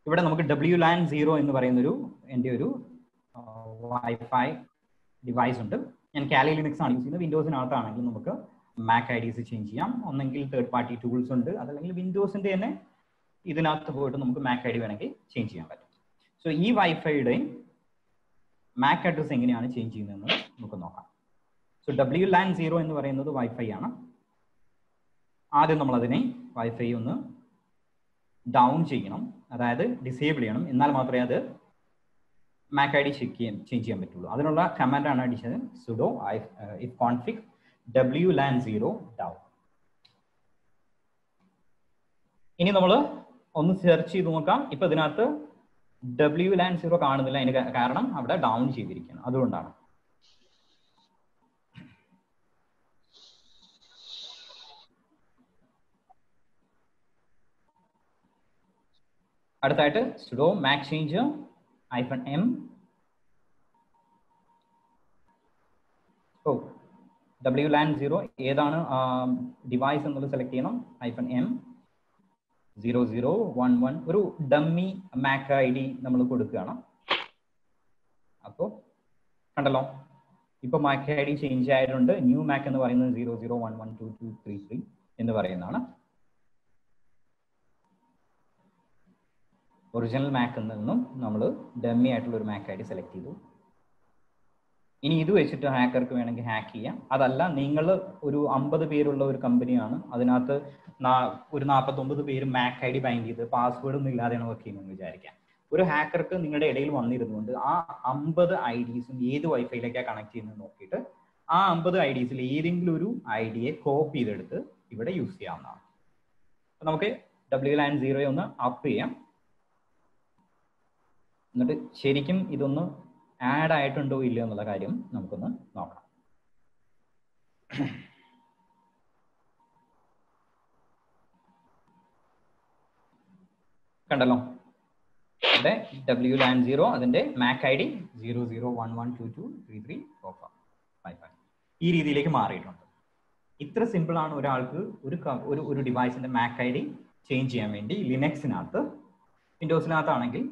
ഇവിടെ നമുക്ക് WLAN 0 എന്ന് പറയുന്നൊരു എൻ്റെ ഒരു വൈഫൈ ഡിവൈസ് ഉണ്ട്. ഞാൻ കാലി ലിനക്സ് ആണ് യൂസ് ചെയ്യുന്നത്. വിൻഡോസിനകത്താണെങ്കിൽ നമുക്ക് മാക് ഐ ഡീസ് ചേഞ്ച് ചെയ്യാം. ഒന്നെങ്കിൽ തേർഡ് പാർട്ടി ടൂൾസ് ഉണ്ട്, അതല്ലെങ്കിൽ വിൻഡോസിന്റെ തന്നെ ഇതിനകത്ത് പോയിട്ട് നമുക്ക് മാക് ഐ ഡി വേണമെങ്കിൽ ചേഞ്ച് ചെയ്യാൻ പറ്റും. സോ ഈ വൈഫൈയുടെ മാക് അഡ്രസ് എങ്ങനെയാണ് ചേഞ്ച് ചെയ്യുന്നതെന്ന് നമുക്ക് നോക്കാം. സോ WLAN 0 എന്ന് പറയുന്നത് വൈഫൈ ആണ്. ആദ്യം നമ്മൾ അതിനെ വൈഫൈ ഒന്ന് ഡൗൺ ചെയ്യണം, അതായത് ഡിസേബിൾ ചെയ്യണം. എന്നാൽ മാത്രമേ അത് മാക് ഐ ഡി ചേഞ്ച് ചെയ്യാൻ പറ്റുള്ളൂ. അതിനുള്ള കമാൻഡാണ് അടിച്ചത് sudo if config WLAN 0 down. ഇനി നമ്മൾ ഒന്ന് സെർച്ച് ചെയ്ത് നോക്കാം. ഇപ്പൊ ഇതിനകത്ത് WLAN 0 കാണുന്നില്ല. അതിന് കാരണം അവിടെ ഡൗൺ ചെയ്തിരിക്കുകയാണ്, അതുകൊണ്ടാണ്. അടുത്തായിട്ട് sudo mac changer -m WLAN 0 ഏതാണ് ഡിവൈസ് എന്നുള്ളത് സെലക്ട് ചെയ്യണം. -m 0011 ഒരു ഡമ്മി മാക് ഐ ഡി നമ്മൾ കൊടുക്കുകയാണ്. അപ്പോൾ കണ്ടല്ലോ, ഇപ്പൊ മാക് ഐ ഡി ചേഞ്ച് ആയിട്ടുണ്ട്. ന്യൂ മാക് എന്ന് പറയുന്നത് 00112233 എന്ന് പറയുന്നതാണ്. ഒറിജിനൽ മാക്കിൽ നിന്നും നമ്മൾ ഡമ്മി ആയിട്ടുള്ള ഒരു മാക് ഐ ഡി സെലക്ട് ചെയ്തു. ഇനി ഇത് വെച്ചിട്ട് ഹാക്കർക്ക് വേണമെങ്കിൽ ഹാക്ക് ചെയ്യാം. അതല്ല, നിങ്ങൾ ഒരു 50 പേരുള്ള ഒരു കമ്പനിയാണ്, അതിനകത്ത് ഒരു 49 പേര് മാക് ഐ ഡി ബൈൻഡ് ചെയ്ത് പാസ്വേഡ് ഒന്നും ഇല്ലാതെയാണ് വർക്ക് ചെയ്യുന്നതെന്ന് വിചാരിക്കാം. ഒരു ഹാക്കർക്ക് നിങ്ങളുടെ ഇടയിൽ വന്നിരുന്നുകൊണ്ട് ആ 50 ഐ ഡിസും ഏത് വൈഫൈയിലേക്കാണ് കണക്ട് ചെയ്യുന്നത് നോക്കിയിട്ട് ആ 50 ഐ ഡിസിൽ ഏതെങ്കിലും ഒരു ഐ ഡിയെ കോപ്പി ചെയ്തെടുത്ത് ഇവിടെ യൂസ് ചെയ്യാവുന്നതാണ്. നമുക്ക് WLAN 0 ഒന്ന് അപ്പ് ചെയ്യാം. എന്നിട്ട് ശരിക്കും ഇതൊന്ന് ആഡ് ആയിട്ടുണ്ടോ ഇല്ലയോ എന്നുള്ള കാര്യം നമുക്കൊന്ന് നോക്കാം. കണ്ടല്ലോ, ഇവിടെ WLAN 0 അതിന്റെ മാക് ഐ ഡി 0011223345 ഈ രീതിയിലേക്ക് മാറിയിട്ടുണ്ട്. ഇത്ര സിമ്പിൾ ആണ് ഒരാൾക്ക് ഒരു ഡിവൈസിന്റെ മാക് ഐ ഡി ചേഞ്ച് ചെയ്യാൻ വേണ്ടി ലിനക്സിനകത്ത്. വിൻഡോസിനകത്താണെങ്കിൽ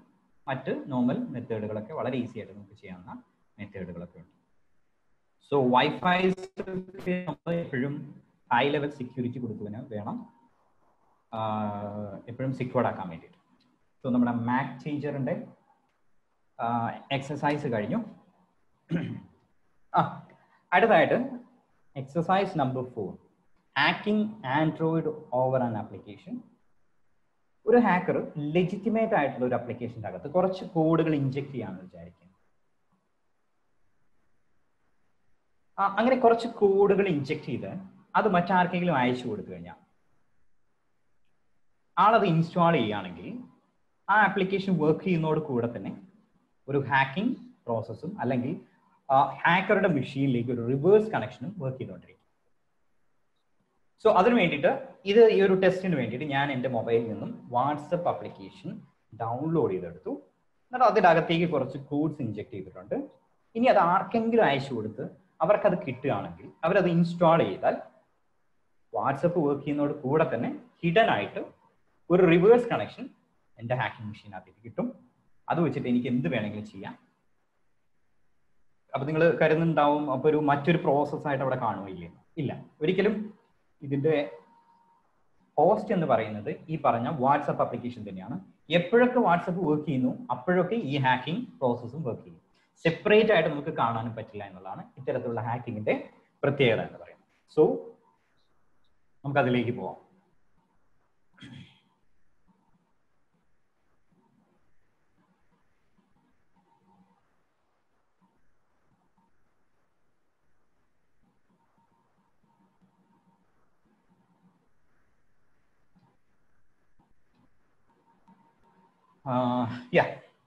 മറ്റ് നോർമൽ മെത്തേഡുകളൊക്കെ വളരെ ഈസി ആയിട്ട് നമുക്ക് ചെയ്യാവുന്ന മെത്തേഡുകളൊക്കെ ഉണ്ട്. സോ വൈഫൈ നമ്മൾ എപ്പോഴും ഹൈ ലെവൽ സെക്യൂരിറ്റി കൊടുക്കുന്നതിന് വേണം, എപ്പോഴും സെക്യൂർഡ് ആക്കാൻ വേണ്ടിയിട്ട്. സോ നമ്മുടെ മാക് ചേഞ്ചറിൻ്റെ എക്സസൈസ് കഴിഞ്ഞു. അടുത്തായിട്ട് exercise number 4, hacking Android over an application. ഒരു ഹാക്കർ ലെജിറ്റിമേറ്റ് ആയിട്ടുള്ള ഒരു ആപ്ലിക്കേഷൻ്റെ അകത്ത് കുറച്ച് കോഡുകൾ ഇൻജെക്ട് ചെയ്യാമെന്ന് വിചാരിക്കും. അങ്ങനെ കുറച്ച് കോഡുകൾ ഇൻജെക്ട് ചെയ്ത് അത് മറ്റാർക്കെങ്കിലും അയച്ചു കൊടുത്തു കഴിഞ്ഞാൽ ആളത് ഇൻസ്റ്റാൾ ചെയ്യുകയാണെങ്കിൽ ആ ആപ്ലിക്കേഷൻ വർക്ക് ചെയ്യുന്നതോട് കൂടെ തന്നെ ഒരു ഹാക്കിംഗ് പ്രോസസ്സും അല്ലെങ്കിൽ ഹാക്കറുടെ മെഷീനിലേക്ക് ഒരു റിവേഴ്സ് കണക്ഷനും വർക്ക് ചെയ്തുകൊണ്ടിരിക്കും. സോ അതിന് വേണ്ടിയിട്ട് ഈ ഒരു ടെസ്റ്റിന് വേണ്ടിയിട്ട് ഞാൻ എൻ്റെ മൊബൈലിൽ നിന്നും വാട്സപ്പ് ആപ്ലിക്കേഷൻ ഡൗൺലോഡ് ചെയ്തെടുത്തു. എന്നിട്ട് അതിനകത്തേക്ക് കുറച്ച് കോഡ്സ് ഇൻജെക്ട് ചെയ്തിട്ടുണ്ട്. ഇനി അത് ആർക്കെങ്കിലും അയച്ചു കൊടുത്ത് അവർക്കത് കിട്ടുകയാണെങ്കിൽ അവരത് ഇൻസ്റ്റാൾ ചെയ്താൽ വാട്സപ്പ് വർക്ക് ചെയ്യുന്നതോട് കൂടെ തന്നെ ഹിഡൻ ആയിട്ട് ഒരു റിവേഴ്സ് കണക്ഷൻ എൻ്റെ ഹാക്കിംഗ് മെഷീനകത്തേക്ക് കിട്ടും. അത് വെച്ചിട്ട് എനിക്ക് എന്ത് വേണമെങ്കിലും ചെയ്യാം. അപ്പൊ നിങ്ങൾ കരുതുന്നുണ്ടാവും അപ്പൊ മറ്റൊരു പ്രോസസ്സായിട്ട് അവിടെ കാണുകയില്ലേ? ഇല്ല, ഒരിക്കലും. ഇതിന്റെ ഹോസ്റ്റ് എന്ന് പറയുന്നത് ഈ പറഞ്ഞ വാട്സപ്പ് ആപ്ലിക്കേഷൻ തന്നെയാണ്. എപ്പോഴൊക്കെ വാട്സപ്പ് വർക്ക് ചെയ്യുന്നു അപ്പോഴൊക്കെ ഈ ഹാക്കിംഗ് പ്രോസസ്സും വർക്ക് ചെയ്യും. സെപ്പറേറ്റ് ആയിട്ട് നമുക്ക് കാണാനും പറ്റില്ല എന്നുള്ളതാണ് ഇത്തരത്തിലുള്ള ഹാക്കിങ്ങിന്റെ പ്രത്യേകത എന്ന് പറയുന്നത്. സോ നമുക്ക് അതിലേക്ക് പോവാം.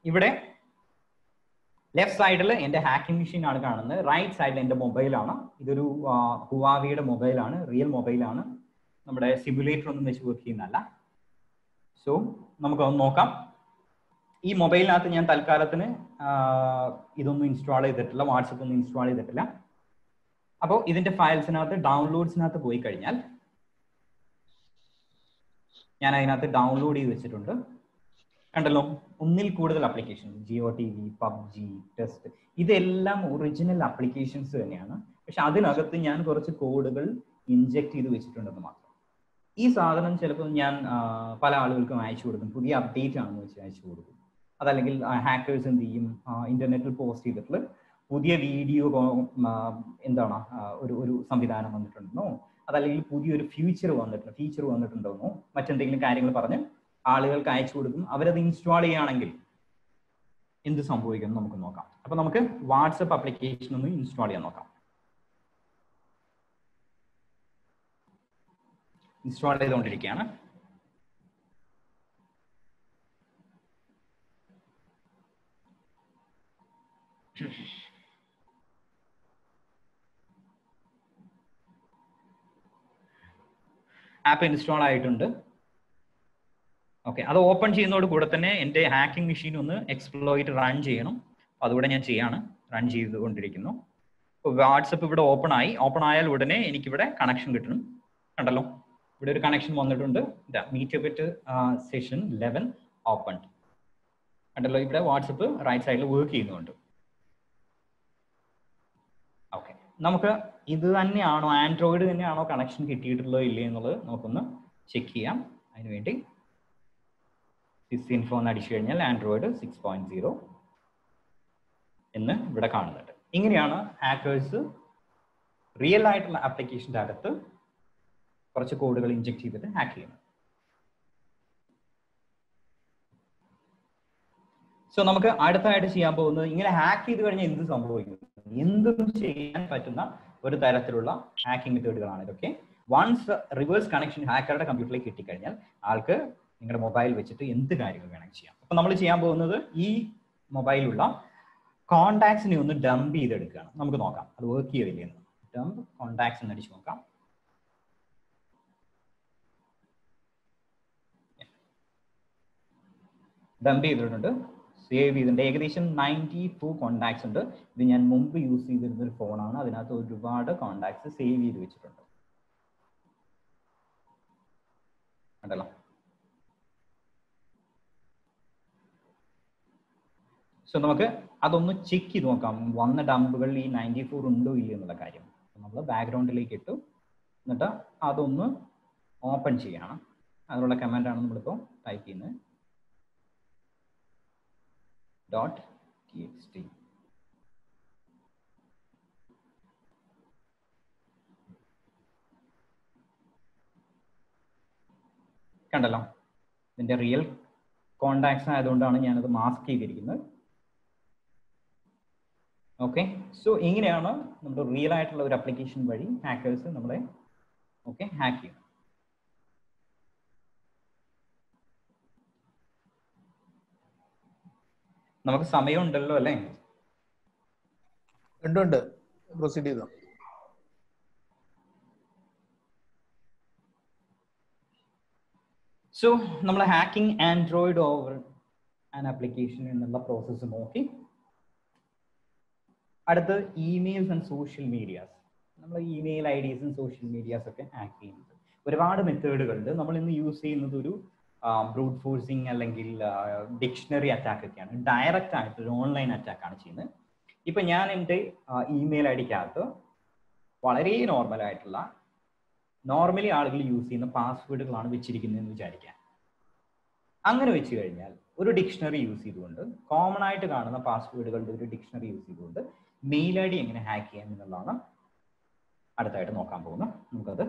ഇവിടെ ലെഫ്റ്റ് സൈഡിൽ എൻ്റെ ഹാക്കിംഗ് മെഷീൻ ആണ് കാണുന്നത്. റൈറ്റ് സൈഡിൽ എൻ്റെ മൊബൈലാണ്. ഇതൊരു ഹുവാവിയുടെ മൊബൈലാണ്, റിയൽ മൊബൈലാണ്. നമ്മുടെ സിമുലേറ്റർ ഒന്നും വെച്ച് വർക്ക് ചെയ്യുന്നതല്ല. സോ നമുക്കൊന്ന് നോക്കാം. ഈ മൊബൈലിനകത്ത് ഞാൻ തൽക്കാലത്തിന് ഇതൊന്നും ഇൻസ്റ്റാൾ ചെയ്തിട്ടില്ല, വാട്സപ്പ് ഒന്നും ഇൻസ്റ്റാൾ ചെയ്തിട്ടില്ല. അപ്പോൾ ഇതിൻ്റെ ഫയൽസിനകത്ത് ഡൗൺലോഡ്സിനകത്ത് പോയി കഴിഞ്ഞാൽ ഞാൻ അതിനകത്ത് ഡൗൺലോഡ് ചെയ്ത് വെച്ചിട്ടുണ്ട്. കണ്ടല്ലോ, ഒന്നിൽ കൂടുതൽ application, Jio T V, PUBG, test, ഇതെല്ലാം ഒറിജിനൽ ആപ്ലിക്കേഷൻസ് തന്നെയാണ്. പക്ഷെ അതിനകത്ത് ഞാൻ കുറച്ച് കോഡുകൾ ഇൻജെക്ട് ചെയ്ത് വെച്ചിട്ടുണ്ടെന്ന് മാത്രം. ഈ സാധനം ചിലപ്പോൾ ഞാൻ പല ആളുകൾക്കും അയച്ചു കൊടുക്കും, പുതിയ അപ്ഡേറ്റ് ആണെന്ന് വെച്ച് അയച്ചു കൊടുക്കും. അതല്ലെങ്കിൽ ഹാക്കേഴ്സ് എന്ത് ചെയ്യും, ഇന്റർനെറ്റിൽ പോസ്റ്റ് ചെയ്തിട്ടുള്ള പുതിയ വീഡിയോ എന്താണ് ഒരു സംവിധാനം വന്നിട്ടുണ്ടെന്നോ, അതല്ലെങ്കിൽ പുതിയൊരു ഫീച്ചർ വന്നിട്ടുണ്ടോന്നോ മറ്റെന്തെങ്കിലും കാര്യങ്ങൾ പറഞ്ഞ് ആളുകൾക്ക് അയച്ചു കൊടുക്കും. അവരത് ഇൻസ്റ്റാൾ ചെയ്യുകയാണെങ്കിൽ എന്ത് സംഭവിക്കും നമുക്ക് നോക്കാം. അപ്പൊ നമുക്ക് വാട്സപ്പ് ആപ്ലിക്കേഷൻ ഒന്ന് ഇൻസ്റ്റാൾ ചെയ്യാൻ നോക്കാം. ഇൻസ്റ്റാൾ ചെയ്തുകൊണ്ടിരിക്കുകയാണ്. ആപ്പ് ഇൻസ്റ്റാൾ ആയിട്ടുണ്ട്. ഓക്കെ, അത് ഓപ്പൺ ചെയ്യുന്നതോട് കൂടെ തന്നെ എൻ്റെ ഹാക്കിംഗ് മെഷീൻ ഒന്ന് എക്സ്പ്ലോയിറ്റ് റൺ ചെയ്യണം. അതുകൂടെ ഞാൻ റൺ ചെയ്തുകൊണ്ടിരിക്കുന്നു. ഇപ്പോൾ വാട്സപ്പ് ഇവിടെ ഓപ്പൺ ആയാൽ ഉടനെ എനിക്കിവിടെ കണക്ഷൻ കിട്ടണം. കണ്ടല്ലോ, ഇവിടെ ഒരു കണക്ഷൻ വന്നിട്ടുണ്ട്. ഇതാ മീറ്റബിറ്റ് സെഷൻ 11 ഓപ്പൺ. കണ്ടല്ലോ, ഇവിടെ വാട്സപ്പ് റൈറ്റ് സൈഡിൽ വർക്ക് ചെയ്യുന്നുണ്ട്. ഓക്കെ, നമുക്ക് ഇത് തന്നെയാണോ, ആൻഡ്രോയിഡ് തന്നെയാണോ കണക്ഷൻ കിട്ടിയിട്ടുള്ളോ ഇല്ലേ എന്നുള്ളത് നമുക്കൊന്ന് ചെക്ക് ചെയ്യാം. അതിനുവേണ്ടി സിൻഫോ എന്ന് അടിച്ചു കഴിഞ്ഞാൽ ആൻഡ്രോയിഡ് 6.0 എന്ന് ഇവിടെ കാണുന്നുണ്ട്. ഇങ്ങനെയാണ് ഹാക്കേഴ്സ് റിയൽ ആയിട്ടുള്ള ആപ്ലിക്കേഷൻ്റെ അകത്ത് കുറച്ച് കോഡുകൾ ഇൻജെക്ട് ചെയ്തിട്ട് ഹാക്ക് ചെയ്യുന്നത്. സോ നമുക്ക് അടുത്തായിട്ട് ചെയ്യാൻ പോകുന്നത്, ഇങ്ങനെ ഹാക്ക് ചെയ്ത് കഴിഞ്ഞാൽ എന്ത് സംഭവിക്കും, എന്തും ചെയ്യാൻ പറ്റുന്ന ഒരു തരത്തിലുള്ള ഹാക്കിംഗ് മെത്തേഡുകളാണ് ഇതൊക്കെ. വൺസ് റിവേഴ്സ് കണക്ഷൻ ഹാക്കറുടെ കമ്പ്യൂട്ടറിലേക്ക് കിട്ടിക്കഴിഞ്ഞാൽ ആൾക്ക് നിങ്ങളുടെ മൊബൈൽ വെച്ചിട്ട് എന്ത് കാര്യങ്ങൾ വേണമെങ്കിൽ ചെയ്യാം. അപ്പൊ നമ്മൾ ചെയ്യാൻ പോകുന്നത് ഈ മൊബൈലുള്ള കോണ്ടാക്ട്സിനെ ഒന്ന് ഡംപ് ചെയ്തെടുക്കുകയാണ്. നമുക്ക് നോക്കാം അത് വർക്ക് ചെയ്തില്ലേ എന്ന്. ഡംപ് കോണ്ടാക്ട്സ് എന്ന് അടിച്ച് നോക്കാം. ഡംപ് ചെയ്തിട്ടുണ്ട്, സേവ് ചെയ്തിട്ടുണ്ട്. ഏകദേശം 92 കോണ്ടാക്ട്സ് ഉണ്ട്. ഇത് ഞാൻ മുമ്പ് യൂസ് ചെയ്തിരുന്ന ഒരു ഫോണാണ്. അതിനകത്ത് ഒരുപാട് കോണ്ടാക്ട്സ് സേവ് ചെയ്ത് വെച്ചിട്ടുണ്ട്. കണ്ടല്ലോ, സോ നമുക്ക് അതൊന്ന് ചെക്ക് ചെയ്ത് നോക്കാം, വന്ന ഡംപുകളിൽ ഈ 94 ഉണ്ടോ ഇല്ല എന്നുള്ള കാര്യം. നമ്മൾ ബാക്ക്ഗ്രൗണ്ടിലേക്ക് ഇട്ടു, എന്നിട്ട് അതൊന്ന് ഓപ്പൺ ചെയ്യണം. അതിനുള്ള കമാൻഡാണ് നമ്മളിപ്പോൾ ടൈപ്പ് ചെയ്യുന്നത്. .txt. കണ്ടല്ലോ, ഇതിന്റെ റിയൽ കോണ്ടാക്ട്സ് ആയതുകൊണ്ടാണ് ഞാനത് മാസ്ക് ചെയ്തിരിക്കുന്നത്. ഓക്കെ, സോ ഇങ്ങനെയാണ് നമ്മുടെ റിയൽ ആയിട്ടുള്ള ഒരു ആപ്ലിക്കേഷൻ വഴി ഹാക്കേഴ്സ് നമ്മളെ ഹാക്ക് ചെയ്യും. നമുക്ക് സമയമുണ്ടല്ലോ അല്ലേ? ഉണ്ട്, പ്രൊസീഡ് ചെയ്തോ. സോ നമ്മൾ hacking Android over an application എന്നുള്ള പ്രോസസ്സ് നോക്കി. അടുത്ത് ഇമെയിൽസ് ആൻഡ് സോഷ്യൽ മീഡിയാസ്. നമ്മൾ ഇമെയിൽ IDs സോഷ്യൽ മീഡിയാസ് ഒക്കെ ഹാക്ക് ചെയ്യുന്നത് ഒരുപാട് മെത്തേഡുകളുണ്ട്. നമ്മൾ ഇന്ന് യൂസ് ചെയ്യുന്നത് ഒരു ബ്രൂട്ട് ഫോഴ്സിങ് അല്ലെങ്കിൽ ഡിക്ഷണറി അറ്റാക്ക് ഒക്കെയാണ്. ഡയറക്റ്റ് ആയിട്ട് ഒരു ഓൺലൈൻ അറ്റാക്കാണ് ചെയ്യുന്നത്. ഇപ്പം ഞാൻ എൻ്റെ ഇമെയിൽ IDക്കകത്ത് വളരെ നോർമലി ആളുകൾ യൂസ് ചെയ്യുന്ന പാസ്വേഡുകളാണ് വെച്ചിരിക്കുന്നതെന്ന് വിചാരിക്കാം. അങ്ങനെ വെച്ച് കഴിഞ്ഞാൽ ഒരു ഡിക്ഷണറി യൂസ് ചെയ്തുകൊണ്ട്, കോമൺ ആയിട്ട് കാണുന്ന പാസ്വേഡുകളുടെ ഒരു ഡിക്ഷണറി യൂസ് ചെയ്തുകൊണ്ട് മെയിൽ ID എങ്ങനെ ഹാക്ക് ചെയ്യാം എന്നുള്ളതാണ് അടുത്തായിട്ട് നോക്കാൻ പോകുന്നത്. നമുക്കത്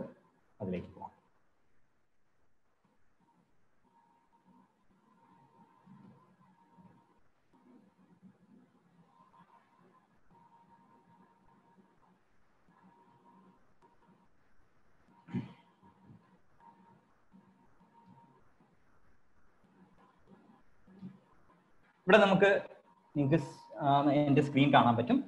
അതിലേക്ക് പോകാം. ഇവിടെ നിങ്ങൾക്ക് എൻ്റെ സ്ക്രീൻ കാണാൻ പറ്റും.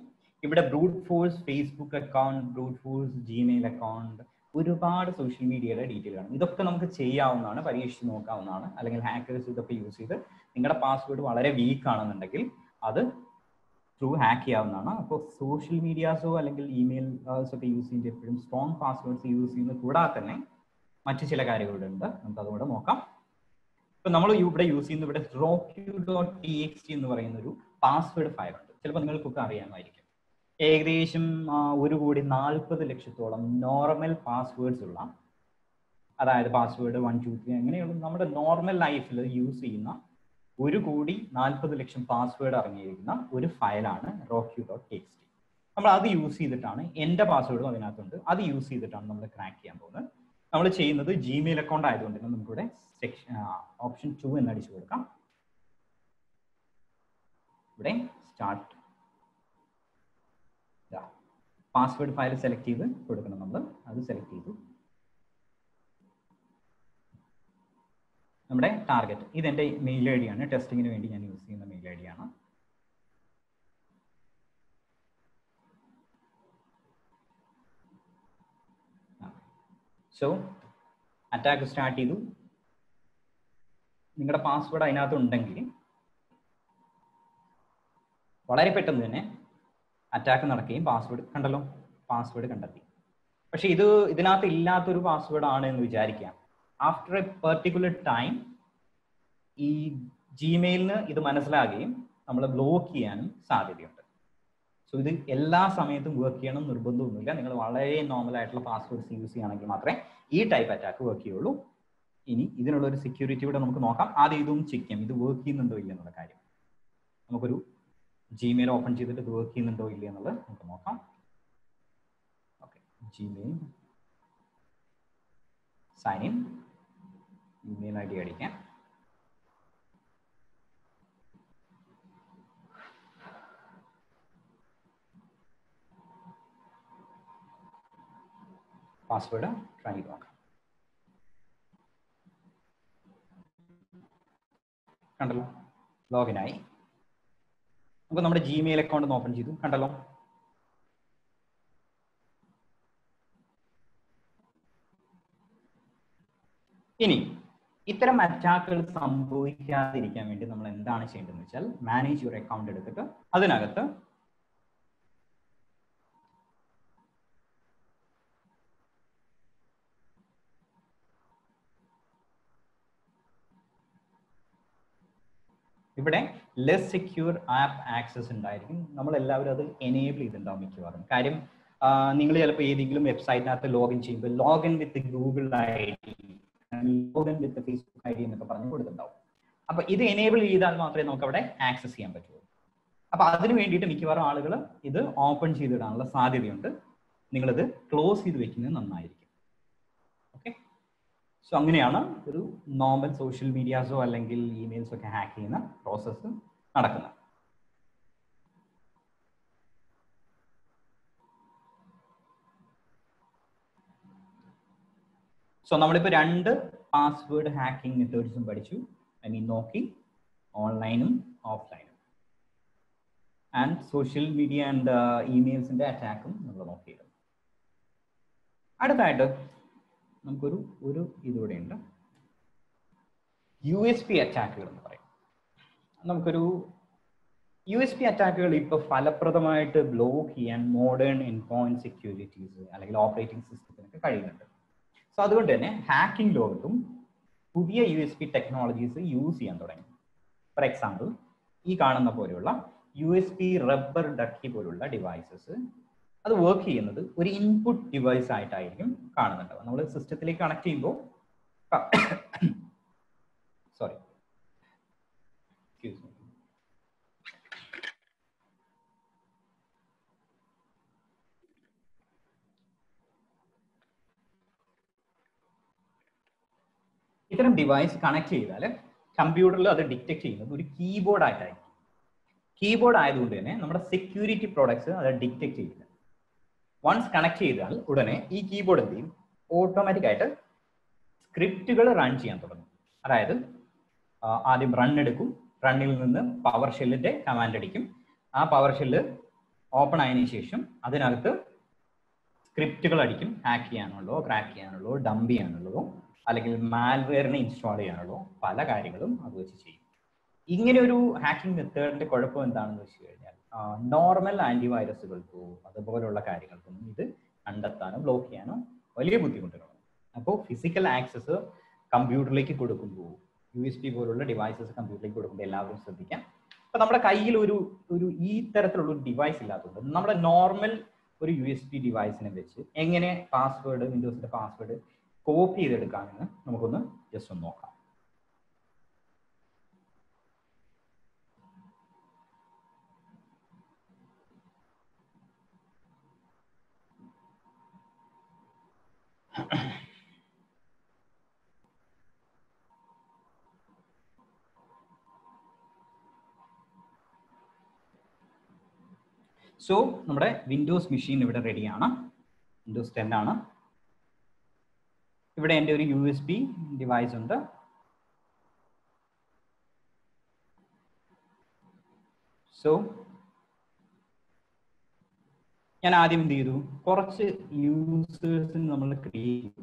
ഇവിടെ brute force Facebook account, brute force Gmail account, ഒരുപാട് സോഷ്യൽ മീഡിയയുടെ ഡീറ്റെയിൽ ആണ്. ഇതൊക്കെ നമുക്ക് ചെയ്യാവുന്നതാണ്, പരീക്ഷിച്ച് നോക്കാവുന്നതാണ്. അല്ലെങ്കിൽ ഹാക്കേഴ്സ് ഇതൊക്കെ യൂസ് ചെയ്ത് നിങ്ങളുടെ പാസ്വേഡ് വളരെ വീക്ക് ആണെന്നുണ്ടെങ്കിൽ അത് ത്രൂ ഹാക്ക് ചെയ്യാവുന്നതാണ്. അപ്പോൾ സോഷ്യൽ മീഡിയാസോ അല്ലെങ്കിൽ ഇമെയിൽസ് ഒക്കെ യൂസ് ചെയ്യുമ്പോൾ എപ്പോഴും സ്ട്രോങ് പാസ്വേഡ്സ് യൂസ് ചെയ്യുന്നത് കൂടാതെ തന്നെ മറ്റു ചില കാര്യങ്ങളുണ്ട്, നമുക്ക് അതുകൂടെ നോക്കാം. ഇപ്പൊ നമ്മൾ ഇവിടെ യൂസ് ചെയ്യുന്ന ഇവിടെ roq.txt എന്ന് പറയുന്ന ഒരു പാസ്വേഡ് ഫയൽ ഉണ്ട്. ചിലപ്പോൾ നിങ്ങൾക്കൊക്കെ അറിയാമായിരിക്കും. ഏകദേശം 1,40,00,000 നോർമൽ പാസ്വേഡ്സ് ഉള്ള, അതായത് പാസ്വേഡ് 1 2 3 അങ്ങനെയുള്ള നമ്മുടെ നോർമൽ ലൈഫിൽ യൂസ് ചെയ്യുന്ന 1,40,00,000 പാസ്വേഡ് അടങ്ങിയിരിക്കുന്ന ഒരു ഫയലാണ് roq.txt. നമ്മൾ അത് യൂസ് ചെയ്തിട്ടാണ്, എൻ്റെ പാസ്വേഡും അതിനകത്തുണ്ട്, അത് യൂസ് ചെയ്തിട്ടാണ് നമ്മൾ ക്രാക്ക് ചെയ്യാൻ പോകുന്നത്. നമ്മൾ ചെയ്യുന്നത് ജിമെയിൽ അക്കൗണ്ട് ആയതുകൊണ്ട് തന്നെ നമുക്കിവിടെ ഓപ്ഷൻ 2 എന്ന് അടിച്ചു കൊടുക്കാം. ഇവിടെ സ്റ്റാർട്ട് പാസ്വേഡ് ഫയൽ സെലക്ട് ചെയ്ത് കൊടുക്കണം. നമ്മൾ അത് സെലക്ട് ചെയ്തു. നമ്മുടെ ടാർഗറ്റ് ഇതെൻ്റെ മെയിൽ ID ആണ്, ടെസ്റ്റിങ്ങിന് വേണ്ടി ഞാൻ യൂസ് ചെയ്യുന്ന മെയിൽ ID ആണ്. സോ അറ്റാക്ക് സ്റ്റാർട്ട് ചെയ്തു. നിങ്ങളുടെ പാസ്വേഡ് അതിനകത്ത് ഉണ്ടെങ്കിൽ വളരെ പെട്ടെന്ന് തന്നെ അറ്റാക്ക് നടക്കുകയും പാസ്വേഡ് കണ്ടല്ലോ, പാസ്വേഡ് കണ്ടെത്തി. പക്ഷെ ഇതിനകത്ത് ഇല്ലാത്തൊരു പാസ്വേഡ് ആണ് എന്ന് വിചാരിക്കാം. ആഫ്റ്റർ എ പെർട്ടിക്കുലർ ടൈം ഈ ജിമെയിലിന് ഇത് മനസ്സിലാകുകയും നമ്മളെ ബ്ലോക്ക് ചെയ്യാനും സാധ്യതയുണ്ട്. സോ ഇത് എല്ലാ സമയത്തും വർക്ക് ചെയ്യണം നിർബന്ധമൊന്നുമില്ല. നിങ്ങൾ വളരെ നോർമൽ ആയിട്ടുള്ള പാസ്വേഡ്സ് യൂസ് ചെയ്യുകയാണെങ്കിൽ മാത്രമേ ഈ ടൈപ്പ് അറ്റാക്ക് വർക്ക് ചെയ്യുള്ളൂ. ഇനി ഇതിനുള്ള ഒരു സെക്യൂരിറ്റി കൂടെ നമുക്ക് നോക്കാം. ആദ്യം ഇതൊന്നും ചെക്ക് ചെയ്യാം, ഇത് വർക്ക് ചെയ്യുന്നുണ്ടോ ഇല്ല എന്നുള്ള കാര്യം. നമുക്കൊരു ജിമെയിൽ ഓപ്പൺ ചെയ്തിട്ട് ഇത് വർക്ക് ചെയ്യുന്നുണ്ടോ ഇല്ല എന്നുള്ളത് നമുക്ക് നോക്കാം. Okay, Gmail sign in, email ID അടിക്കാം. പാസ്വേഡ് ട്രൈ ചെയ്ത് നോക്കാം. കണ്ടല്ലോ, ലോഗിൻ ആയി. നമുക്ക് നമ്മുടെ ജിമെയിൽ അക്കൗണ്ട് ഒന്ന് ഓപ്പൺ ചെയ്തു. കണ്ടല്ലോ, ഇനി ഇത്തരം അറ്റാക്കുകൾ സംഭവിക്കാതിരിക്കാൻ വേണ്ടി നമ്മൾ എന്താണ് ചെയ്യേണ്ടതെന്ന് വെച്ചാൽ, മാനേജ് യുവർ അക്കൗണ്ട് എടുത്തിട്ട് അതിനകത്ത് ഇവിടെ ലെസ് സെക്യൂർ ആപ്പ് ആക്സസ് ഉണ്ടായിരിക്കും. നമ്മൾ എല്ലാവരും അത് എനേബിൾ ചെയ്തിട്ടുണ്ടാവും മിക്കവാറും. കാര്യം നിങ്ങൾ ചിലപ്പോൾ ഏതെങ്കിലും വെബ്സൈറ്റിനകത്ത് ലോഗിൻ ചെയ്യുമ്പോൾ login with Google ID, login with Facebook ID എന്നൊക്കെ പറഞ്ഞ് കൊടുത്തിട്ടുണ്ടാവും. അപ്പൊ ഇത് എനേബിൾ ചെയ്താൽ മാത്രമേ നമുക്ക് അവിടെ ആക്സസ് ചെയ്യാൻ പറ്റുള്ളൂ. അപ്പൊ അതിന് വേണ്ടിയിട്ട് മിക്കവാറും ആളുകൾ ഇത് ഓപ്പൺ ചെയ്തിടാനുള്ള സാധ്യതയുണ്ട്. നിങ്ങളിത് ക്ലോസ് ചെയ്ത് വെക്കുന്നത് നന്നായിരിക്കും. ഓക്കെ, സോ അങ്ങനെയാണ് ഒരു നോർമൽ സോഷ്യൽ മീഡിയാസോ അല്ലെങ്കിൽ ഇമെയിൽസോ ഒക്കെ ഹാക്ക് ചെയ്യുന്ന പ്രോസസ്സ് നടക്കുന്നത്. സോ നമ്മളിപ്പോൾ 2 പാസ്വേഡ് ഹാക്കിംഗ് മെത്തേഡ്സും പഠിച്ചു. നോക്കി, ഓൺലൈനും ഓഫ്ലൈനും. ആൻഡ് സോഷ്യൽ മീഡിയ ആൻഡ് ഇമെയിൽസിന്റെ അറ്റാക്കും നമ്മൾ നോക്കിയിരുന്നു. അടുത്തായിട്ട് നമുക്കൊരു ഇതുകൂടെ ഉണ്ട്, USP അറ്റാക്കുകൾ എന്ന് പറയും. നമുക്കൊരു USP അറ്റാക്കുകൾ ഇപ്പോൾ ഫലപ്രദമായിട്ട് ബ്ലോക്ക് ചെയ്യാൻ മോഡേൺ എൻഡ്പോയിന്റ് സെക്യൂരിറ്റീസ് അല്ലെങ്കിൽ ഓപ്പറേറ്റിംഗ് സിസ്റ്റത്തിനൊക്കെ കഴിയുന്നുണ്ട്. സോ അതുകൊണ്ട് തന്നെ ഹാക്കിംഗ് ലോകത്തും പുതിയ USP ടെക്നോളജീസ് യൂസ് ചെയ്യാൻ തുടങ്ങി. ഫോർ എക്സാമ്പിൾ, ഈ കാണുന്ന പോലെയുള്ള USB റബ്ബർ ഡക്കി പോലുള്ള ഡിവൈസസ് അത് വർക്ക് ചെയ്യുന്നത് ഒരു ഇൻപുട്ട് ഡിവൈസ് ആയിട്ടായിരിക്കും കാണുന്നുണ്ടാവുക. നമ്മൾ സിസ്റ്റത്തിലേക്ക് കണക്ട് ചെയ്യുമ്പോൾ സോറി ഇത്തരം ഡിവൈസ് കണക്ട് ചെയ്താൽ കമ്പ്യൂട്ടറിൽ അത് ഡിറ്റക്ട് ചെയ്യുന്നത് ഒരു കീബോർഡ് ആയിട്ടായിരിക്കും. കീബോർഡ് ആയതുകൊണ്ട് തന്നെ നമ്മുടെ സെക്യൂരിറ്റി പ്രോഡക്ട്സ് അത് ഡിറ്റക്ട് ചെയ്യില്ല. വൺസ് കണക്ട് ചെയ്താൽ ഉടനെ ഈ കീബോർഡ് എന്ത് ചെയ്യും, ഓട്ടോമാറ്റിക് ആയിട്ട് സ്ക്രിപ്റ്റുകൾ റൺ ചെയ്യാൻ തുടങ്ങും. അതായത് ആദ്യം റൺ എടുക്കും, റണ്ണിൽ നിന്ന് പവർ ഷെല്ലിന്റെ കമാൻഡ് അടിക്കും. ആ പവർ ഷെല്ല് ഓപ്പൺ ആയതിനു ശേഷം അതിനകത്ത് സ്ക്രിപ്റ്റുകൾ അടിക്കും. ഹാക്ക് ചെയ്യാനുള്ളതോ, ക്രാക്ക് ചെയ്യാനുള്ളതോ, ഡംപ് ചെയ്യാനുള്ളതോ, അല്ലെങ്കിൽ മാൽവെയറിനെ ഇൻസ്റ്റാൾ ചെയ്യാനുള്ളതോ പല കാര്യങ്ങളും അത് വെച്ച് ചെയ്യും. ഇങ്ങനെ ഒരു ഹാക്കിംഗ് മെത്തേഡിന്റെ കുഴപ്പം എന്താണെന്ന് വെച്ച് കഴിഞ്ഞാൽ നോർമൽ ആന്റിവൈറസുകൾക്കോ അതുപോലുള്ള കാര്യങ്ങൾക്കൊന്നും ഇത് കണ്ടെത്താനോ ബ്ലോക്ക് ചെയ്യാനോ വലിയ ബുദ്ധിമുട്ടുകളാണ്. അപ്പോൾ ഫിസിക്കൽ ആക്സസ് കമ്പ്യൂട്ടറിലേക്ക് കൊടുക്കുമ്പോൾ, USB പോലുള്ള ഡിവൈസസ് കമ്പ്യൂട്ടറിലേക്ക് കൊടുക്കുമ്പോൾ എല്ലാവരും ശ്രദ്ധിക്കാം. അപ്പൊ നമ്മുടെ കയ്യിൽ ഒരു ഈ തരത്തിലുള്ള ഒരു ഡിവൈസ് ഇല്ലാത്തതുകൊണ്ട് നമ്മുടെ നോർമൽ ഒരു USB ഡിവൈസിനെ വെച്ച് എങ്ങനെ പാസ്വേഡ്, വിൻഡോസിന്റെ പാസ്വേഡ് കോപ്പി ചെയ്തെടുക്കാമെന്ന് നമുക്കൊന്ന് ജസ്റ്റ് ഒന്ന് നോക്കാം. സോ നമ്മുടെ വിൻഡോസ് മെഷീൻ ഇവിടെ റെഡിയാണ്. വിൻഡോസ് 10 ആണ്. ഇവിടെ എൻ്റെ ഒരു USB ഡിവൈസ് ഉണ്ട്. സോ ഞാൻ ആദ്യം എന്ത് ചെയ്തു, കുറച്ച് യൂസേഴ്സിന് നമ്മൾ ക്രിയേറ്റ്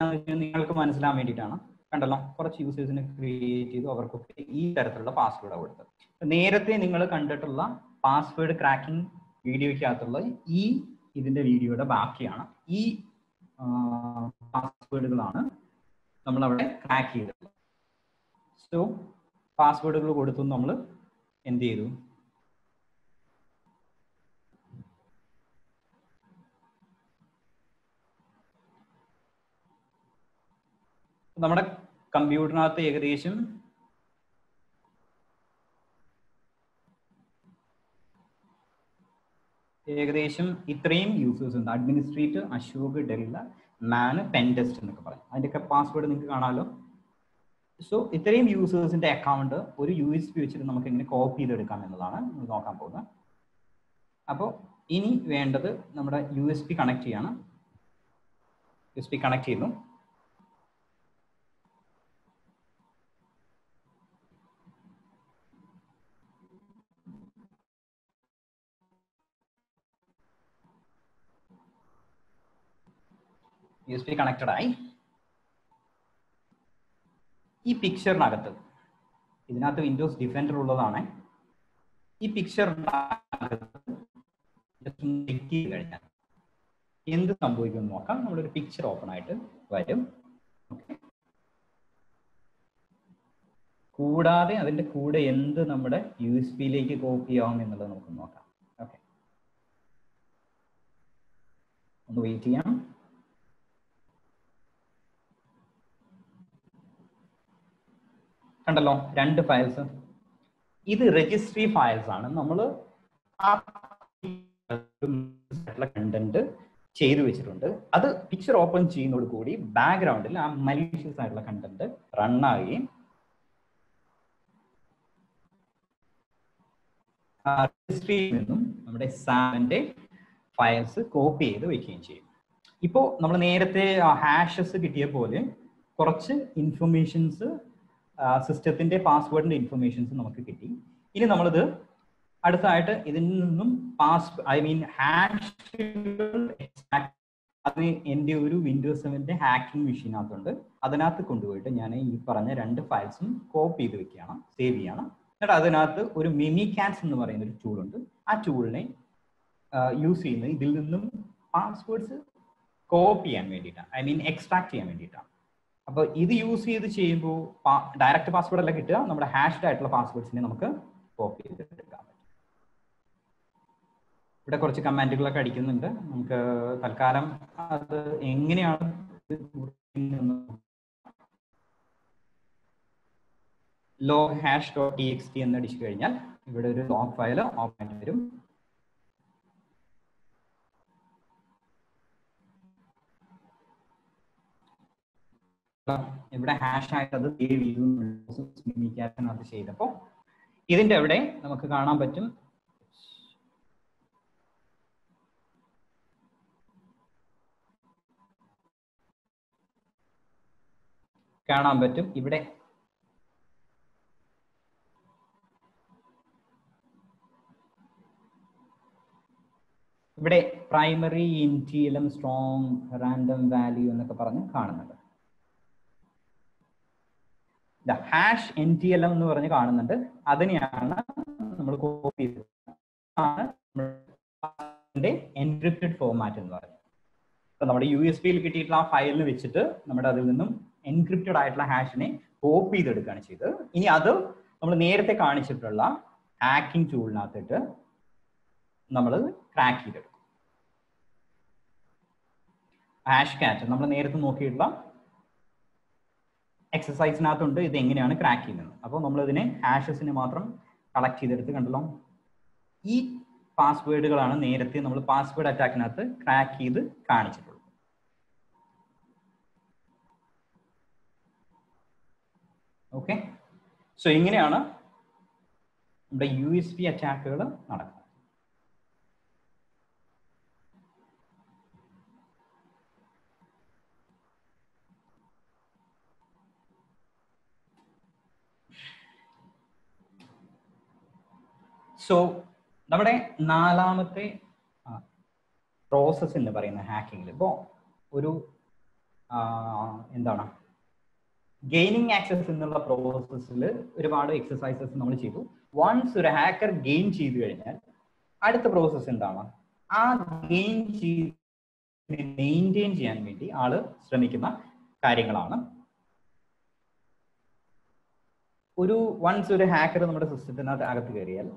ചെയ്തു. നിങ്ങൾക്ക് മനസ്സിലാൻ വേണ്ടിയിട്ടാണ്. കണ്ടല്ലോ, കുറച്ച് യൂസേഴ്സിനെ ക്രിയേറ്റ് ചെയ്തു. അവർക്കൊക്കെ ഈ തരത്തിലുള്ള പാസ്വേഡ് കൊടുത്തത്. നേരത്തെ നിങ്ങൾ കണ്ടിട്ടുള്ള പാസ്വേഡ് ക്രാക്കിംഗ് വീഡിയോയ്ക്കകത്തുള്ള ഇതിന്റെ വീഡിയോയുടെ ബാക്കിയാണ്. ഈ പാസ്വേഡുകളാണ് നമ്മൾ അവിടെ ക്രാക്ക് ചെയ്തത്. സോ പാസ്വേഡുകൾ കൊടുത്തു നമ്മൾ എന്ത് ചെയ്തു, നമ്മുടെ കമ്പ്യൂട്ടറിനകത്ത് ഏകദേശം ഇത്രയും യൂസേഴ്സ് ഉണ്ട്. അഡ്മിനിസ്ട്രേറ്റർ, അശോക്, ഡെല്ല, മാൻ, പെൻടെസ്റ്റ് എന്നൊക്കെ പറയും. അതിൻ്റെയൊക്കെ പാസ്വേഡ് നിങ്ങൾക്ക് കാണാമല്ലോ. സോ ഇത്രയും യൂസേഴ്സിന്റെ അക്കൗണ്ട് ഒരു USB വെച്ചിട്ട് നമുക്ക് എങ്ങനെ കോപ്പി ചെയ്തെടുക്കാം എന്നതാണ് നമ്മൾ നോക്കാൻ പോകുന്നത്. അപ്പോൾ ഇനി വേണ്ടത് നമ്മുടെ USB കണക്ട് ചെയ്യാണ്. USB കണക്ട് ചെയ്യുന്നു. USB കണക്റ്റഡ് ആയി. ഈ പിക്ചറിനകത്ത്, ഇതിനകത്ത് വിൻഡോസ് ഡിഫൻഡർ ഉള്ളതാണ്. ഈ പിക്ചറിനകത്ത് ജസ്റ്റ് ക്ലിക്ക് ചെയ്ത് കഴിഞ്ഞാൽ എന്ത് സംഭവിക്കുമെന്ന് നോക്കാം. നമ്മളൊരു പിക്ചർ ഓപ്പൺ ആയിട്ട് വരും. ഓക്കെ, കൂടാതെ അതിൻ്റെ കൂടെ എന്ത് നമ്മുടെ USB-യിലേക്ക് കോപ്പി ആവും എന്നുള്ളത് നമുക്ക് നോക്കാം. ഓക്കെ, ഒന്ന് വെയിറ്റ് ചെയ്യാം. കണ്ടല്ലോ, 2 ഫയൽസ്. ഇത് രജിസ്ട്രി ഫയൽസ് ആണ്. നമ്മൾ കണ്ടന്റ് ചെയ്തു വെച്ചിട്ടുണ്ട്. അത് പിക്ചർ ഓപ്പൺ ചെയ്യുന്നതോട് കൂടി ബാക്ക്ഗ്രൗണ്ടിൽ ആ മലീഷ്യസ് ആയിട്ടുള്ള കണ്ടന്റ് റൺ ആവുകയും രജിസ്ട്രിയിൽ നിന്നും നമ്മുടെ സാമിന്റെ ഫയൽസ് കോപ്പി ചെയ്ത് വെക്കുകയും ചെയ്യും. ഇപ്പോൾ നമ്മൾ നേരത്തെ ഹാഷസ് കിട്ടിയ പോലെ കുറച്ച് ഇൻഫർമേഷൻസ്, സിസ്റ്റത്തിന്റെ പാസ്വേഡിന്റെ ഇൻഫർമേഷൻസ് നമുക്ക് കിട്ടി. ഇനി നമ്മളിത് അടുത്തായിട്ട് ഇതിൽ നിന്നും ഹാഷ് അത് എൻ്റെ ഒരു വിൻഡോസ് 7 ഹാക്കിംഗ് മെഷീനകത്തുണ്ട്. അതിനകത്ത് കൊണ്ടുപോയിട്ട് ഞാൻ ഈ പറഞ്ഞ 2 ഫയൽസും കോപ്പി ചെയ്ത് വെക്കുകയാണ്, സേവ് ചെയ്യണം. എന്നിട്ട് അതിനകത്ത് ഒരു മിമികാറ്റ്സ് എന്ന് പറയുന്ന ഒരു ടൂൾ ഉണ്ട്. ആ ടൂളിനെ യൂസ് ചെയ്യുന്നത് ഇതിൽ നിന്നും പാസ്വേഡ്സ് കോപ്പി ചെയ്യാൻ വേണ്ടിയിട്ടാണ്, എക്സ്ട്രാക്ട് ചെയ്യാൻ വേണ്ടിയിട്ടാണ്. അപ്പോൾ ഇത് യൂസ് ചെയ്ത് ചെയ്യുമ്പോൾ ഡയറക്റ്റ് പാസ്വേഡ് അല്ല കിട്ടുക, നമ്മുടെ ഹാഷ്ഡ് ആയിട്ടുള്ള പാസ്വേഡ്സിനെ നമുക്ക് കോപ്പി ചെയ്തെടുക്കാൻ പറ്റും. ഇവിടെ കുറച്ച് കമാൻഡുകളൊക്കെ അടിക്കുന്നുണ്ട്. നമുക്ക് തൽക്കാലം അത് എങ്ങനെയാണ് log hash.txt എന്ന് അടിച്ചു കഴിഞ്ഞാൽ ഇവിടെ ഒരു ലോഗ് ഫയൽ ഓപ്പൺ ആയിട്ട് വരും. ഇവിടെ ഹാഷ് ആയിട്ട് അത് സേവ് ചെയ്തു മിമിക്കാറ്റിനകത്ത് ചെയ്തപ്പോൾ ഇതിന്റെ അവിടെ നമുക്ക് കാണാൻ പറ്റും. ഇവിടെ primary NTLM strong random value എന്നൊക്കെ പറഞ്ഞ് കാണുന്നുണ്ട്. ഹാഷ് NTLM എന്ന് പറഞ്ഞ് കാണുന്നുണ്ട്. അതിനെയാണ് നമ്മൾ കോപ്പി ചെയ്തത്. എൻക്രിപ്റ്റഡ് ഫോർമാറ്റ് എന്ന് പറയുന്നത്. അപ്പൊ നമ്മുടെ USB-യിൽ കിട്ടിയിട്ടുള്ള ആ ഫയലിൽ വെച്ചിട്ട് നമ്മുടെ അതിൽ നിന്നും എൻക്രിപ്റ്റഡ് ആയിട്ടുള്ള ഹാഷിനെ കോപ്പി ചെയ്തെടുക്കുകയാണ് ചെയ്തത്. ഇനി അത് നമ്മൾ നേരത്തെ കാണിച്ചിട്ടുള്ള ഹാക്കിംഗ് ടൂളിനകത്തിട്ട് നമ്മൾ ക്രാക്ക് ചെയ്തെടുക്കും. ഹാഷ് കാറ്റ് നമ്മൾ നേരത്തെ നോക്കിയിട്ടുള്ള എക്സസൈസിനകത്തുണ്ട് ഇത് എങ്ങനെയാണ് ക്രാക്ക് ചെയ്യുന്നത്. അപ്പോൾ നമ്മൾ ഇതിനെ ഹാഷസിനെ മാത്രം കളക്ട് ചെയ്തെടുത്ത് കണ്ടല്ലോ. ഈ പാസ്വേഡുകളാണ് നേരത്തെ നമ്മൾ പാസ്വേഡ് അറ്റാക്കിനകത്ത് ക്രാക്ക് ചെയ്ത് കാണിച്ചിട്ടുള്ളത്. ഓക്കെ, സോ ഇങ്ങനെയാണ് നമ്മുടെ USB അറ്റാക്കുകൾ നടക്കുന്നത്. സോ നമ്മുടെ 4ാമത്തെ പ്രോസസ് എന്ന് പറയുന്ന ഹാക്കിങ്ങിൽ ഇപ്പോൾ ഒരു എന്താണ് ഗെയിനിങ് ആക്സസ് എന്നുള്ള പ്രോസസ്സിൽ ഒരുപാട് എക്സസൈസസ് നമ്മൾ ചെയ്തു. വൺസ് ഒരു ഹാക്കർ ഗെയിൻ ചെയ്തു കഴിഞ്ഞാൽ അടുത്ത പ്രോസസ്സ് എന്താണ്, ആ ഗെയിൻ മെയിൻറ്റെയിൻ ചെയ്യാൻ വേണ്ടി ആള് ശ്രമിക്കുന്ന കാര്യങ്ങളാണ്. വൺസ് ഒരു ഹാക്കർ നമ്മുടെ സിസ്റ്റത്തിനകത്ത് അകത്ത് കയറിയാൽ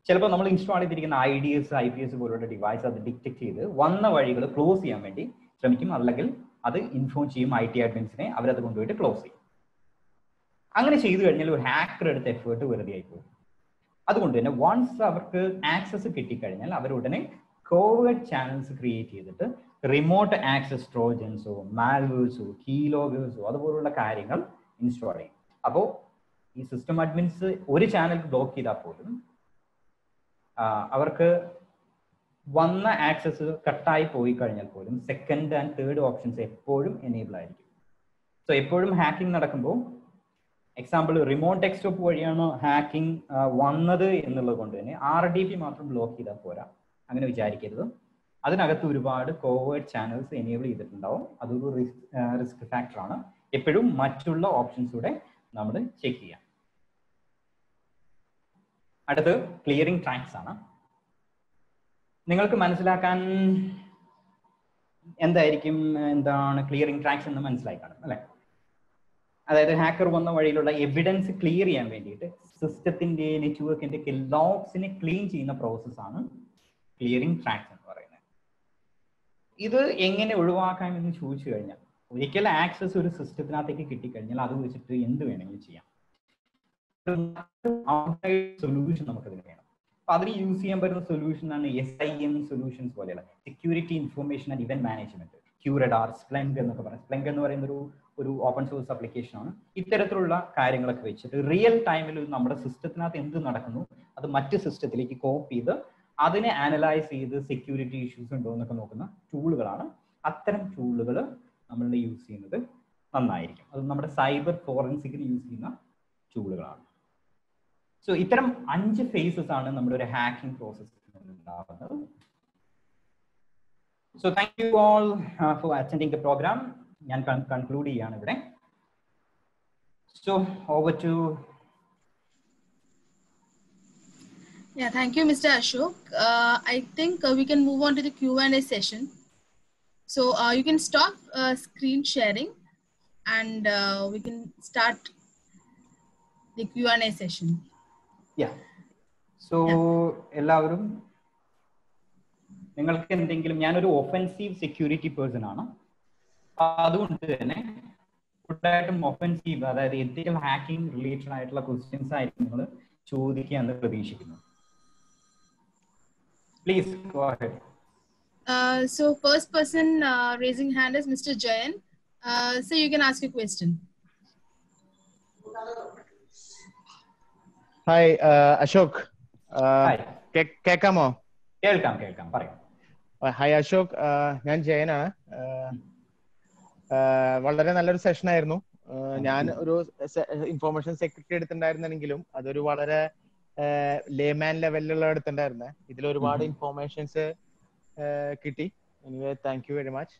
ചിലപ്പോൾ നമ്മൾ ഇൻസ്റ്റാൾ ചെയ്തിരിക്കുന്ന IDS IPS പോലുള്ള ഡിവൈസ് അത് ഡിറ്റക്ട് ചെയ്ത് വന്ന വഴികൾ ക്ലോസ് ചെയ്യാൻ വേണ്ടി ശ്രമിക്കും. അല്ലെങ്കിൽ അത് ഇൻഫോം ചെയ്യും IT അഡ്മിൻസിനെ, അവരത് കൊണ്ടുപോയിട്ട് ക്ലോസ് ചെയ്യും. അങ്ങനെ ചെയ്തു കഴിഞ്ഞാൽ ഒരു ഹാക്കർ എടുത്ത എഫേർട്ട് വെറുതെ ആയിപ്പോകും. അതുകൊണ്ട് തന്നെ വൺസ് അവർക്ക് ആക്സസ് കിട്ടിക്കഴിഞ്ഞാൽ അവരുടനെ കോവേർട്ട് ചാനൽസ് ക്രിയേറ്റ് ചെയ്തിട്ട് റിമോട്ട് ആക്സസ് ട്രോജൻസോ മാൽവേഴ്സോ കീലോഗേഴ്സോ അതുപോലുള്ള കാര്യങ്ങൾ ഇൻസ്റ്റാൾ ചെയ്യും. അപ്പോൾ ഈ സിസ്റ്റം അഡ്മിൻസ് ഒരു ചാനൽ ബ്ലോക്ക് ചെയ്താൽ പോലും അവർക്ക് വന്ന ആക്സസ് കട്ടായി പോയി കഴിഞ്ഞാൽ പോലും സെക്കൻഡ് ആൻഡ് തേർഡ് ഓപ്ഷൻസ് എപ്പോഴും എനേബിൾ ആയിരിക്കും. സോ എപ്പോഴും ഹാക്കിംഗ് നടക്കുമ്പോൾ എക്സാമ്പിൾ റിമോട്ട് ഡെസ്ക്ടോപ്പ് വഴിയാണ് ഹാക്കിംഗ് വന്നത് എന്നുള്ളത് കൊണ്ട് തന്നെ RDP മാത്രം ബ്ലോക്ക് ചെയ്താൽ പോരാ, അങ്ങനെ വിചാരിക്കരുത്. അതിനകത്ത് ഒരുപാട് കോവേർട്ട് ചാനൽസ് എനേബിൾ ചെയ്തിട്ടുണ്ടാവും. അതൊരു റിസ്ക് ഫാക്ടറാണ്. എപ്പോഴും മറ്റുള്ള ഓപ്ഷൻസ് കൂടെ നമ്മൾ ചെക്ക് ചെയ്യാം. അടുത്ത് ക്ലിയറിംഗ് ട്രാക്സ് ആണ്. നിങ്ങൾക്ക് മനസ്സിലാക്കാൻ എന്താണ് ക്ലിയറിംഗ് ട്രാക്സ് എന്ന് മനസ്സിലായി കാണും അല്ലെ? അതായത് ഹാക്കർ വന്ന വഴിയിലുള്ള എവിഡൻസ് ക്ലിയർ ചെയ്യാൻ വേണ്ടിയിട്ട് സിസ്റ്റത്തിന്റെ നെറ്റ്വർക്കിന്റെ ഒക്കെ ലോഗ്സിനെ ക്ലീൻ ചെയ്യുന്ന പ്രോസസ്സാണ് ക്ലിയറിംഗ് ട്രാക്സ് എന്ന് പറയുന്നത്. ഇത് എങ്ങനെ ഒഴിവാക്കാമെന്ന് ചോദിച്ചു കഴിഞ്ഞാൽ, ഒരിക്കൽ ആക്സസ് ഒരു സിസ്റ്റത്തിനകത്തേക്ക് കിട്ടിക്കഴിഞ്ഞാൽ അത് വെച്ചിട്ട് എന്ത് വേണമെങ്കിലും ചെയ്യാം. സൊല്യൂഷൻ നമുക്കതിന് വേണം. അപ്പൊ അതിന് യൂസ് ചെയ്യാൻ പറ്റുന്ന സൊല്യൂഷൻ ആണ് SIM സൊല്യൂഷൻസ് പോലെയുള്ള security information and event management, QRadar, Splunk എന്നൊക്കെ പറയാം. Splunk എന്ന് പറയുന്ന ഒരു ഓപ്പൺ സോഴ്സ് ആപ്ലിക്കേഷൻ ആണ്. ഇത്തരത്തിലുള്ള കാര്യങ്ങളൊക്കെ വെച്ചിട്ട് റിയൽ ടൈമിൽ നമ്മുടെ സിസ്റ്റത്തിനകത്ത് എന്ത് നടക്കുന്നു അത് മറ്റ് സിസ്റ്റത്തിലേക്ക് കോപ്പി ചെയ്ത് അതിനെ അനലൈസ് ചെയ്ത് സെക്യൂരിറ്റി ഇഷ്യൂസ് ഉണ്ടോ എന്നൊക്കെ നോക്കുന്ന ടൂളുകളാണ്. അത്തരം ടൂളുകൾ നമ്മൾ യൂസ് ചെയ്യുന്നത് നന്നായിരിക്കും. അത് നമ്മുടെ സൈബർ ഫോറൻസിക്കിന് യൂസ് ചെയ്യുന്ന ടൂളുകളാണ്. സോ ഇത്തരം 5 ഫേസസ് ആണ് നമ്മുടെ ഒരു ഹാക്കിംഗ് പ്രോസസ്സിൽ ഉണ്ടാവുന്നത്. So thank you all for attending the program. ഞാൻ കൺക്ലൂഡ് ചെയ്യാണ് ഇവിടെ. So over to. Yeah, thank you, Mr. Ashok. I think we can move on to the Q&A session. So you can stop screen sharing and we can start the Q&A session. Yeah. So എല്ലാവരും നിങ്ങൾക്ക് എന്തെങ്കിലും, ഞാനൊരു offensive security person ആണ്, അതുകൊണ്ട് തന്നെ കൂടുതലായിട്ടും offensive, അതായത് എത്തിക്കൽ hacking related ആയിട്ടുള്ള ക്വസ്റ്റ്യൻസ് ആയിരിക്കും നിങ്ങൾ ചോദിക്കുക എന്ന് പ്രതീക്ഷിക്കുന്നു. Please go ahead. So first person raising hand is Mr. Jayan. So you can ask your question. Hi, Ashok. Hi. കേൾക്കാമോ? കേൾക്കാം പറയാം. ഹായ് അശോക്, ഞാൻ ജയനാണ്. വളരെ നല്ലൊരു സെഷൻ ആയിരുന്നു. ഞാൻ ഒരു ഇൻഫോർമേഷൻ സെക്യൂരിറ്റി എടുത്തിട്ടുണ്ടായിരുന്നെങ്കിലും അതൊരു വളരെ ലേമാൻ ലെവലിലുള്ള എടുത്തിട്ടുണ്ടായിരുന്നെ. ഇതിൽ ഒരുപാട് ഇൻഫോർമേഷൻസ് കിട്ടി. Anyway thank you very much.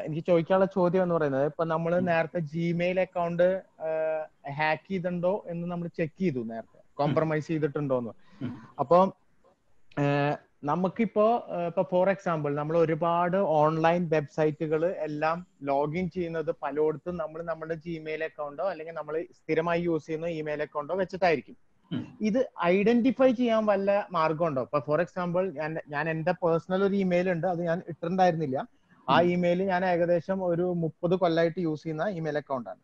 എനിക്ക് ചോദിക്കാനുള്ള ചോദ്യം എന്ന് പറയുന്നത്, ഇപ്പൊ നമ്മൾ നേരത്തെ ജിമെയിൽ അക്കൗണ്ട് ഹാക്ക് ചെയ്തിട്ടുണ്ടോ എന്ന് നമ്മൾ ചെക്ക് ചെയ്തു, നേരത്തെ കോംപ്രമൈസ് ചെയ്തിട്ടുണ്ടോന്ന്. അപ്പൊ നമുക്കിപ്പോ ഫോർ എക്സാമ്പിൾ നമ്മൾ ഒരുപാട് ഓൺലൈൻ വെബ്സൈറ്റുകൾ എല്ലാം ലോഗിൻ ചെയ്യുന്നത് പലയിടത്തും നമ്മൾ നമ്മുടെ ജിമെയിൽ അക്കൗണ്ടോ അല്ലെങ്കിൽ നമ്മൾ സ്ഥിരമായി യൂസ് ചെയ്യുന്ന ഇമെയിൽ അക്കൗണ്ടോ വെച്ചിട്ടായിരിക്കും. ഇത് ഐഡന്റിഫൈ ചെയ്യാൻ വല്ല മാർഗമുണ്ടോ? ഇപ്പൊ ഫോർ എക്സാമ്പിൾ ഞാൻ എന്റെ പേഴ്സണൽ ഒരു ഇമെയിൽ ഉണ്ട്, അത് ഞാൻ ഇട്ടിട്ടുണ്ടായിരുന്നില്ല. ആ ഇമെയിൽ ഞാൻ ഏകദേശം ഒരു 30 കൊല്ലമായിട്ട് യൂസ് ചെയ്യുന്ന ഇമെയിൽ അക്കൗണ്ടാണ്.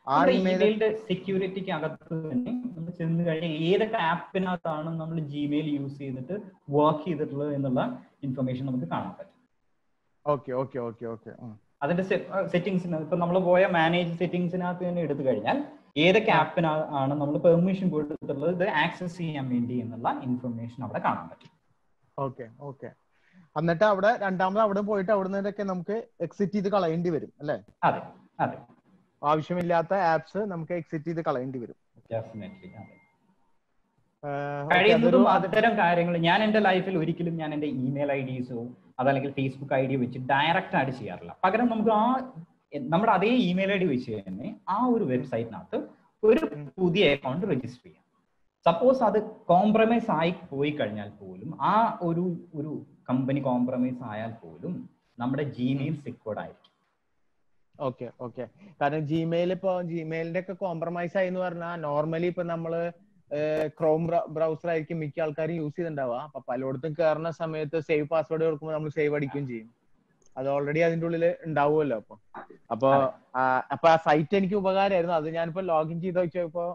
ആ ഇമെയിലിന്റെ സെക്യൂരിറ്റിക്ക് അകത്ത് തന്നെ നമ്മൾ ചെന്ന് കഴിഞ്ഞാൽ ഏതൊക്കെ ആപ്പിനകത്താണ് നമ്മൾ ജിമെയിൽ യൂസ് ചെയ്തിട്ട് വർക്ക് ചെയ്തിട്ടുള്ളത് എന്നുള്ള ഇൻഫർമേഷൻ നമുക്ക് കാണാൻ പറ്റും. ഓക്കെ. അതിന്റെ സെറ്റിംഗ്സിന് ഇപ്പൊ നമ്മൾ പോയ മാനേജ് സെറ്റിംഗ്സിനകത്ത് തന്നെ എടുത്തു കഴിഞ്ഞാൽ ഏതൊക്കെ ആപ്പിനാണ് നമ്മൾ പെർമിഷൻ കൊടുത്തിട്ടുള്ളത് ഇത് ആക്സസ് ചെയ്യാൻ വേണ്ടി എന്നുള്ള ഇൻഫർമേഷൻ അവിടെ കാണാൻ പറ്റും. ഓക്കെ. എന്നിട്ട് അവിടെ രണ്ടാമത് അവിടെ പോയിട്ട് അവിടെ നിന്നൊക്കെ നമുക്ക് എക്സിറ്റ് ചെയ്ത് കളയേണ്ടി വരും അല്ലേ? അതെ. ആവശ്യമില്ലാത്ത ആപ്സ് നമുക്ക് എക്സിറ്റ് ചെയ്ത് കളയേണ്ടി വരും. കഴിയുന്നതും അത്തരം കാര്യങ്ങൾ ഞാൻ എന്റെ ലൈഫിൽ ഒരിക്കലും ഞാൻ എന്റെ ഇമെയിൽ IDസോ അതല്ലെങ്കിൽ ഫേസ്ബുക്ക് ID വെച്ച് ഡയറക്റ്റ് ആയിട്ട് ചെയ്യാറില്ല. പകരം നമുക്ക് നമ്മുടെ അതേ ഇമെയിൽ ID വെച്ച് തന്നെ ആ ഒരു വെബ്സൈറ്റിനകത്ത് ഒരു പുതിയ അക്കൗണ്ട് രജിസ്റ്റർ ചെയ്യാം. സപ്പോസ് അത് കോംപ്രമൈസ് ആയി പോയി കഴിഞ്ഞാൽ പോലും, ആ ഒരു കമ്പനി കോംപ്രമൈസ് ആയാൽ പോലും നമ്മുടെ ജിമെയിൽ സെക്യൂർഡ് ആയിരിക്കും. ഓക്കെ. കാരണം ജിമെയിലിന്റെ ഒക്കെ കോംപ്രമൈസ് ആയി എന്ന് പറഞ്ഞാൽ നോർമലി ഇപ്പൊ നമ്മള് ക്രോം ബ്രൗസർ ആയിരിക്കും മിക്ക ആൾക്കാരും യൂസ് ചെയ്തിട്ടുണ്ടാവുക. അപ്പൊ പലയിടത്തും കയറുന്ന സമയത്ത് സേവ് പാസ്വേഡ് കൊടുക്കുമ്പോൾ നമ്മൾ സേവ് അടിക്കുകയും ചെയ്യും. അത് ഓൾറെഡി അതിന്റെ ഉള്ളിൽ ഉണ്ടാവുമല്ലോ. അപ്പൊ ആ സൈറ്റ് എനിക്ക് ഉപകാരമായിരുന്നു. അത് ഞാനിപ്പോ ലോഗിൻ ചെയ്ത് വെച്ചപ്പോ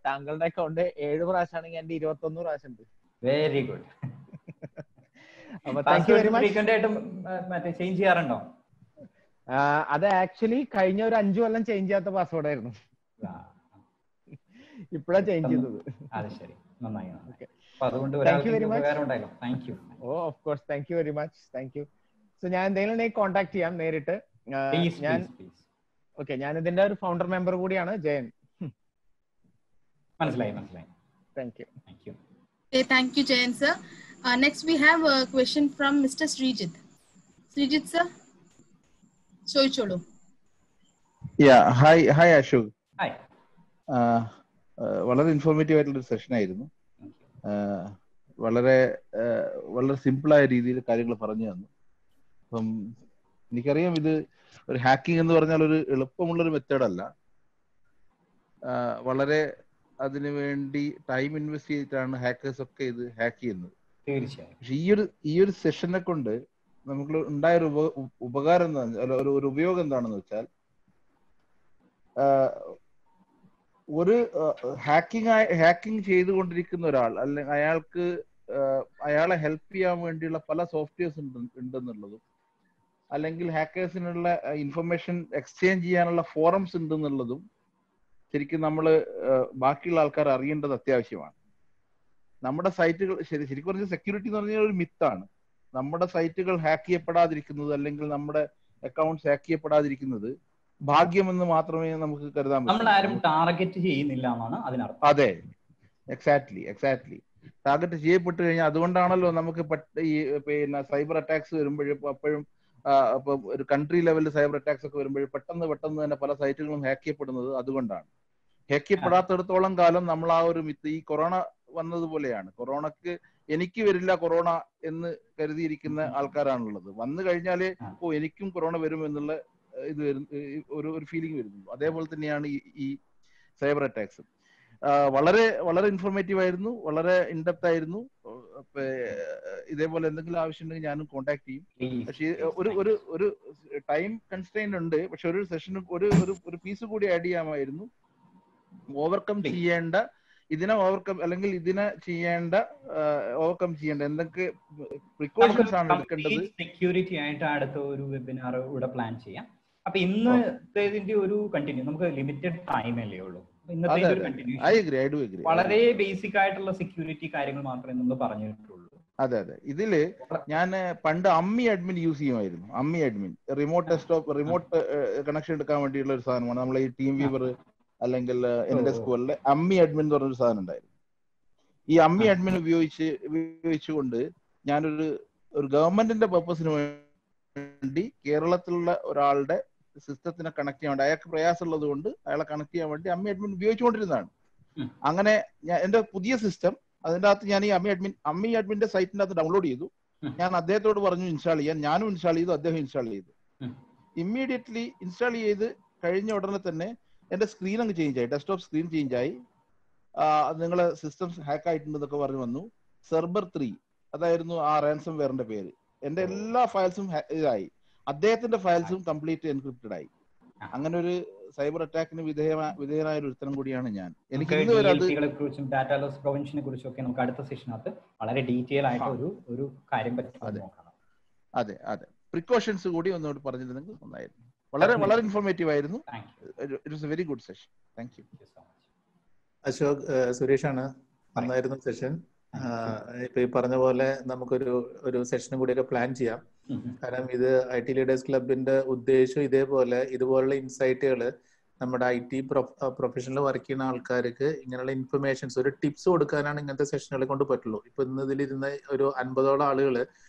താങ്കളുടെ അക്കൗണ്ട് 7 പ്രാവശ്യമാണെങ്കിൽ എന്റെ 21 പ്രാവശ്യം ഉണ്ട്. Very good. അപ്പൊ thank you very much. Change ചെയ്യാറുണ്ടോ? അത് ആക്ച്വലി കഴിഞ്ഞ ഒരു 5 കൊല്ലം ചേഞ്ച് ചെയ്യാത്ത പാസ്വേഡ് ആയിരുന്നു. ഇപ്പഴാ ചേഞ്ച് ചെയ്തത്. ശരി, നന്നായി. Thank you very much. Of course, thank you very much. Thank you. So ഞാൻ എന്തെങ്കിലും കോൺടാക്ട് ചെയ്യാം നേരിട്ട്. ഞാൻ ഇതിന്റെ ഒരു ഫൗണ്ടർ മെമ്പർ കൂടിയാണ്, ജയൻ. മനസ്സിലായി. Thank you. Okay, thank you, Jayan sir. Next we have a question from Mr. Srijit. Srijit sir, ചോദിച്ചോളൂ. ഹായ് അശോക്. ഹായ്. വളരെ ഇൻഫോർമേറ്റീവ് ആയിട്ടുള്ള ഒരു സെഷൻ ആയിരുന്നു. വളരെ സിമ്പിളായ രീതിയിൽ കാര്യങ്ങൾ പറഞ്ഞു തന്നു. അപ്പം എനിക്കറിയാം ഇത് ഒരു ഹാക്കിംഗ് എന്ന് പറഞ്ഞാൽ ഒരു എളുപ്പമുള്ളൊരു മെത്തേഡ് അല്ല. വളരെ അതിനു വേണ്ടി ടൈം ഇൻവെസ്റ്റ് ചെയ്തിട്ടാണ് ഹാക്കേഴ്സ് ഒക്കെ ഇത് ഹാക്ക് ചെയ്യുന്നത്. തീർച്ചയായും. പക്ഷെ ഈ ഒരു സെഷനെ കൊണ്ട് നമുക്ക് ഉണ്ടായൊരു ഉപകാരം എന്താ, ഒരു ഉപയോഗം എന്താണെന്ന് വെച്ചാൽ, ഒരു ഹാക്കിംഗ് ചെയ്തുകൊണ്ടിരിക്കുന്ന ഒരാൾ അല്ലെങ്കിൽ അയാളെ ഹെൽപ്പ് ചെയ്യാൻ വേണ്ടിയുള്ള പല സോഫ്റ്റ്വെയർസ് ഉണ്ടെന്നുള്ളതും, അല്ലെങ്കിൽ ഹാക്കേഴ്സിനുള്ള ഇൻഫർമേഷൻ എക്സ്ചേഞ്ച് ചെയ്യാനുള്ള ഫോറംസ് ഉണ്ടെന്നുള്ളതും ശരിക്കും നമ്മൾ ബാക്കിയുള്ള ആൾക്കാർ അറിയേണ്ടത് അത്യാവശ്യമാണ്. നമ്മുടെ സൈറ്റുകൾ ശരിക്കും പറഞ്ഞ സെക്യൂരിറ്റി എന്ന് പറഞ്ഞാൽ ഒരു മിത്താണ്. നമ്മുടെ സൈറ്റുകൾ ഹാക്ക് ചെയ്യപ്പെടാതിരിക്കുന്നത് അല്ലെങ്കിൽ നമ്മുടെ അക്കൗണ്ട്സ് ഹാക്ക് ചെയ്യപ്പെടാതിരിക്കുന്നത് ഭാഗ്യമെന്ന് മാത്രമേ നമുക്ക് കരുതാൻ പറ്റൂ. നമ്മൾ ആരും ടാർഗറ്റ് ചെയ്യുന്നില്ല എന്നാണ് അതിനർത്ഥം. അതെ, എക്സാക്ട്ലി ടാർഗറ്റ് ചെയ്യപ്പെട്ട് കഴിഞ്ഞാൽ അതുകൊണ്ടാണല്ലോ നമുക്ക് ഈ പിന്നെ സൈബർ അറ്റാക്സ് വരുമ്പോഴും അപ്പോഴും ഇപ്പൊ ഒരു കൺട്രി ലെവലിൽ സൈബർ അറ്റാക്സ് ഒക്കെ വരുമ്പോഴും പെട്ടെന്ന് തന്നെ പല സൈറ്റുകളും ഹാക്ക് ചെയ്യപ്പെടുന്നത് അതുകൊണ്ടാണ്. ഹാക്ക് ചെയ്യപ്പെടാത്തിടത്തോളം കാലം നമ്മൾ ആ ഒരു മിത്ത്, ഈ കൊറോണ വന്നതുപോലെയാണ്. കൊറോണക്ക് എനിക്ക് വരില്ല കൊറോണ എന്ന് കരുതിയിരിക്കുന്ന ആൾക്കാരാണുള്ളത്. വന്നു കഴിഞ്ഞാലേ എനിക്കും കൊറോണ വരും എന്നുള്ള ഇത് ഒരു ഫീലിംഗ് വരുന്നു. അതേപോലെ തന്നെയാണ് ഈ സൈബർ അറ്റാക്സ്. വളരെ വളരെ ഇൻഫോർമേറ്റീവ് ആയിരുന്നു, വളരെ ഇൻഡെപ്ത് ആയിരുന്നു. ഇതേപോലെ എന്തെങ്കിലും ആവശ്യമുണ്ടെങ്കിൽ ഞാനും കോൺടാക്ട് ചെയ്യും. പക്ഷേ ഒരു ടൈം കൺസ്ട്രെയിൻ ഉണ്ട്. പക്ഷെ ഒരു സെഷന് ഒരു പീസ് കൂടി ആഡ് ചെയ്യാമായിരുന്നു. ഓവർകം ചെയ്യേണ്ട എന്തൊക്കെ പ്രിക്കോഷൻസ് ആണ് എടുക്കേണ്ടത്. സെക്യൂരിറ്റി ആയിട്ട് അടുത്ത ഒരു വെബിനാർ ഇവിടെ പ്ലാൻ ചെയ്യാം. അപ്പൊ ഇന്നത്തെ ഒരു കണ്ടിന്യൂ, നമുക്ക് ലിമിറ്റഡ് ടൈം അല്ലേ ഉള്ളൂ. ഇന്നത്തെ ഒരു കണ്ടിന്യൂ വളരെ ബേസിക് ആയിട്ടുള്ള സെക്യൂരിറ്റി കാര്യങ്ങൾ മാത്രമേ നമ്മൾ പറഞ്ഞിട്ടുള്ളൂ. അതെ. ഇതില് ഞാൻ പണ്ട് അമ്മി അഡ്മിൻ യൂസ് ചെയ്യുമായിരുന്നു. അമ്മി അഡ്മിൻ റിമോട്ട് കണക്ഷൻ എടുക്കാൻ വേണ്ടിയുള്ള ഒരു സാധനമാണ്. നമ്മളെ ഈ ടീം വ്യൂവർ അല്ലെങ്കിൽ എന്റെ സ്കൂളിലെ അമ്മി അഡ്മിൻ എന്ന് പറഞ്ഞൊരു സാധനം ഉണ്ടായിരുന്നു. ഈ അമ്മി അഡ്മിൻ ഉപയോഗിച്ചുകൊണ്ട് ഞാനൊരു ഗവൺമെന്റിന്റെ പർപ്പസിന് വേണ്ടി കേരളത്തിലുള്ള ഒരാളുടെ സിസ്റ്റത്തിനെ കണക്ട് ചെയ്യാൻ വേണ്ടി, അയാൾക്ക് പ്രയാസമുള്ളത് കൊണ്ട് അയാളെ കണക്ട് ചെയ്യാൻ വേണ്ടി അമ്മി അഡ്മിൻ ഉപയോഗിച്ചുകൊണ്ടിരുന്നതാണ്. അങ്ങനെ എന്റെ പുതിയ സിസ്റ്റം, അതിൻ്റെ അകത്ത് ഞാൻ ഈ അമ്മി അഡ്മിന്റെ സൈറ്റിന്റെ അകത്ത് ഡൗൺലോഡ് ചെയ്തു. ഞാൻ അദ്ദേഹത്തോട് പറഞ്ഞു ഇൻസ്റ്റാൾ ചെയ്യാൻ. ഞാനും ഇൻസ്റ്റാൾ ചെയ്തു, അദ്ദേഹം ഇൻസ്റ്റാൾ ചെയ്തു. ഇമ്മീഡിയറ്റ്ലി ഇൻസ്റ്റാൾ ചെയ്ത് കഴിഞ്ഞ ഉടനെ തന്നെ എന്റെ സ്ക്രീൻ അങ്ങ് ചേഞ്ച് ആയി, ഡെസ്ക്ടോപ്പ് സ്ക്രീൻ ചേഞ്ച് ആയി. നിങ്ങളെ സിസ്റ്റംസ് ഹാക്ക് ആയിട്ടുണ്ടെന്നൊക്കെ പറഞ്ഞു വന്നു. സെർബർ 3 അതായിരുന്നു ആ റാൻസം വെയറിന്റെ പേര്. എന്റെ എല്ലാ ഫയൽസും ഇതായി, അദ്ദേഹത്തിന്റെ ഫയൽസും കംപ്ലീറ്റ് എൻക്രിപ്റ്റഡ് ആയി. അങ്ങനെ ഒരു സൈബർ അറ്റാക്കിന് വിധേയനായ ഒരു ഉത്തരം കൂടിയാണ് ഞാൻ. എനിക്ക് കുറിച്ചും ഡാറ്റ ലോസ് പ്രിവെൻഷനെ കുറിച്ചും ഒക്കെ നമുക്ക് അടുത്ത സെഷനകത്ത് വളരെ ഡീറ്റെയിൽ ആയിട്ട് ഒരു കാര്യം നോക്കാം. അതെ, പ്രിക്കോഷൻസ് കൂടി ഒന്നുകൂടി പറഞ്ഞിരുന്നെങ്കിൽ നന്നായിരുന്നു. വളരെ ഇൻഫോർമേറ്റീവ് ആയിരുന്നു. It was a very good session. Thank you. Ashok, സുരേഷാണ്. നന്നായിരുന്നു സെഷൻ. ഇപ്പൊ ഈ പറഞ്ഞ പോലെ നമുക്കൊരു സെഷനും കൂടിയൊക്കെ പ്ലാൻ ചെയ്യാം. കാരണം ഇത് IT ലീഡേഴ്സ് ക്ലബിന്റെ ഉദ്ദേശം ഇതുപോലുള്ള ഇൻസൈറ്റുകൾ നമ്മുടെ IT പ്രൊഫഷനിൽ വർക്ക് ചെയ്യുന്ന ആൾക്കാർക്ക് ഇങ്ങനെയുള്ള ഇൻഫർമേഷൻസ്, ഒരു ടിപ്സ് കൊടുക്കാനാണ് ഇങ്ങനത്തെ സെഷനുകളെ കൊണ്ട് പറ്റുള്ളൂ. ഇപ്പൊ ഇതിലിരുന്ന ഒരു 50ഓളം ആളുകൾ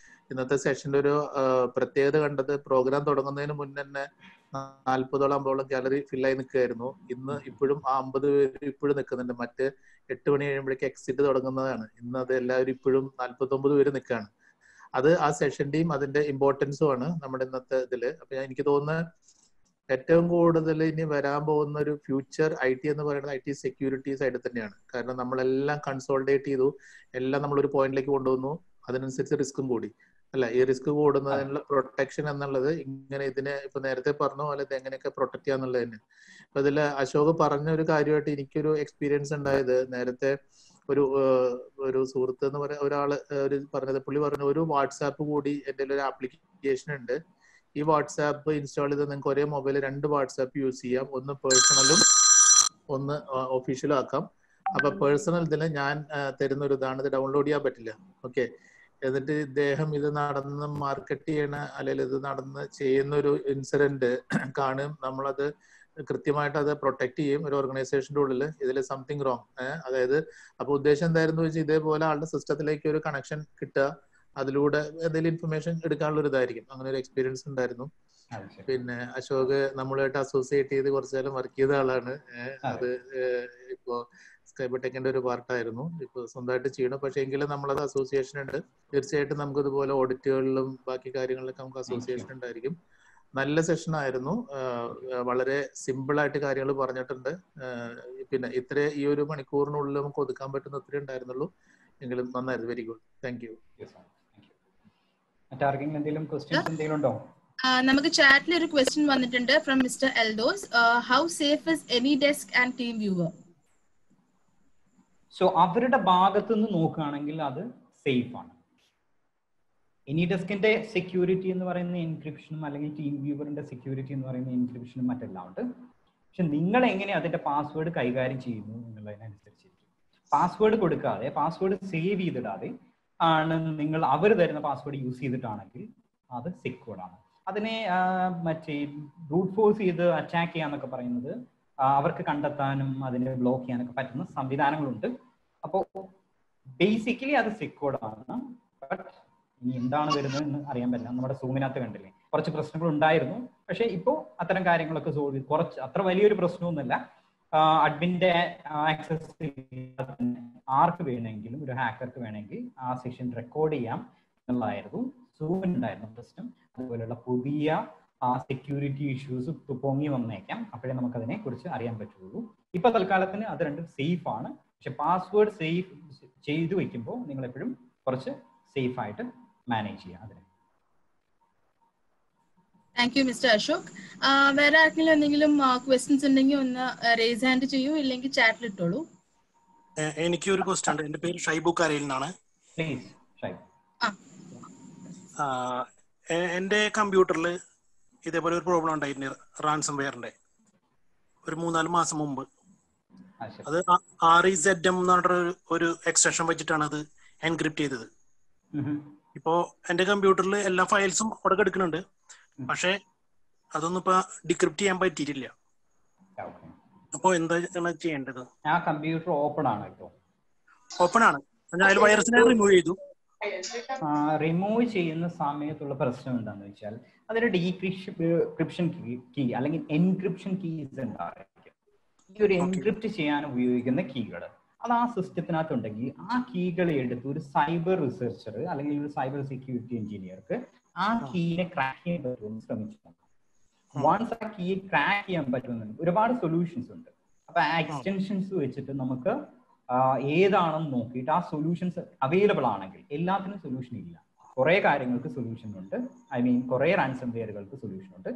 ഇന്നത്തെ സെഷന്റെ ഒരു പ്രത്യേകത കണ്ടത്, പ്രോഗ്രാം തുടങ്ങുന്നതിന് മുന്നേ തന്നെ 40ഓളം 50ഓളം ഗാലറി ഫില്ലായി നിൽക്കുകയായിരുന്നു. ഇപ്പോഴും ആ 50 പേര് ഇപ്പോഴും നിൽക്കുന്നുണ്ട്. മറ്റ് 8 മണി കഴിയുമ്പോഴേക്ക് എക്സിറ്റ് തുടങ്ങുന്നതാണ്. ഇന്ന് അത് എല്ലാവരും ഇപ്പോഴും 49 പേര് നിൽക്കുകയാണ്. അത് ആ സെഷന്റെയും അതിന്റെ ഇമ്പോർട്ടൻസും ആണ് നമ്മുടെ ഇന്നത്തെ ഇതില്. അപ്പൊ എനിക്ക് തോന്നുന്നത് ഏറ്റവും കൂടുതൽ ഇനി വരാൻ പോകുന്ന ഒരു ഫ്യൂച്ചർ IT എന്ന് പറയുന്നത് IT സെക്യൂരിറ്റി സൈഡിൽ തന്നെയാണ്. കാരണം നമ്മളെല്ലാം കൺസോൾട്ടേറ്റ് ചെയ്തു, എല്ലാം നമ്മളൊരു പോയിന്റിലേക്ക് കൊണ്ടുവന്നു. അതിനനുസരിച്ച് റിസ്ക്കും കൂടി അല്ല. ഈ റിസ്ക് കൂടുന്നതിനുള്ള പ്രൊട്ടക്ഷൻ എന്നുള്ളത് ഇതിനെ ഇപ്പൊ നേരത്തെ പറഞ്ഞ പോലെ ഇത് എങ്ങനെയൊക്കെ പ്രൊട്ടക്ട് ചെയ്യാന്നുള്ളത് തന്നെ. അപ്പൊ ഇതില് അശോക് പറഞ്ഞ ഒരു കാര്യമായിട്ട് എനിക്കൊരു എക്സ്പീരിയൻസ് ഉണ്ടായത്, നേരത്തെ ഒരു സുഹൃത്ത് എന്ന് പറയുന്ന ഒരാള് പറഞ്ഞത്, പുള്ളി പറഞ്ഞ ഒരു വാട്സാപ്പ് കൂടി എൻ്റെ ഒരു ആപ്ലിക്കേഷൻ ഉണ്ട്. ഈ വാട്സാപ്പ് ഇൻസ്റ്റാൾ ചെയ്ത് നിങ്ങൾക്ക് ഒരേ മൊബൈലിൽ 2 വാട്സാപ്പ് യൂസ് ചെയ്യാം. ഒന്ന് പേഴ്സണലും ഒന്ന് ഒഫീഷ്യലും ആക്കാം. അപ്പൊ പേഴ്സണൽ ഇതിൽ ഞാൻ തരുന്ന ഒരു ഇതാണ്, ഇത് ഡൗൺലോഡ് ചെയ്യാൻ പറ്റില്ല. ഓക്കെ. എന്നിട്ട് ഇദ്ദേഹം ഇത് നടന്ന് മാർക്കറ്റ് ചെയ്യണ അല്ലെങ്കിൽ ഇത് നടന്ന് ചെയ്യുന്ന ഒരു ഇൻസിഡന്റ് കാണും. നമ്മളത് കൃത്യമായിട്ട് അത് പ്രൊട്ടക്ട് ചെയ്യും ഒരു ഓർഗനൈസേഷന്റെ ഉള്ളിൽ. ഇതിൽ സംതിങ് റോങ്. അതായത് അപ്പൊ ഉദ്ദേശം എന്തായിരുന്നു വെച്ചാൽ ഇതേപോലെ ആളുടെ സിസ്റ്റത്തിലേക്ക് ഒരു കണക്ഷൻ കിട്ടുക, അതിലൂടെ എന്തെങ്കിലും ഇൻഫർമേഷൻ എടുക്കാനുള്ള ഒരു ഇതായിരിക്കും. അങ്ങനെ ഒരു എക്സ്പീരിയൻസ് ഉണ്ടായിരുന്നു. പിന്നെ അശോക് നമ്മളുമായിട്ട് അസോസിയേറ്റ് ചെയ്ത് കുറച്ചു കാലം വർക്ക് ചെയ്ത ആളാണ്. അത് ഇപ്പോ സ്കൈബടെക്കിന്റെ ഒരു പാർട്ടായിരുന്നു. ഇപ്പൊ സ്വന്തമായിട്ട് ചെയ്യണം. പക്ഷെ എങ്കിലും നമ്മളത് അസോസിയേഷൻ ഉണ്ട്. തീർച്ചയായിട്ടും നമുക്ക് ഇതുപോലെ ഓഡിറ്റുകളിലും ബാക്കി കാര്യങ്ങളിലൊക്കെ നമുക്ക് അസോസിയേഷൻ ഉണ്ടായിരിക്കും. നല്ല സെഷൻ ആയിരുന്നു. വളരെ സിമ്പിൾ ആയിട്ട് കാര്യങ്ങൾ പറഞ്ഞിട്ടുണ്ട്. പിന്നെ ഈ ഒരു മണിക്കൂറിനുള്ളിൽ നമുക്ക് ഒതുക്കാൻ പറ്റുന്ന അത്രേ ഉണ്ടായിരുന്നുള്ളൂ. എങ്കിലും നന്നായിരുന്നു. Very good. Thank you. മറ്റാർക്കെങ്കിലും എന്തെങ്കിലും ക്വസ്റ്റ്യൻസ് എന്തെങ്കിലും ഉണ്ടോ? നമുക്ക് ചാറ്റിൽ ഒരു ക്വസ്റ്റ്യൻ വന്നിട്ടുണ്ട് from mister Eldhose. How safe is AnyDesk and TeamViewer? So അവരുടെ ഭാഗത്ത് നിന്ന് നോക്കുകയാണെങ്കിൽ അത് സേഫ് ആണ്. എനി ഡെസ്കിന്റെ സെക്യൂരിറ്റി എന്ന് പറയുന്ന എൻക്രിപ്ഷനും അല്ലെങ്കിൽ ടീം വ്യൂവറിന്റെ സെക്യൂരിറ്റി എന്ന് പറയുന്ന എൻക്രിപ്ഷനും മറ്റെല്ലാം ഉണ്ട്. പക്ഷെ നിങ്ങൾ എങ്ങനെ അതിന്റെ പാസ്വേഡ് കൈകാര്യം ചെയ്യുന്നു എന്നുള്ളതിനനുസരിച്ച് പാസ്വേഡ് കൊടുക്കാതെ, പാസ്വേഡ് സേവ് ചെയ്തിടാതെ ആണ് നിങ്ങൾ അവർ തരുന്ന പാസ്വേഡ് യൂസ് ചെയ്തിട്ടാണെങ്കിൽ അത് സെക്യൂർഡ് ആണ്. അതിനെ മറ്റേ ബ്രൂട്ട് ഫോഴ്സ് ചെയ്ത് അറ്റാക്ക് ചെയ്യാന്നൊക്കെ പറയുന്നത് അവർക്ക് കണ്ടെത്താനും അതിനെ ബ്ലോക്ക് ചെയ്യാനൊക്കെ പറ്റുന്ന സംവിധാനങ്ങളുണ്ട്. അപ്പോൾ ബേസിക്കലി അത് സെക്യൂർഡ് ആണ്. ബട്ട് ഇനി എന്താണ് വരുന്നത് എന്ന് അറിയാൻ പറ്റില്ല. നമ്മുടെ സൂമിനകത്ത് കണ്ടില്ലേ കുറച്ച് പ്രശ്നങ്ങൾ ഉണ്ടായിരുന്നു. പക്ഷെ ഇപ്പോൾ അത്തരം കാര്യങ്ങളൊക്കെ സോൾവ് ചെയ്ത് കുറച്ച് അത്ര വലിയൊരു പ്രശ്നമൊന്നുമില്ല. അഡ്മിന്റെ ആക്സസ് ആർക്ക് വേണമെങ്കിലും, ഒരു ഹാക്കർക്ക് വേണമെങ്കിൽ ആ സെഷൻ റെക്കോർഡ് ചെയ്യാം എന്നുള്ളതായിരുന്നു സൂമിനുണ്ടായിരുന്ന പ്രശ്നം. അതുപോലെയുള്ള പുതിയ സെക്യൂരിറ്റി ഇഷ്യൂസ് പൊങ്ങി വന്നേക്കാം. അപ്പോഴേ നമുക്കതിനെ കുറിച്ച് അറിയാൻ പറ്റുള്ളൂ. ഇപ്പൊ തൽക്കാലത്തിന് അത് രണ്ടും സേഫ് ആണ്. പക്ഷെ പാസ്വേഡ് സേഫ് ചെയ്തു വെക്കുമ്പോൾ നിങ്ങൾ എപ്പോഴും കുറച്ച് സേഫ് ആയിട്ട് മാനേജ് ചെയ്യാം അതിനെ. Thank you mister Ashok. വേറെ ആർക്കെങ്കിലും എന്തെങ്കിലും ക്വസ്റ്റ്യൻസ് ഉണ്ടെങ്കിൽ ഒന്ന് റേസ് ഹാൻഡ് ചെയ്യൂ, ഇല്ലെങ്കിൽ ചാറ്റിൽ ഇട്ടോളൂ. എനിക്ക് ഒരു ക്വസ്റ്റ്യൻ ഉണ്ട്. എന്റെ പേര് ഷൈബു കരയിൽ നിന്നാണ്. എന്റെ കമ്പ്യൂട്ടറിൽ ഇതേപോലെ ഒരു പ്രോബ്ലം ഉണ്ടായിരുന്നു, റാൻസം വെയറിന്റെ. ഒരു 3-4 മാസം മുമ്പ് അത് REZM എന്ന് പറഞ്ഞ ഒരു എക്സ്റ്റൻഷൻ വെച്ചിട്ടാണ് അത് എൻക്രിപ്റ്റ് ചെയ്തത്. ഇപ്പോ എന്റെ കമ്പ്യൂട്ടറിൽ എല്ലാ ഫയൽസും അവിടെ കിടക്കുന്നുണ്ട്. പക്ഷെ അതൊന്നും ഇപ്പൊ ഡിക്രിപ്റ്റ് ചെയ്യാൻ പറ്റിയിട്ടില്ല. അപ്പൊ എന്താ ചെയ്യേണ്ടത്? ആ കമ്പ്യൂട്ടർ ഓപ്പൺ ആണ് കേട്ടോ. ഓപ്പൺ ആണ്. ഞാൻ വൈറസിനെ റിമൂവ് ചെയ്തു. റിമൂവ് ചെയ്യുന്ന സമയത്തുള്ള പ്രശ്നം എന്താണെന്ന് വെച്ചാൽ അതിന് ഡീക്രിപ്ഷൻ കീ അല്ലെങ്കിൽ എൻക്രിപ്ഷൻ കീസ് ഉണ്ടായിരിക്കും. ഈ ഒരു എൻക്രിപ്റ്റ് ചെയ്യാൻ ഉപയോഗിക്കുന്ന കീകൾ അത് ആ സിസ്റ്റത്തിനകത്ത് ഉണ്ടെങ്കിൽ ആ കീകളെ എടുത്ത് ഒരു സൈബർ റിസർച്ചർ അല്ലെങ്കിൽ ഒരു സൈബർ സെക്യൂരിറ്റി എഞ്ചിനീയർക്ക് ആ കീനെ ക്രാക്ക് ചെയ്യാൻ പറ്റുമെന്ന് ശ്രമിച്ചു. വൺസ് ആ കീ ക്രാക്ക് ചെയ്യാൻ പറ്റുമെന്ന് ഒരുപാട് സൊല്യൂഷൻസ് ഉണ്ട്. അപ്പൊ ആ എക്സ്റ്റൻഷൻസ് വെച്ചിട്ട് നമുക്ക് ഏതാണെന്ന് നോക്കിയിട്ട് ആ സൊല്യൂഷൻസ് അവൈലബിൾ ആണെങ്കിൽ, എല്ലാത്തിനും സൊല്യൂഷൻ ഇല്ല, കുറെ കാര്യങ്ങൾക്ക് സൊല്യൂഷൻ ഉണ്ട്. കുറെ റാൻസം വെയറുകൾക്ക് സൊല്യൂഷൻ ഉണ്ട്.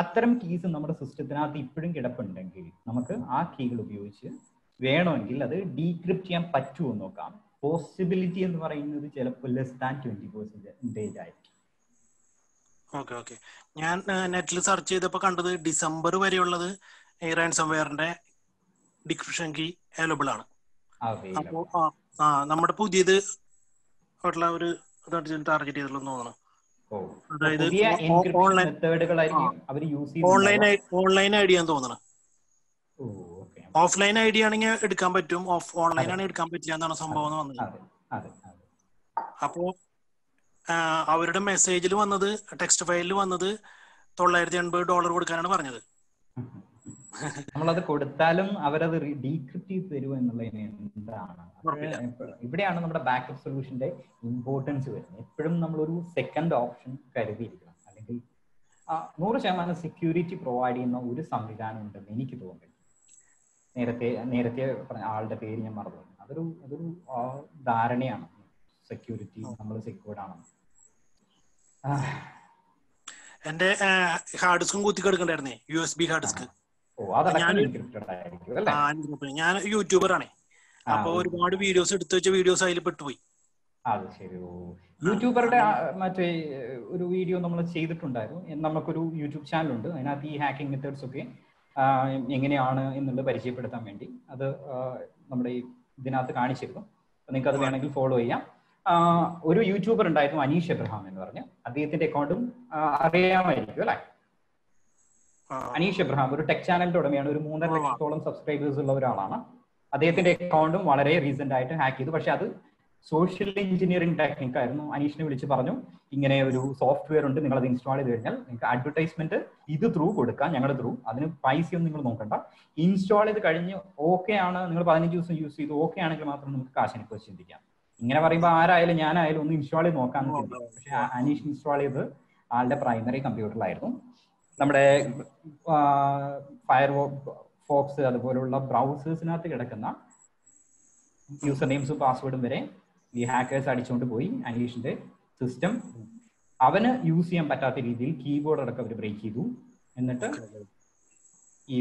അത്തരം കീസ് നമ്മുടെ സിസ്റ്റത്തിനകത്ത് ഇപ്പോഴും കിടപ്പുണ്ടെങ്കിൽ നമുക്ക് ആ കീകൾ ഉപയോഗിച്ച് വേണമെങ്കിൽ അത് ഡീക്രിപ്റ്റ് ചെയ്യാൻ പറ്റുമോ നോക്കാം. പോസിബിലിറ്റി എന്ന് പറയുന്നത് ചിലപ്പോൾ <20% ആയിരിക്കും. Okay okay. ഞാൻ നെറ്റിൽ സെർച്ച് ചെയ്തപ്പോൾ കണ്ടത് ഡിസംബർ വരെയുള്ളത് ഈ റാൻസം വെയറിന്റെ ഡിക്രിപ്ഷൻ കീ അവൈലബിൾ ആണ്. അപ്പോ നമ്മുടെ പുതിയത് ഒരു ടാർഗറ്റ് ചെയ്തുള്ളൂ തോന്നുന്നു. അതായത് ഓൺലൈൻ ഐ ഡി ആണെന്ന് തോന്നുന്നു. ഓഫ്ലൈൻ ഐ ഡി ആണെങ്കിൽ എടുക്കാൻ പറ്റും, ഓൺലൈൻ ആണെങ്കിൽ എടുക്കാൻ പറ്റില്ല എന്നാണ് സംഭവം വന്നത്. അപ്പോ അവരുടെ മെസ്സേജിൽ വന്നത്, ടെക്സ്റ്റ് ഫയലിൽ വന്നത് $980 കൊടുക്കാനാണ് പറഞ്ഞത്. നമ്മളത് കൊടുത്താലും അവരത് ഡീക്രിപ്റ്റ് ചെയ്ത് തരുമോ എന്നുള്ളതിന് എന്താണ് ഇവിടെയാണ് നമ്മുടെ ബാക്കപ്പ് സൊല്യൂഷന്റെ ഇമ്പോർട്ടൻസ് വരുന്നത്. എപ്പോഴും നമ്മളൊരു സെക്കൻഡ് ഓപ്ഷൻ കരുതിയിരിക്കണം. അല്ലെങ്കിൽ 100% സെക്യൂരിറ്റി പ്രൊവൈഡ് ചെയ്യുന്ന ഒരു സംവിധാനം ഉണ്ടെന്ന് എനിക്ക് തോന്നുന്നു. നേരത്തെ പറഞ്ഞ ആളുടെ പേര് ഞാൻ മറന്നു. അതൊരു ധാരണയാണ്, സെക്യൂരിറ്റി നമ്മൾ സെക്യൂർഡ് ആണ്. എന്റെ ഹാർഡ് ഡിസ്കും കുത്തി കിടക്കണ്ടായിരുന്നേ, USB ഹാർഡ് ഡിസ്ക്. ഞാൻ യൂട്യൂബർ ആണ്. അപ്പൊ ഒരുപാട് വീഡിയോസ് എടുത്തു വെച്ച വീഡിയോസ് അതിൽ പെട്ടുപോയി. അത് ശരി. യൂട്യൂബറുടെ മറ്റേ ഒരു വീഡിയോ നമ്മൾ ചെയ്തിട്ടുണ്ടായിരുന്നു. നമുക്കൊരു യൂട്യൂബ് ചാനലുണ്ട്. അതിനകത്ത് ഈ ഹാക്കിംഗ് മെത്തേഡ്സ് ഒക്കെ എങ്ങനെയാണ് എന്നുള്ളത് പരിചയപ്പെടുത്താൻ വേണ്ടി അത് നമ്മുടെ ഇതിനകത്ത് കാണിച്ചിരുന്നു. നിങ്ങൾക്ക് അത് വേണമെങ്കിൽ ഫോളോ ചെയ്യാം. ഒരു യൂട്യൂബർ ഉണ്ടായിരുന്നു, അനീഷ് എബ്രഹാം എന്ന് പറഞ്ഞ്. അദ്ദേഹത്തിന്റെ അക്കൗണ്ടും അറിയാമായിരിക്കും അല്ലെ? അനീഷ് എബ്രഹാം ഒരു ടെക് ചാനലിന്റെ ഉടമയാണ്. ഒരു 3.5 ലക്ഷത്തോളം സബ്സ്ക്രൈബേഴ്സ് ഉള്ള ഒരാളാണ്. അദ്ദേഹത്തിന്റെ അക്കൗണ്ടും വളരെ റീസെന്റ് ആയിട്ട് ഹാക്ക് ചെയ്തു. പക്ഷെ അത് സോഷ്യൽ എഞ്ചിനീയറിംഗ് ടെക്നിക് ആയിരുന്നു. അനീഷിനെ വിളിച്ച് പറഞ്ഞു, ഇങ്ങനെ ഒരു സോഫ്റ്റ്വെയർ ഉണ്ട്, നിങ്ങൾ അത് ഇൻസ്റ്റാൾ ചെയ്ത് കഴിഞ്ഞാൽ നിങ്ങൾക്ക് അഡ്വർടൈസ്മെന്റ് ഇത് ത്രൂ കൊടുക്കാം, ഞങ്ങളുടെ ത്രൂ. അതിന് പൈസയൊന്നും നിങ്ങൾ നോക്കണ്ട. ഇൻസ്റ്റാൾ ചെയ്ത് കഴിഞ്ഞ് ഓക്കെ ആണ്, നിങ്ങൾ 15 ദിവസം യൂസ് ചെയ്ത് ഓക്കെ ആണെങ്കിൽ മാത്രം നമുക്ക് കാശിനെ കുറിച്ച് ചിന്തിക്കാം. ഇങ്ങനെ പറയുമ്പോൾ ആരായാലും ഞാനായാലും ഒന്ന് ഇൻസ്റ്റാൾ ചെയ്ത് നോക്കാമെന്ന് ചിന്തിക്കും. പക്ഷെ അനീഷ് ഇൻസ്റ്റാൾ ചെയ്ത് ആളുടെ പ്രൈമറി കമ്പ്യൂട്ടറിലായിരുന്നു. നമ്മുടെ ഫയർ ഫോക്സ് അതുപോലുള്ള ബ്രൗസേഴ്സിനകത്ത് കിടക്കുന്ന യൂസർ നെയിംസും പാസ്വേഡും വരെ ഈ ഹാക്കേഴ്സ് അടിച്ചുകൊണ്ട് പോയി അനീഷിന്റെ സിസ്റ്റം അവന് യൂസ് ചെയ്യാൻ പറ്റാത്ത രീതിയിൽ കീബോർഡ് അടക്കം അവർ ബ്രേക്ക് ചെയ്തു. എന്നിട്ട് ഈ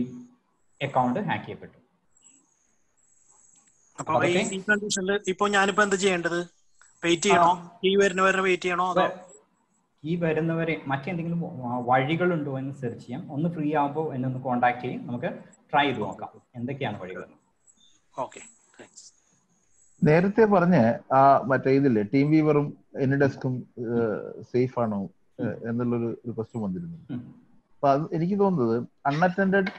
അക്കൗണ്ട് ഹാക്ക് ചെയ്യപ്പെട്ടു. ഇപ്പൊ ഞാനിപ്പോ എന്താ ചെയ്യേണ്ടത്? വെയിറ്റ് ചെയ്യണോ? കീ വരുന്നവരെ വെയിറ്റ് ചെയ്യണോ? ഈ വരുന്നവരെ മറ്റെന്തെങ്കിലും വഴികളുണ്ടോ എന്ന് സെർച്ച് ചെയ്യാം. ഒന്ന് ഫ്രീ ആകുമ്പോൾ എന്നെ ഒന്ന് കോൺടാക്ട് ചെയ്യും. നമുക്ക് ട്രൈ ചെയ്ത് നോക്കാം എന്തൊക്കെയാണ് വഴികൾ. ഓക്കെ, നേരത്തെ പറഞ്ഞ ആ മറ്റേ ഇതില്ലേ ടീം വീവറും എനിഡെസ്കും സേഫ് ആണോ എന്നുള്ളൊരു ക്വസ്റ്റ്യൻ വന്നിരുന്നു. അപ്പൊ അത് എനിക്ക് തോന്നുന്നത് അൺഅറ്റൻഡഡ്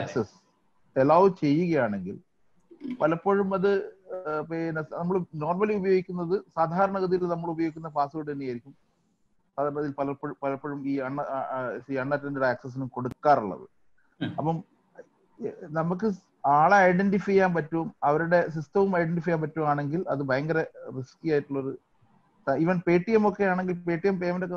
ആക്സസ് അലൗ ചെയ്യുകയാണെങ്കിൽ പലപ്പോഴും അത് പിന്നെ നമ്മൾ നോർമലി ഉപയോഗിക്കുന്നത് സാധാരണഗതിയിൽ നമ്മൾ ഉപയോഗിക്കുന്ന പാസ്വേഡ് തന്നെയായിരിക്കും സാധാരണ പലപ്പോഴും ഈ അൺഅറ്റൻഡഡ് ആക്സസിനും കൊടുക്കാറുള്ളത്. അപ്പം നമുക്ക് ആളെ ഐഡന്റിഫൈ ചെയ്യാൻ പറ്റും, അവരുടെ സിസ്റ്റവും ഐഡന്റിഫൈ ചെയ്യാൻ പറ്റുവാണെങ്കിൽ അത് ഭയങ്കര റിസ്കി ആയിട്ടുള്ളൊരു. ഈവൻ പേടിഎം ഒക്കെ ആണെങ്കിൽ പേടിഎം പേയ്മെന്റ്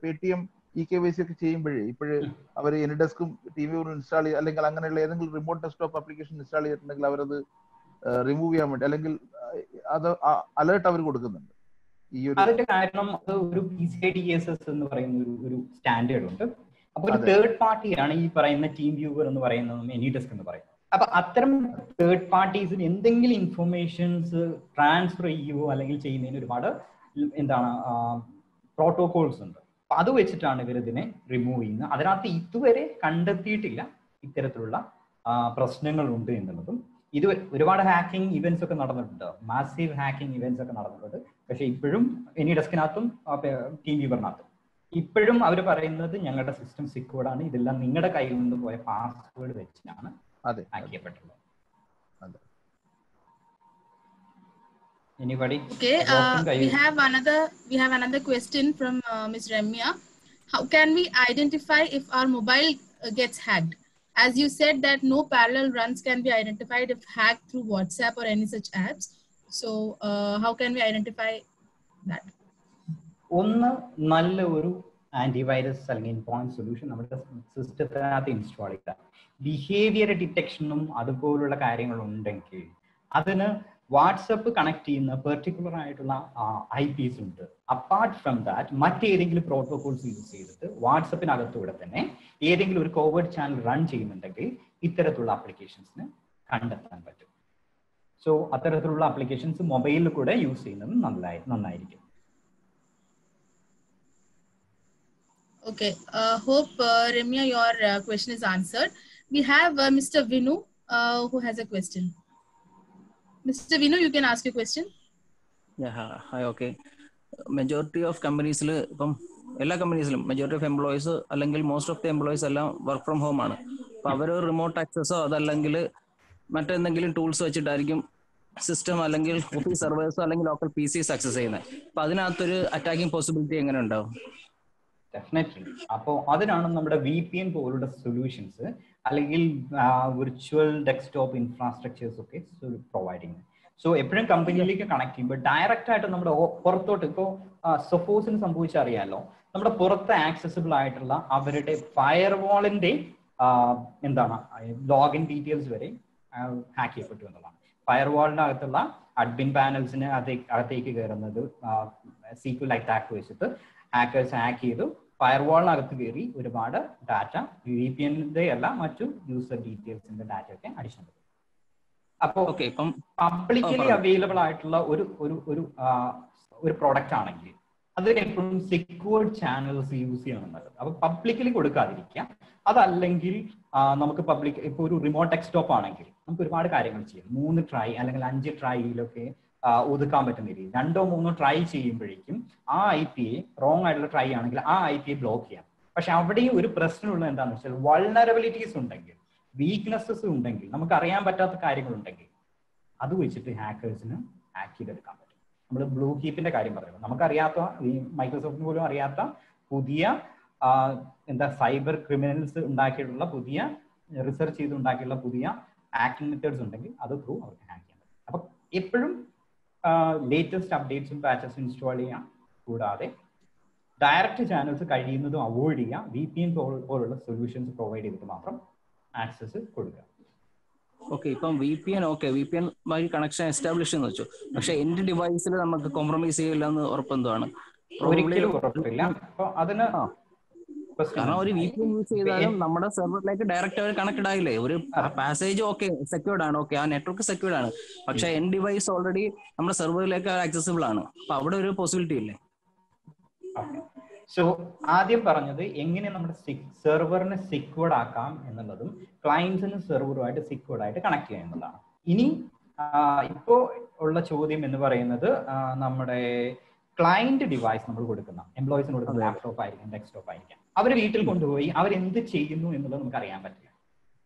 പേടിഎം EKYC ഒക്കെ ചെയ്യുമ്പോഴേ ഇപ്പോഴ് അവർ എനിഡെസ്കും ടി വി ഇൻസ്റ്റാൾ ചെയ്യുക അല്ലെങ്കിൽ അങ്ങനെയുള്ള ഏതെങ്കിലും റിമോട്ട് ഡെസ്ക്ടോപ്പ് ആപ്ലിക്കേഷൻ ഇൻസ്റ്റാൾ ചെയ്തിട്ടുണ്ടെങ്കിൽ അവരത് റിമൂവ് ചെയ്യാൻ വേണ്ടി അല്ലെങ്കിൽ അത് അലേർട്ട് അവർ കൊടുക്കുന്നുണ്ട്. അതിന്റെ കാരണം അത് ഒരു PCI-DSS എന്ന് പറയുന്ന ഒരു സ്റ്റാൻഡേർഡ് ഉണ്ട്. അപ്പൊ ഒരു തേർഡ് പാർട്ടിയാണ് ഈ പറയുന്ന ടീം വ്യൂവർ എന്ന് പറയുന്നതും എനിഡെസ്ക് എന്ന് പറയുന്നത്. അപ്പൊ അത്തരം തേർഡ് പാർട്ടീസിന് എന്തെങ്കിലും ഇൻഫർമേഷൻസ് ട്രാൻസ്ഫർ ചെയ്യുകയോ അല്ലെങ്കിൽ ചെയ്യുന്നതിന് ഒരുപാട് എന്താണ് പ്രോട്ടോകോൾസ് ഉണ്ട്. അപ്പൊ അത് വെച്ചിട്ടാണ് ഇവർ ഇതിനെ റിമൂവ് ചെയ്യുന്നത്. അതിനകത്ത് ഇതുവരെ കണ്ടെത്തിയിട്ടില്ല ഇത്തരത്തിലുള്ള പ്രശ്നങ്ങളുണ്ട് എന്നുള്ളതും. ഇത് ഒരുപാട് ഹാക്കിംഗ് ഇവന്റ്സ് ഒക്കെ നടന്നിട്ടുണ്ട്, മാസീവ് ഹാക്കിംഗ് ഇവന്റ്സ് ഒക്കെ നടന്നിട്ടുണ്ട്. പക്ഷെ ഇപ്പോഴും എനിഡെസ്കിനകത്തും ടീം വ്യൂവറിനകത്തും ഇപ്പോഴും അവർ പറയുന്നത് ഞങ്ങളുടെ സിസ്റ്റം സെക്യൂർഡ് ആണ്, ഇതെല്ലാം നിങ്ങളുടെ കയ്യിൽ നിന്ന് പോയ പാസ്വേഡ് വെച്ചിട്ടാണ് hack ചെയ്യപ്പെട്ടുള്ളത്. Anybody? Okay, we have another question from Ms. Ramya. How can we identify if our mobile gets hacked? As you said that no parallel runs can be identified if hacked through WhatsApp or any such apps. So how can we identify that? ഒന്ന് നല്ല ഒരു antivirus അല്ലെങ്കിൽ ഇൻപോയിന്റ് solution നമ്മുടെ സിസ്റ്റത്തിനകത്ത് install ചെയ്യുക. Behaviour ഡിറ്റക്ഷനും അതുപോലുള്ള കാര്യങ്ങൾ ഉണ്ടെങ്കിൽ അതിന് വാട്സപ്പ് കണക്ട് ചെയ്യുന്ന പെർട്ടിക്കുലർ ആയിട്ടുള്ള IPs ഉണ്ട്. അപ്പാർട്ട് ഫ്രം ദാറ്റ് മറ്റേതെങ്കിലും പ്രോട്ടോകോൾസ് യൂസ് ചെയ്തിട്ട് വാട്സപ്പിനകത്തൂടെ തന്നെ ഏതെങ്കിലും ഒരു കോവേർട്ട് ചാനൽ റൺ ചെയ്യുന്നുണ്ടെങ്കിൽ ഇത്തരത്തിലുള്ള ആപ്ലിക്കേഷൻസിന് കണ്ടെത്താൻ പറ്റും. സോ അത്തരത്തിലുള്ള ആപ്ലിക്കേഷൻസ് മൊബൈലിൽ കൂടെ യൂസ് ചെയ്യുന്നത് നന്നായിരിക്കും. Okay, hope Ramya your question is answered. We have Mr. Vinu who has a question. Mr. Vinu, you can ask your question. Yeah, hi, okay. Majority of companies, എല്ലാ കമ്പനീസിലും majority of employees അല്ലെങ്കിൽ most of the employees എല്ലാം work from home ആണ്. അപ്പോൾ അവർ remote ആക്സസോ അതല്ലെങ്കിൽ മറ്റെന്തെങ്കിലും tools വെച്ചിട്ടായിരിക്കും system അല്ലെങ്കിൽ office സെർവേഴ്സോ അല്ലെങ്കിൽ ലോക്കൽ PCs ആക്സസ് ചെയ്യുന്നത്. അപ്പോൾ അതിനകത്തൊരു അറ്റാക്കിംഗ് പോസിബിലിറ്റി എങ്ങനെ ഉണ്ടാവും? ഡെഫിനറ്റ്ലി. അപ്പോൾ അതിനാണ് നമ്മുടെ VPN പോലുള്ള സൊല്യൂഷൻസ് അല്ലെങ്കിൽ വിർച്വൽ ഡെസ്ക്ടോപ്പ് ഇൻഫ്രാസ്ട്രക്ചേഴ്സ് ഒക്കെ പ്രൊവൈഡ് ചെയ്യുന്നത്. സോ എപ്പോഴും കമ്പനിയിലേക്ക് കണക്ട് ചെയ്യുമ്പോൾ ഡയറക്റ്റ് ആയിട്ട് നമ്മുടെ പുറത്തോട്ട് ഇപ്പോൾ സപ്പോസിന് സംഭവിച്ചറിയാലോ, നമ്മുടെ പുറത്ത് ആക്സസിബിൾ ആയിട്ടുള്ള അവരുടെ ഫയർവാളിന്റെ ലോഗിൻ ഡീറ്റെയിൽസ് വരെ ഹാക്ക് ചെയ്യപ്പെട്ടു എന്നുള്ളതാണ്. ഫയർവാളിനകത്തുള്ള അഡ്മിൻ പാനൽസിന് അകത്തേക്ക് കയറുന്നത് SQL അറ്റാക്ക് വെച്ചിട്ട് ഹാക്കേഴ്സ് ഹാക്ക് ചെയ്തു ഫയർവാളിനകത്ത് കയറി ഒരുപാട് ഡാറ്റ VPN-ന്റെ അല്ല മറ്റു യൂസർ ഡീറ്റെയിൽസിന്റെ ഡാറ്റ ഒക്കെ അടിച്ചിട്ടുണ്ട്. അപ്പോൾ പബ്ലിക്കലി അവൈലബിൾ ആയിട്ടുള്ള ഒരു പ്രോഡക്റ്റ് ആണെങ്കിൽ അതിന് എപ്പോഴും സെക്യൂർഡ് ചാനൽസ് യൂസ് ചെയ്യണം നല്ലത്. അപ്പൊ പബ്ലിക്കലി കൊടുക്കാതിരിക്കുക. അതല്ലെങ്കിൽ നമുക്ക് ഇപ്പോൾ ഒരു റിമോട്ട് ഡെസ്ക്ടോപ്പ് ആണെങ്കിൽ നമുക്ക് ഒരുപാട് കാര്യങ്ങൾ ചെയ്യാം. 3 ട്രൈ അല്ലെങ്കിൽ 5 ട്രൈയിലൊക്കെ ഒതുക്കാൻ പറ്റുന്ന രീതി 2 or 3 ട്രൈ ചെയ്യുമ്പോഴേക്കും ആ IP റോങ് ആയിട്ടുള്ള ട്രൈ ആണെങ്കിൽ ആ IP ബ്ലോക്ക് ചെയ്യാം. പക്ഷെ അവിടെയും ഒരു പ്രശ്നമുള്ളത് എന്താണെന്ന് വെച്ചാൽ വൾനറബിലിറ്റീസ് ഉണ്ടെങ്കിൽ, വീക്ക്നെസ്സസ് ഉണ്ടെങ്കിൽ, നമുക്ക് അറിയാൻ പറ്റാത്ത കാര്യങ്ങളുണ്ടെങ്കിൽ അത് വെച്ചിട്ട് ഹാക്കേഴ്സിന് ഹാക്ക് ചെയ്തെടുക്കാൻ പറ്റും. നമ്മൾ ബ്ലൂ കീപ്പിന്റെ കാര്യം പറയുമ്പോൾ നമുക്കറിയാത്ത, ഈ മൈക്രോസോഫ്റ്റിന് പോലും അറിയാത്ത പുതിയ സൈബർ ക്രിമിനൽസ് ഉണ്ടാക്കിയിട്ടുള്ള പുതിയ റിസർച്ച് ചെയ്ത് ഉണ്ടാക്കിയിട്ടുള്ള പുതിയ ഹാക്കിംഗ് മെത്തേഡ്സ് ഉണ്ടെങ്കിൽ അത് ത്രൂ അവർക്ക് ഹാക്ക് ചെയ്യാൻ പറ്റും. അപ്പൊ എപ്പോഴും ലേറ്റസ്റ്റ് അപ്ഡേറ്റ്സും പാച്ചസും ഇൻസ്റ്റാൾ ചെയ്യാം. കൂടാതെ ഡയറക്റ്റ് ചാനൽസ് കഴിയുന്നതും അവോയ്ഡ് ചെയ്യുക. VPN പോലുള്ള സൊല്യൂഷൻസ് പ്രൊവൈഡ് ചെയ്തിട്ട് മാത്രം ആക്സസ് കൊടുക്കുക. ഓക്കെ, ഇപ്പം VPN വഴി കണക്ഷൻ എസ്റ്റാബ്ലിഷ് എന്ന് വെച്ചു. പക്ഷെ എന്റെ ഡിവൈസിൽ നമുക്ക് കോംപ്രമൈസ് ചെയ്യില്ല എന്ന് ഉറപ്പെന്തുവാണ്? ഒരിക്കലും ഉറപ്പില്ല. അപ്പൊ അതിന് കാരണം ഒരു VPN യൂസ് ചെയ്താലും നമ്മുടെ സെർവറിലേക്ക് ഡയറക്റ്റ് അവർ കണക്റ്റഡ് ആയില്ലേ? ഒരു പാസേജ് ഓക്കെ സെക്യൂർഡ് ആണ്, ഓക്കെ ആ നെറ്റ്വർക്ക് സെക്യൂർഡ് ആണ്, പക്ഷെ എൻ ഡിവൈസ് ഓൾറെഡി നമ്മുടെ സെർവറിലേക്ക് ആക്സസിബിൾ ആണ്. അപ്പൊ അവിടെ ഒരു പോസിബിലിറ്റി ഇല്ലേ? സോ ആദ്യം പറഞ്ഞത് എങ്ങനെ നമ്മുടെ സെർവറിനെ സെക്യൂർഡ് ആക്കാം എന്നുള്ളതും ക്ലയന്റ്സിന് സെർവറുമായിട്ട് സെക്യൂർഡ് ആയിട്ട് കണക്ട് ചെയ്യുക എന്നുള്ളതാണ്. ഇനി ഇപ്പോ ഉള്ള ചോദ്യം എന്ന് പറയുന്നത് നമ്മുടെ ക്ലയന്റ് ഡിവൈസ് നമ്മൾ കൊടുക്കുന്ന എംപ്ലോയീസിന് കൊടുക്കുന്ന ലാപ്ടോപ്പ് ആയിരിക്കും, ഡെസ്ക്ടോപ്പ് ആയിരിക്കാം, അവർ വീട്ടിൽ കൊണ്ടുപോയി അവരെന്ത് ചെയ്യുന്നു എന്നുള്ളത് നമുക്ക് അറിയാൻ പറ്റില്ല.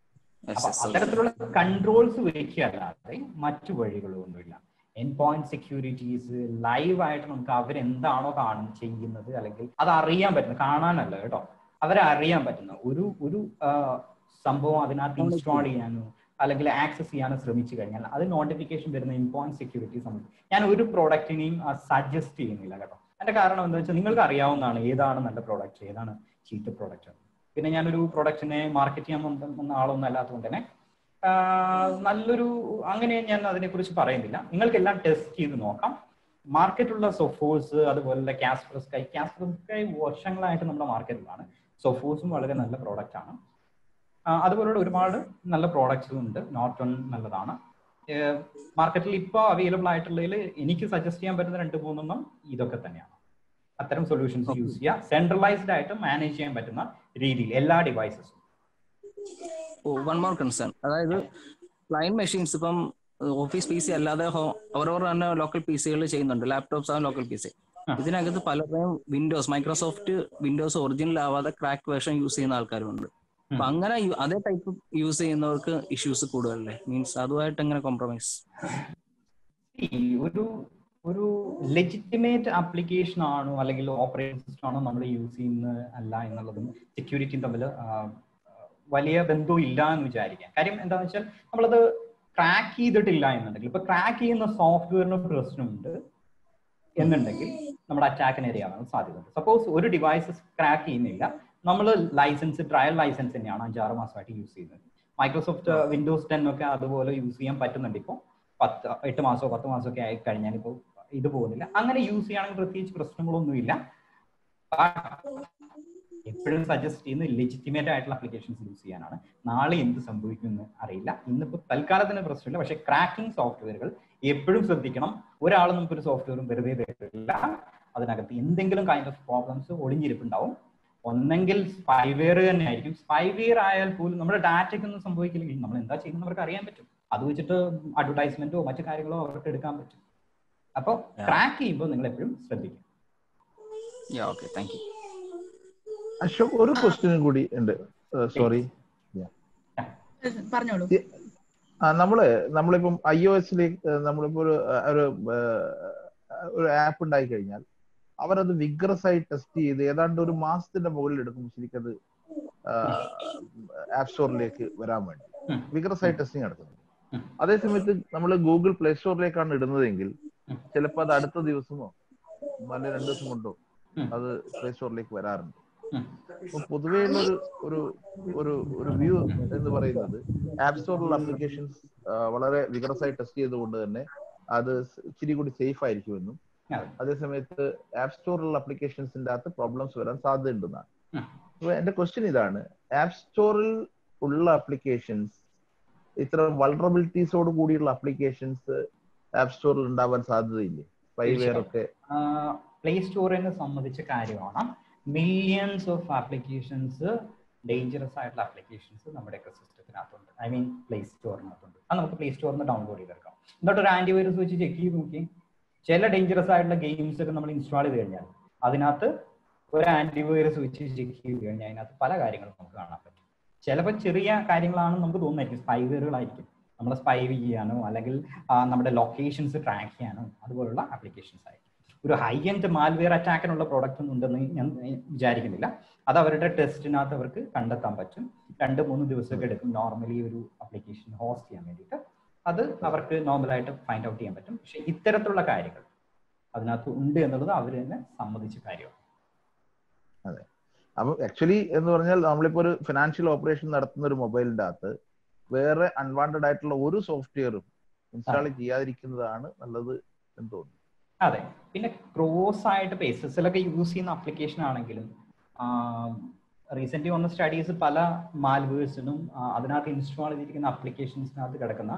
അപ്പൊ അത്തരത്തിലുള്ള കൺട്രോൾസ് വയ്ക്കുകയല്ലാതെ മറ്റു വഴികളൊന്നുമില്ല. എൻ പോയിന്റ് സെക്യൂരിറ്റീസ് ലൈവായിട്ട് നമുക്ക് അവരെന്താണോ ചെയ്യുന്നത് അല്ലെങ്കിൽ അത് അറിയാൻ പറ്റുന്ന, കാണാനല്ല കേട്ടോ, അവരെ അറിയാൻ പറ്റുന്ന ഒരു സംഭവം അതിനകത്ത് ഇൻസ്റ്റാൾ ചെയ്യാനോ അല്ലെങ്കിൽ ആക്സസ് ചെയ്യാനോ ശ്രമിച്ചു കഴിഞ്ഞാൽ അത് നോട്ടിഫിക്കേഷൻ വരുന്ന എൻ പോയിന്റ് സെക്യൂരിറ്റി സംബന്ധിച്ച് ഞാൻ ഒരു പ്രോഡക്റ്റിനെയും സജസ്റ്റ് ചെയ്യുന്നില്ല കേട്ടോ. അതിന്റെ കാരണം എന്താ വെച്ചാൽ നിങ്ങൾക്ക് അറിയാവുന്നതാണ് ഏതാണ് നല്ല പ്രോഡക്റ്റ്, ഏതാണ് ചീത്ത പ്രോഡക്റ്റ്. പിന്നെ ഞാനൊരു പ്രോഡക്റ്റിനെ മാർക്കറ്റ് ചെയ്യാൻ വന്ന ആളൊന്നും അല്ലാത്തതുകൊണ്ട് തന്നെ നല്ലൊരു അങ്ങനെ ഞാൻ അതിനെക്കുറിച്ച് പറയുന്നില്ല. നിങ്ങൾക്കെല്ലാം ടെസ്റ്റ് ചെയ്ത് നോക്കാം. മാർക്കറ്റുള്ള സൊഫോഴ്സ് അതുപോലെ കാസ്പർസ്കൈ വർഷങ്ങളായിട്ട് നമ്മുടെ മാർക്കറ്റിലാണ്. സൊഫോഴ്സും വളരെ നല്ല പ്രോഡക്റ്റ് ആണ്. അതുപോലുള്ള ഒരുപാട് നല്ല പ്രോഡക്ട്സും ഉണ്ട്. നോർട്ടൺ നല്ലതാണ്. മാർക്കറ്റിൽ ഇപ്പോൾ അവൈലബിൾ ആയിട്ടുള്ളതിൽ എനിക്ക് സജസ്റ്റ് ചെയ്യാൻ പറ്റുന്ന 2-3 ഇതൊക്കെ തന്നെയാണ്. അത്തരം സൊല്യൂഷൻസ് യൂസ് ചെയ്യുക, സെൻട്രലൈസ്ഡ് ആയിട്ട് മാനേജ് ചെയ്യാൻ പറ്റുന്ന രീതിയിൽ എല്ലാ ഡിവൈസസും. വൺ മോർ കൺസേൺ, അതായത് ക്ലയന്റ് മെഷീൻസ് ഇപ്പം ഓഫീസ് PC അല്ലാതെ അവരവർ തന്നെ ലോക്കൽ PCകൾ ചെയ്യുന്നുണ്ട്, ലാപ്ടോപ്സ് ആണ് ലോക്കൽ PC. ഇതിനകത്ത് പലരുടെയും മൈക്രോസോഫ്റ്റ് വിൻഡോസ് ഒറിജിനൽ ആവാതെ ക്രാക്ക് വേർഷൻ യൂസ് ചെയ്യുന്ന ആൾക്കാരുണ്ട്. അപ്പൊ അങ്ങനെ അതേ ടൈപ്പ് യൂസ് ചെയ്യുന്നവർക്ക് ഇഷ്യൂസ് കൂടുതലല്ലേ? മീൻസ് അതുമായിട്ട് എങ്ങനെ കോംപ്രമൈസ്? ഒരു ലെജിറ്റിമേറ്റ് ആപ്ലിക്കേഷൻ ആണോ അല്ലെങ്കിൽ ഓപ്പറേറ്റിംഗ് സിസ്റ്റം ആണോ നമ്മൾ യൂസ് ചെയ്യുന്നത് അല്ല എന്നുള്ളതും സെക്യൂരിറ്റിയും തമ്മിൽ വലിയ ബന്ധവും ഇല്ല എന്ന് വിചാരിക്കാം. കാര്യം എന്താണെന്ന് വെച്ചാൽ നമ്മളത് ക്രാക്ക് ചെയ്തിട്ടില്ല എന്നുണ്ടെങ്കിൽ, ഇപ്പൊ ക്രാക്ക് ചെയ്യുന്ന സോഫ്റ്റ്വെയറിന് പ്രശ്നമുണ്ട് എന്നുണ്ടെങ്കിൽ നമ്മുടെ അറ്റാക്കിന് ഇരയാവാൻ സാധ്യതയുണ്ട്. സപ്പോസ് ഒരു ഡിവൈസ് ക്രാക്ക് ചെയ്യുന്നില്ല, നമ്മൾ ട്രയൽ ലൈസൻസ് തന്നെയാണ് 5-6 മാസമായിട്ട് യൂസ് ചെയ്യുന്നത്. മൈക്രോസോഫ്റ്റ് വിൻഡോസ് 10 ഒക്കെ അതുപോലെ യൂസ് ചെയ്യാൻ പറ്റുന്നുണ്ട്. ഇപ്പോൾ 8 മാസമോ 10 മാസമോ ഒക്കെ ആയി കഴിഞ്ഞാൽ ഇപ്പോൾ ഇത് പോകുന്നില്ല. അങ്ങനെ യൂസ് ചെയ്യുകയാണെങ്കിൽ പ്രത്യേകിച്ച് പ്രശ്നങ്ങളൊന്നുമില്ല. എപ്പോഴും സജസ്റ്റ് ചെയ്യുന്നത് ലെജിറ്റിമേറ്റ് ആയിട്ടുള്ള ആപ്ലിക്കേഷൻസ് യൂസ് ചെയ്യാനാണ്. നാളെ എന്ത് സംഭവിക്കുമെന്ന് അറിയില്ല. ഇന്നിപ്പോൾ തൽക്കാലത്തിന് പ്രശ്നമില്ല, പക്ഷെ ക്രാക്കിംഗ് സോഫ്റ്റ്വെയറുകൾ എപ്പോഴും ശ്രദ്ധിക്കണം. ഒരാൾ നമുക്കൊരു സോഫ്റ്റ്വെയറും വെറുതെ തരില്ല. അതിനകത്ത് എന്തെങ്കിലും കൈൻഡ് ഓഫ് പ്രോബ്ലംസ് ഒളിഞ്ഞിരിപ്പുണ്ടാവും. ഒന്നെങ്കിൽ സ്പൈവെയർ തന്നെ ആയിരിക്കും. സ്പൈവെയർ ആയാൽ പോലും നമ്മുടെ ഡാറ്റയ്ക്കൊന്നും സംഭവിക്കില്ലെങ്കിൽ നമ്മൾ എന്താ ചെയ്യുന്നത് അവർക്ക് അറിയാൻ പറ്റും. അത് വെച്ചിട്ട് അഡ്വർടൈസ്മെന്റോ മറ്റു കാര്യങ്ങളോ അവർക്ക് എടുക്കാൻ പറ്റും. അപ്പോൾ ക്രാക്ക് ചെയ്യുമ്പോൾ നിങ്ങൾ എപ്പോഴും ശ്രദ്ധിക്കും. അശോക്, ഒരു ക്വസ്റ്റ്യനും കൂടി ഉണ്ട്. സോറി, പറഞ്ഞോളൂ. നമ്മളിപ്പം iOS-ലേക്ക് നമ്മളിപ്പോ ഒരു ആപ്പ് ഉണ്ടായി കഴിഞ്ഞാൽ അവരത് വിഗ്രസ് ആയി ടെസ്റ്റ് ചെയ്ത് ഏതാണ്ട് ഒരു മാസത്തിന്റെ മുകളിൽ എടുക്കും ശരിക്കും അത് ആപ്പ് സ്റ്റോറിലേക്ക് വരാൻ വേണ്ടി വിഗ്രസ് ആയി ടെസ്റ്റിംഗ് നടത്തുന്നത്. അതേസമയത്ത് നമ്മൾ ഗൂഗിൾ പ്ലേ സ്റ്റോറിലേക്കാണ് ഇടുന്നതെങ്കിൽ ചിലപ്പോൾ അത് അടുത്ത ദിവസമോ അല്ലെ 2 ദിവസം കൊണ്ടോ അത് പ്ലേ സ്റ്റോറിലേക്ക് വരാറുണ്ട്. പൊതുവെയുള്ള ഒരു വ്യൂ എന്ന് പറയുന്നത് ആപ്പ് സ്റ്റോറിലുള്ള ആപ്ലിക്കേഷൻസ് വളരെ വിഗ്രസ് ആയി ടെസ്റ്റ് ചെയ്തുകൊണ്ട് തന്നെ അത് ഇച്ചിരി കൂടി സേഫ് ആയിരിക്കുമെന്നും അതേസമയത്ത് ആപ്പ് സ്റ്റോറിലുള്ള ആപ്ലിക്കേഷൻസിന്റെ അകത്ത് പ്രോബ്ലംസ് വരാൻ സാധ്യതയുണ്ടെന്നാണ്. അപ്പൊ എന്റെ ക്വസ്റ്റ്യൻ ഇതാണ്, ആപ്പ് സ്റ്റോറിൽ ഉള്ള ആപ്ലിക്കേഷൻസ് ഇത്ര വൾണറബിലിറ്റീസോട് കൂടിയുള്ള ആപ്ലിക്കേഷൻസ് ആപ്പ് സ്റ്റോറിൽ ഉണ്ടാവാൻ സാധ്യതയില്ലേ? സ്പൈവെയർ ഒക്കെ പ്ലേ സ്റ്റോറിനെ സംബന്ധിച്ച കാര്യമാണ്. മില്യൺസ് ഓഫ് ആപ്ലിക്കേഷൻസ്, ഡേഞ്ചറസ് ആയിട്ടുള്ള ആപ്ലിക്കേഷൻസ് നമ്മുടെ സിസ്റ്റത്തിനകത്തുണ്ട്. I mean play സ്റ്റോറിനകത്തുണ്ട്. അത് നമുക്ക് പ്ലേ സ്റ്റോറിൽ നിന്ന് ഡൗൺലോഡ് ചെയ്തെടുക്കാം. എന്നിട്ട് ഒരു ആന്റിവൈറസ് വെച്ച് ചെക്ക് ചെയ്ത് നോക്കി. ചില ഡേഞ്ചറസ് ആയിട്ടുള്ള ഗെയിംസ് ഒക്കെ നമ്മൾ ഇൻസ്റ്റാൾ ചെയ്ത് കഴിഞ്ഞാൽ അതിനകത്ത് ഒരു ആന്റിവൈറസ് വെച്ച് ചെക്ക് ചെയ്ത് കഴിഞ്ഞാൽ അതിനകത്ത് പല കാര്യങ്ങളും നമുക്ക് കാണാൻ പറ്റും. ചിലപ്പോൾ ചെറിയ കാര്യങ്ങളാണെന്ന് നമുക്ക് തോന്നുമായിരിക്കും, സ്പൈവെയറുകളായിരിക്കും. നമ്മളെ സ്പൈ ചെയ്യാനോ അല്ലെങ്കിൽ നമ്മുടെ ലൊക്കേഷൻസ് ട്രാക്ക് ചെയ്യാനോ അതുപോലുള്ള ആപ്ലിക്കേഷൻസ് ആയിരിക്കും. ഒരു ഹൈ എൻഡ് മാൽവെയർ അറ്റാക്കിനുള്ള പ്രോഡക്റ്റ് ഒന്നും ഉണ്ടെന്ന് ഞാൻ വിചാരിക്കുന്നില്ല. അത് അവരുടെ ടെസ്റ്റിനകത്ത് അവർക്ക് കണ്ടെത്താൻ പറ്റും. 2-3 ദിവസമൊക്കെ എടുക്കും നോർമലി ഒരു ആപ്ലിക്കേഷൻ ഹോസ്റ്റ് ചെയ്യാൻ വേണ്ടിയിട്ട്. അത് അവർക്ക് നോർമലായിട്ട് ഫൈൻഡ് ഔട്ട് ചെയ്യാൻ പറ്റും. പക്ഷെ ഇത്തരത്തിലുള്ള കാര്യങ്ങൾ അതിനകത്ത് ഉണ്ട് എന്നുള്ളത് അവർ തന്നെ സമ്മതിച്ച കാര്യമാണ്. അതെ. അപ്പൊ ആക്ച്വലി എന്ന് പറഞ്ഞാൽ നമ്മളിപ്പോ ഒരു ഫിനാൻഷ്യൽ ഓപ്പറേഷൻ നടത്തുന്ന ഒരു മൊബൈലിന്റെ അകത്ത് വേറെ അൺവാണ്ടഡ് ആയിട്ടുള്ള ഒരു സോഫ്റ്റ്വെയറും ഇൻസ്റ്റാൾ ചെയ്യാതിരിക്കുന്നതാണ് നല്ലത് എന്ന് തോന്നുന്നു. അതെ. പിന്നെ ക്രോസ് ആയിട്ട് ഇപ്പൊ SSL ഒക്കെ യൂസ് ചെയ്യുന്ന ആപ്ലിക്കേഷൻ ആണെങ്കിലും റീസെന്റ് വന്ന സ്റ്റഡീസ് പല മാൽവേഴ്സിനും അതിനകത്ത് ഇൻസ്റ്റാൾ ചെയ്തിരിക്കുന്ന ആപ്ലിക്കേഷൻസിനകത്ത് കിടക്കുന്ന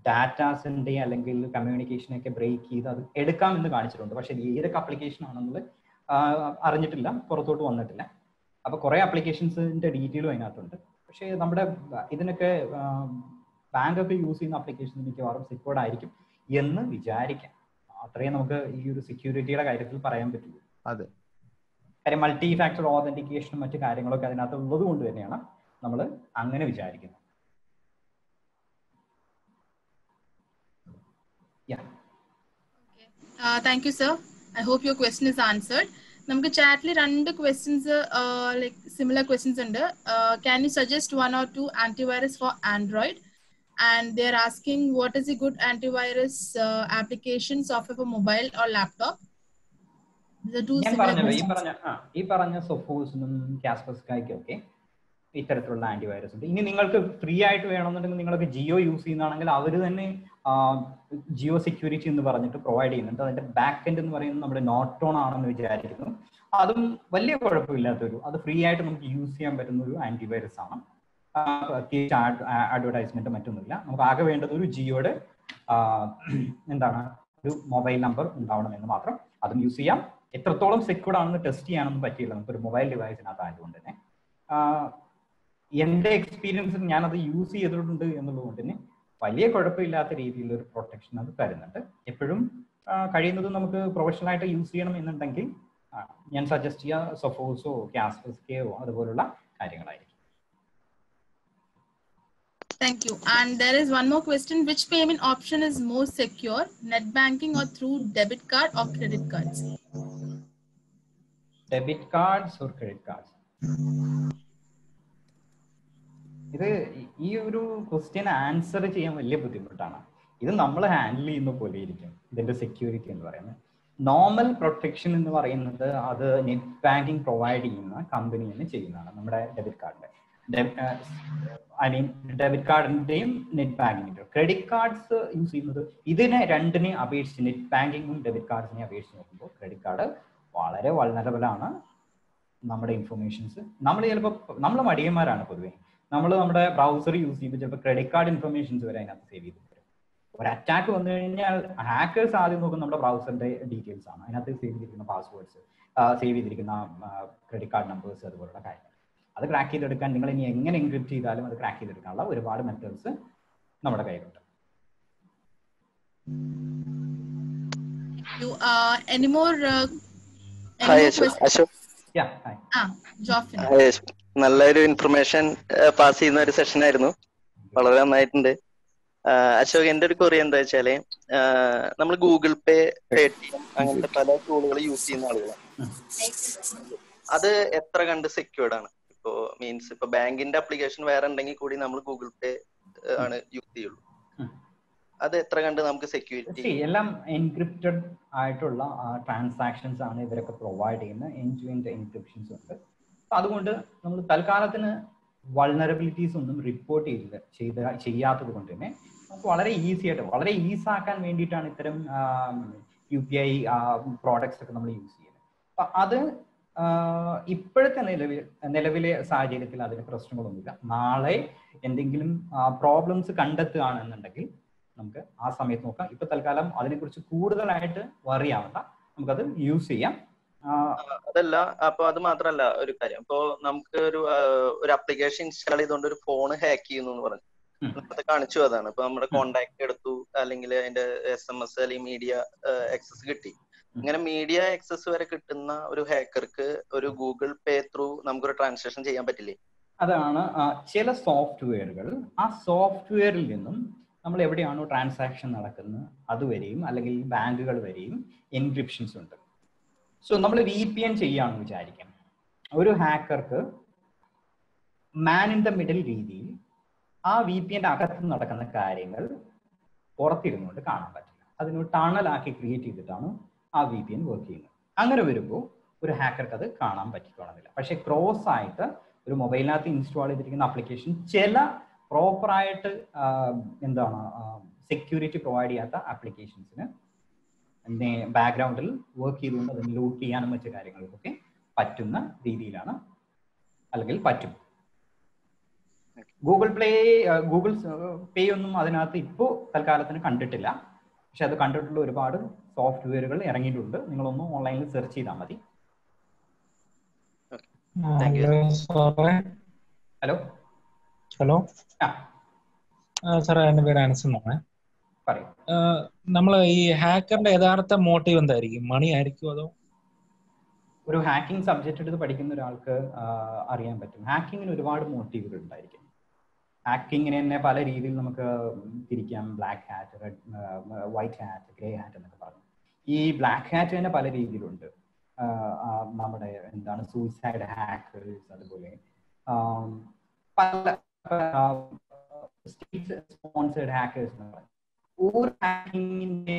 ഡാറ്റാസിന്റെ അല്ലെങ്കിൽ കമ്മ്യൂണിക്കേഷനൊക്കെ ബ്രേക്ക് ചെയ്ത് അത് എടുക്കാമെന്ന് കാണിച്ചിട്ടുണ്ട്. പക്ഷെ ഏതൊക്കെ ആപ്ലിക്കേഷൻ ആണെന്നുള്ളത് അറിഞ്ഞിട്ടില്ല, പുറത്തോട്ട് വന്നിട്ടില്ല. അപ്പൊ കുറെ ആപ്ലിക്കേഷൻസിന്റെ ഡീറ്റെയിലും അതിനകത്തുണ്ട്. പക്ഷേ നമ്മുടെ ഇതിനൊക്കെ ബാങ്കൊക്കെ യൂസ് ചെയ്യുന്ന ആപ്ലിക്കേഷൻ മിക്കവാറും സെക്യൂർഡ് ആയിരിക്കും എന്ന് വിചാരിക്കാം. അത്രയും നമുക്ക് ഈ ഒരു സെക്യൂരിറ്റിയുടെ കാര്യത്തിൽ പറയാൻ പറ്റുള്ളൂ. അതെ, കാര്യം മൾട്ടി ഫാക്ടർ ഓതന്റിക്കേഷനും മറ്റു കാര്യങ്ങളൊക്കെ അതിനകത്ത് ഉള്ളത് കൊണ്ട് തന്നെയാണ് നമ്മൾ അങ്ങനെ വിചാരിക്കുന്നത്. Thank you, sir. I hope your question is answered. നമുക്ക് ചാറ്റിൽ 2 ക്വസ്റ്റ്യൻസ് ലൈക് സിമിലർ ക്വസ്റ്റ്യൻസ് ഉണ്ട്. Can you suggest 1 or 2 antivirus for Android? And they're asking what is a good antivirus application software for mobile or laptop? ഈ പറഞ്ഞ സൊഫോസിനും കാസ്പർസ്കൈക്കും ഒക്കെ ഇത്തരത്തിലുള്ള antivirus ഉണ്ട്. ഇനി നിങ്ങൾക്ക് ഫ്രീ ആയിട്ട് വേണമെന്നുണ്ടെങ്കിൽ നിങ്ങൾക്ക് ജിയോ യൂസ് ചെയ്യുന്നതാണെങ്കിൽ അവർ തന്നെ ജിയോ സെക്യൂരിറ്റി എന്ന് പറഞ്ഞിട്ട് പ്രൊവൈഡ് ചെയ്യുന്നുണ്ട്. അതിന്റെ ബാക്ക് എൻഡ് എന്ന് പറയുന്നത് നമ്മുടെ നോട്ടോൺ ആണെന്ന് വിചാരിക്കുന്നു. അതും വലിയ കുഴപ്പമില്ലാത്തൊരു, അത് ഫ്രീ ആയിട്ട് നമുക്ക് യൂസ് ചെയ്യാൻ പറ്റുന്ന ഒരു ആന്റിവൈറസ് ആണ്. അഡ്വർടൈസ്മെന്റ് മറ്റൊന്നുമില്ല. നമുക്ക് ആകെ വേണ്ടത് ഒരു ജിയോയുടെ ഒരു മൊബൈൽ നമ്പർ ഉണ്ടാവണം എന്ന് മാത്രം. അതും യൂസ് ചെയ്യാം. എത്രത്തോളം സെക്യൂർഡ് ആണെന്ന് ടെസ്റ്റ് ചെയ്യാനൊന്നും പറ്റിയില്ല നമുക്കൊരു മൊബൈൽ ഡിവൈസിനകത്ത് ആയതുകൊണ്ട് തന്നെ. എൻ്റെ എക്സ്പീരിയൻസിൽ ഞാനത് യൂസ് ചെയ്തിട്ടുണ്ട് എന്നുള്ളത് കൊണ്ട് തന്നെ വലിയ കുഴപ്പമില്ലാത്ത രീതിയിലൊരു പ്രൊട്ടക്ഷൻ അത് തരുന്നുണ്ട്. എപ്പോഴും കഴിയുന്നതും നമുക്ക് പ്രൊഫഷണൽ ആയിട്ട് യൂസ് ചെയ്യണം എന്നുണ്ടെങ്കിൽ ഞാൻ സജസ്റ്റ് ചെയ്യുക സൊഫോസോ കാസ്പർസ്കയോ അതുപോലുള്ള കാര്യങ്ങളായിരിക്കും. Thank you. And there is one more question. Which payment option is more secure, net banking or through debit card or credit cards? Debit cards or credit cards? ഇത് ഈ ഒരു ക്വസ്റ്റ്യൻ ആൻസർ ചെയ്യാൻ വലിയ ബുദ്ധിമുട്ടാണ്. ഇത് നമ്മൾ ഹാൻഡിൽ ചെയ്യുന്ന പോലെ ഇരിക്കും ഇതിന്റെ സെക്യൂരിറ്റി എന്ന് പറയുന്നത്. നോർമൽ പ്രൊട്ടക്ഷൻ എന്ന് പറയുന്നത് അത് നെറ്റ് ബാങ്കിങ് പ്രൊവൈഡ് ചെയ്യുന്ന കമ്പനി തന്നെ ചെയ്യുന്നതാണ്. നമ്മുടെ ഡെബിറ്റ് കാർഡിന്റെ ഡെബിറ്റ് കാർഡിന്റെയും നെറ്റ് ബാങ്കിന്റെയും. ക്രെഡിറ്റ് കാർഡ്സ് യൂസ് ചെയ്യുന്നത് ഇതിനെ രണ്ടിനെ അപേക്ഷിച്ച്, നെറ്റ് ബാങ്കിങ്ങും ഡെബിറ്റ് കാർഡ്സിനെ അപേക്ഷിച്ച് നോക്കുമ്പോൾ ക്രെഡിറ്റ് കാർഡ് വളരെ വൾനറബിൾ ആണ്. നമ്മുടെ ഇൻഫർമേഷൻസ് നമ്മൾ മടിയന്മാരാണ് പൊതുവെ. നമ്മുടെ ബ്രൗസർ യൂസ് ചെയ്യുമ്പോൾ ചിലപ്പോൾ ക്രെഡിറ്റ് കാർഡ് ഇൻഫർമേഷൻസ് വരെ അതിനകത്ത് സേവ് ചെയ്ത് തരും. ഒരു അറ്റാക്ക് വന്നു കഴിഞ്ഞാൽ ഹാക്കേഴ്സ് ആദ്യം നോക്കും നമ്മുടെ ബ്രൗസറിന്റെ ഡീറ്റെയിൽസ് ആണ്. അതിനകത്ത് സേവ് ചെയ്തിരിക്കുന്ന പാസ്വേഡ്സ്, സേവ് ചെയ്തിരിക്കുന്ന ക്രെഡിറ്റ് കാർഡ് നമ്പേഴ്സ്, അതുപോലുള്ള കാര്യങ്ങൾ. അത് ക്രാക്ക് ചെയ്തെടുക്കാൻ നിങ്ങൾ ഇനി എങ്ങനെ എൻക്രിപ്റ്റ് ചെയ്താലും അത് ക്രാക്ക് ചെയ്തെടുക്കാനുള്ള ഒരുപാട് മെത്തേഡ്സ് നമ്മുടെ കയ്യിലുണ്ട്. Any more അശോക്, നല്ലൊരു ഇൻഫർമേഷൻ പാസ് ചെയ്യുന്ന ഒരു സെഷൻ ആയിരുന്നു. വളരെ നന്നായിട്ടുണ്ട്. അശോക്, എന്റെ ഒരു ക്വറി എന്താ വെച്ചാല്, നമ്മൾ ഗൂഗിൾ പേ, പേടിഎം അങ്ങനത്തെ പല ടൂളുകൾ യൂസ് ചെയ്യുന്ന ആളുകളാണ്. അത് എത്ര കണ്ട് സെക്യൂർഡ് ആണ്? ഇപ്പോ മീൻസ് ഇപ്പൊ ബാങ്കിന്റെ ആപ്ലിക്കേഷൻ വേറെ ഉണ്ടെങ്കിൽ കൂടി നമ്മൾ ഗൂഗിൾ പേ ആണ് യൂസ് ചെയ്യുള്ളൂ. അത് എത്ര കണ്ട് നമുക്ക് സെക്യൂരിറ്റി? എല്ലാം എൻക്രിപ്റ്റഡ് ആയിട്ടുള്ള ട്രാൻസാക്ഷൻസ് ആണ് ഇവരൊക്കെ പ്രൊവൈഡ് ചെയ്യുന്ന. എൻഡ് ടു എൻഡ് എൻക്രിപ്ഷൻസ് ഉണ്ട്. അതുകൊണ്ട് നമ്മൾ തൽക്കാലത്തിന് വൾനറബിലിറ്റീസ് ഒന്നും റിപ്പോർട്ട് ചെയ്യാത്തത് കൊണ്ട് തന്നെ നമുക്ക് വളരെ ഈസി ആയിട്ട്, വളരെ ഈസാക്കാൻ വേണ്ടിയിട്ടാണ് ഇത്തരം UPI പ്രോഡക്ട്സ് ഒക്കെ നമ്മൾ യൂസ് ചെയ്യുന്നത്. അപ്പൊ അത് ഇപ്പോഴത്തെ നിലവിലെ സാഹചര്യത്തിൽ അതിന് പ്രശ്നങ്ങളൊന്നുമില്ല. നാളെ എന്തെങ്കിലും പ്രോബ്ലംസ് കണ്ടെത്തുകയാണെന്നുണ്ടെങ്കിൽ നമുക്ക് ആ സമയത്ത് നോക്കാം. ഇപ്പൊ തൽക്കാലം അതിനെക്കുറിച്ച് കൂടുതലായിട്ട് വറി ആവണ്ട, നമുക്കത് യൂസ് ചെയ്യാം. അതല്ല, അപ്പൊ അത് മാത്രല്ല ഒരു കാര്യം, ഇപ്പൊ നമുക്ക് ഒരു ആപ്ലിക്കേഷൻ ഇൻസ്റ്റാൾ ചെയ്തുകൊണ്ട് ഒരു ഫോൺ ഹാക്ക് ചെയ്യുന്നു എന്ന് പറഞ്ഞു അത് കാണിച്ചു. അതാണ് ഇപ്പൊ നമ്മുടെ കോണ്ടാക്ട് എടുത്തു, അല്ലെങ്കിൽ അതിന്റെ SMS അല്ലെങ്കിൽ മീഡിയ ആക്സസ് കിട്ടി. ഇങ്ങനെ മീഡിയ ആക്സസ് വരെ കിട്ടുന്ന ഒരു ഹാക്കർക്ക് ഒരു ഗൂഗിൾ പേ ത്രൂ നമുക്കൊരു ട്രാൻസാക്ഷൻ ചെയ്യാൻ പറ്റില്ലേ? അതാണ് ചില സോഫ്റ്റ്വെയറുകൾ, ആ സോഫ്റ്റ്വെയറിൽ നിന്നും നമ്മൾ എവിടെയാണോ ട്രാൻസാക്ഷൻ നടക്കുന്നത് അതുവരെയും അല്ലെങ്കിൽ ബാങ്കുകൾ വരെയും എൻക്രിപ്ഷൻസ് ഉണ്ട്. സോ നമ്മൾ VPN ചെയ്യാമെന്ന് വിചാരിക്കാം. ഒരു ഹാക്കർക്ക് മാൻ ഇൻ ദ മിഡിൽ രീതിയിൽ ആ VPN അകത്ത് നടക്കുന്ന കാര്യങ്ങൾ പുറത്തിരുന്നുകൊണ്ട് കാണാൻ പറ്റില്ല. അതിനൊരു ടണലാക്കി ക്രിയേറ്റ് ചെയ്തിട്ടാണ് ആ VPN വർക്ക് ചെയ്യുന്നത്. അങ്ങനെ വരുമ്പോൾ ഒരു ഹാക്കർക്ക് അത് കാണാൻ പറ്റിക്കോണമെന്നില്ല. പക്ഷെ ക്രോസ് ആയിട്ട് ഒരു മൊബൈലിനകത്ത് ഇൻസ്റ്റാൾ ചെയ്തിരിക്കുന്ന ആപ്ലിക്കേഷൻ ചില പ്രോപ്പറായിട്ട് എന്താണ് സെക്യൂരിറ്റി പ്രൊവൈഡ് ചെയ്യാത്ത ആപ്ലിക്കേഷൻസിന് ബാക്ക്ഗ്രൗണ്ടിൽ വർക്ക് ചെയ്തുകൊണ്ട് അതിന് ലൂട്ട് ചെയ്യാനും മറ്റു കാര്യങ്ങൾക്കൊക്കെ പറ്റുന്ന രീതിയിലാണ്, അല്ലെങ്കിൽ പറ്റും. ഗൂഗിൾ പേ ഒന്നും അതിനകത്ത് ഇപ്പോൾ തൽക്കാലത്തിന് കണ്ടിട്ടില്ല. പക്ഷെ അത് കണ്ടിട്ടുള്ള ഒരുപാട് സോഫ്റ്റ്വെയറുകൾ ഇറങ്ങിയിട്ടുണ്ട്. നിങ്ങളൊന്ന് ഓൺലൈനിൽ സെർച്ച് ചെയ്താൽ മതി. ഹലോ ഹലോ സാറേ, എൻ്റെ പേര് അനസ് എന്നാണ്. പറയൂ. നമ്മൾ ഈ ഹാക്കറിന്റെ യഥാർത്ഥ മോട്ടീവ് എന്തായിരിക്കും? മണി ആയിരിക്കും അതോ? ഒരു ഹാക്കിംഗ് സബ്ജക്റ്റ് എടുത്ത് പഠിക്കുന്ന ഒരാൾക്ക് അറിയാൻ പറ്റും. ഹാക്കിങ്ങിന് ഒരുപാട് മോട്ടീവുകൾ ഉണ്ടായിരിക്കും. ഹാക്കിങ്ങിനെ തന്നെ പല രീതിയിൽ നമുക്ക് തിരിക്കാം. Black hat, white hat, grey hat എന്നൊക്കെ പറഞ്ഞു. ഈ ബ്ലാക്ക് ഹാറ്റ് തന്നെ പല രീതിയിലുണ്ട്. നമ്മുടെ എന്താണ് സൂയിസൈഡ് ഹാക്കേഴ്സ്, അതുപോലെ പല സ്റ്റേറ്റ് സ്പോൺസേഡ് ഹാക്കേഴ്സ് എന്ന് പറയും. ഓരോ ഹാക്കിങ്ങിന്റെ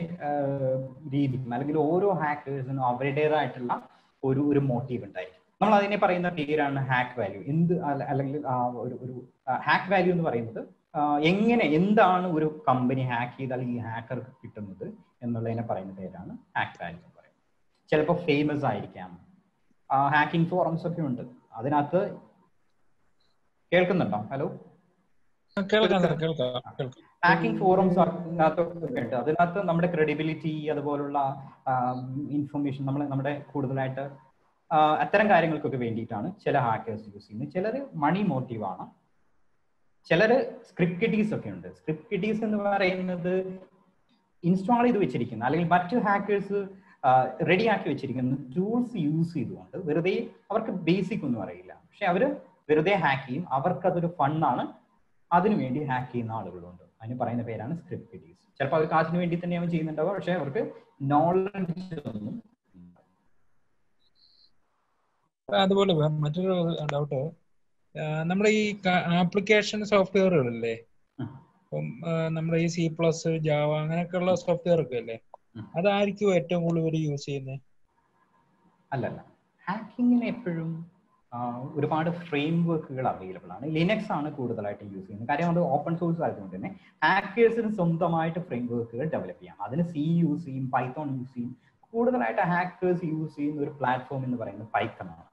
രീതിക്കും അല്ലെങ്കിൽ ഓരോ ഹാക്കേഴ്സിനും അവരുടേതായിട്ടുള്ള ഒരു മോട്ടീവ് ഉണ്ടായിരിക്കും. നമ്മൾ അതിനെ പറയുന്ന പേരാണ് ഹാക്ക് വാല്യൂ. അല്ലെങ്കിൽ ഒരു ഹാക്ക് വാല്യൂ എന്ന് പറയുന്നത് എന്താണ് ഒരു കമ്പനി ഹാക്ക് ചെയ്താൽ ഈ ഹാക്കർക്ക് കിട്ടുന്നത് എന്നുള്ളതിനെ പറയുന്ന പേരാണ് ഹാക്ക് വാല്യൂ എന്ന് പറയുന്നത്. ചിലപ്പോൾ ഫേമസ് ആയിരിക്കാം. ഹാക്കിംഗ് ഫോറംസ് ഒക്കെ ഉണ്ട്. അതിനകത്ത് കേൾക്കുന്നുണ്ടോ? ഹലോ, ഹാക്കിംഗ് ഫോറംസ് അതിനകത്തൊക്കെ ഉണ്ട്. അതിനകത്ത് നമ്മുടെ ക്രെഡിബിലിറ്റി, അതുപോലുള്ള ഇൻഫർമേഷൻ നമ്മുടെ കൂടുതലായിട്ട് അത്തരം കാര്യങ്ങൾക്കൊക്കെ വേണ്ടിയിട്ടാണ് ചില ഹാക്കേഴ്സ് യൂസ് ചെയ്യുന്നത്. ചിലർ മണി മോട്ടീവാണ്, ചിലർ സ്ക്രിപ്റ്റ് കിഡീസ് ഒക്കെ ഉണ്ട്. സ്ക്രിപ്റ്റ് കിഡീസ് എന്ന് പറയുന്നത് ഇൻസ്റ്റാൾ ചെയ്ത് വെച്ചിരിക്കുന്ന അല്ലെങ്കിൽ മറ്റു ഹാക്കേഴ്സ് റെഡിയാക്കി വെച്ചിരിക്കുന്ന ടൂൾസ് യൂസ് ചെയ്തുകൊണ്ട് വെറുതെ, അവർക്ക് ബേസിക് ഒന്നും അറിയില്ല, പക്ഷെ അവർ വെറുതെ ഹാക്ക് ചെയ്യും. അവർക്കതൊരു ഫണ്ണാണ്. അതിനുവേണ്ടി ഹാക്ക് ചെയ്യുന്ന ആളുകളുണ്ട്. അതിന് പറയുന്ന പേരാണ് സ്ക്രിപ്റ്റ് കിഡീസ്. ചിലപ്പോൾ അവർ കാശിന് വേണ്ടി തന്നെയാണ് ചെയ്യുന്നുണ്ടാവുക, പക്ഷെ അവർക്ക് നോളജ് ഒന്നും. അതുപോലെ മറ്റൊരു ഡൗട്ട്, നമ്മുടെ ഈ ആപ്ലിക്കേഷൻ സോഫ്റ്റ്വെയറുകളില്ലേ, ഇപ്പം നമ്മുടെ ഈ C++, ജാവ അങ്ങനെയൊക്കെയുള്ള സോഫ്റ്റ്വെയർ ഒക്കെ അല്ലേ, അതായിരിക്കും ഏറ്റവും കൂടുതൽ യൂസ് ചെയ്യുന്നത്? അല്ലല്ല, ഹാക്കിങ്ങിന് എപ്പോഴും ഒരുപാട് ഫ്രെയിം വർക്കുകൾ അവൈലബിൾ ആണ്. ലിനക്സ് ആണ് കൂടുതലായിട്ട് യൂസ് ചെയ്യുന്നത്. കാര്യം അത് ഓപ്പൺ സോഴ്സ് ആയതുകൊണ്ട് തന്നെ ഹാക്കേഴ്സിന് സ്വന്തമായിട്ട് ഫ്രെയിം വർക്കുകൾ ഡെവലപ്പ് ചെയ്യാം. അതിന് C യൂസ് ചെയ്യും, പൈത്തോൺ യൂസ് ചെയ്യും. കൂടുതലായിട്ട് ഹാക്കേഴ്സ് യൂസ് ചെയ്യുന്ന ഒരു പ്ലാറ്റ്ഫോം എന്ന് പറയുന്നത് പൈത്തൺ ആണ്.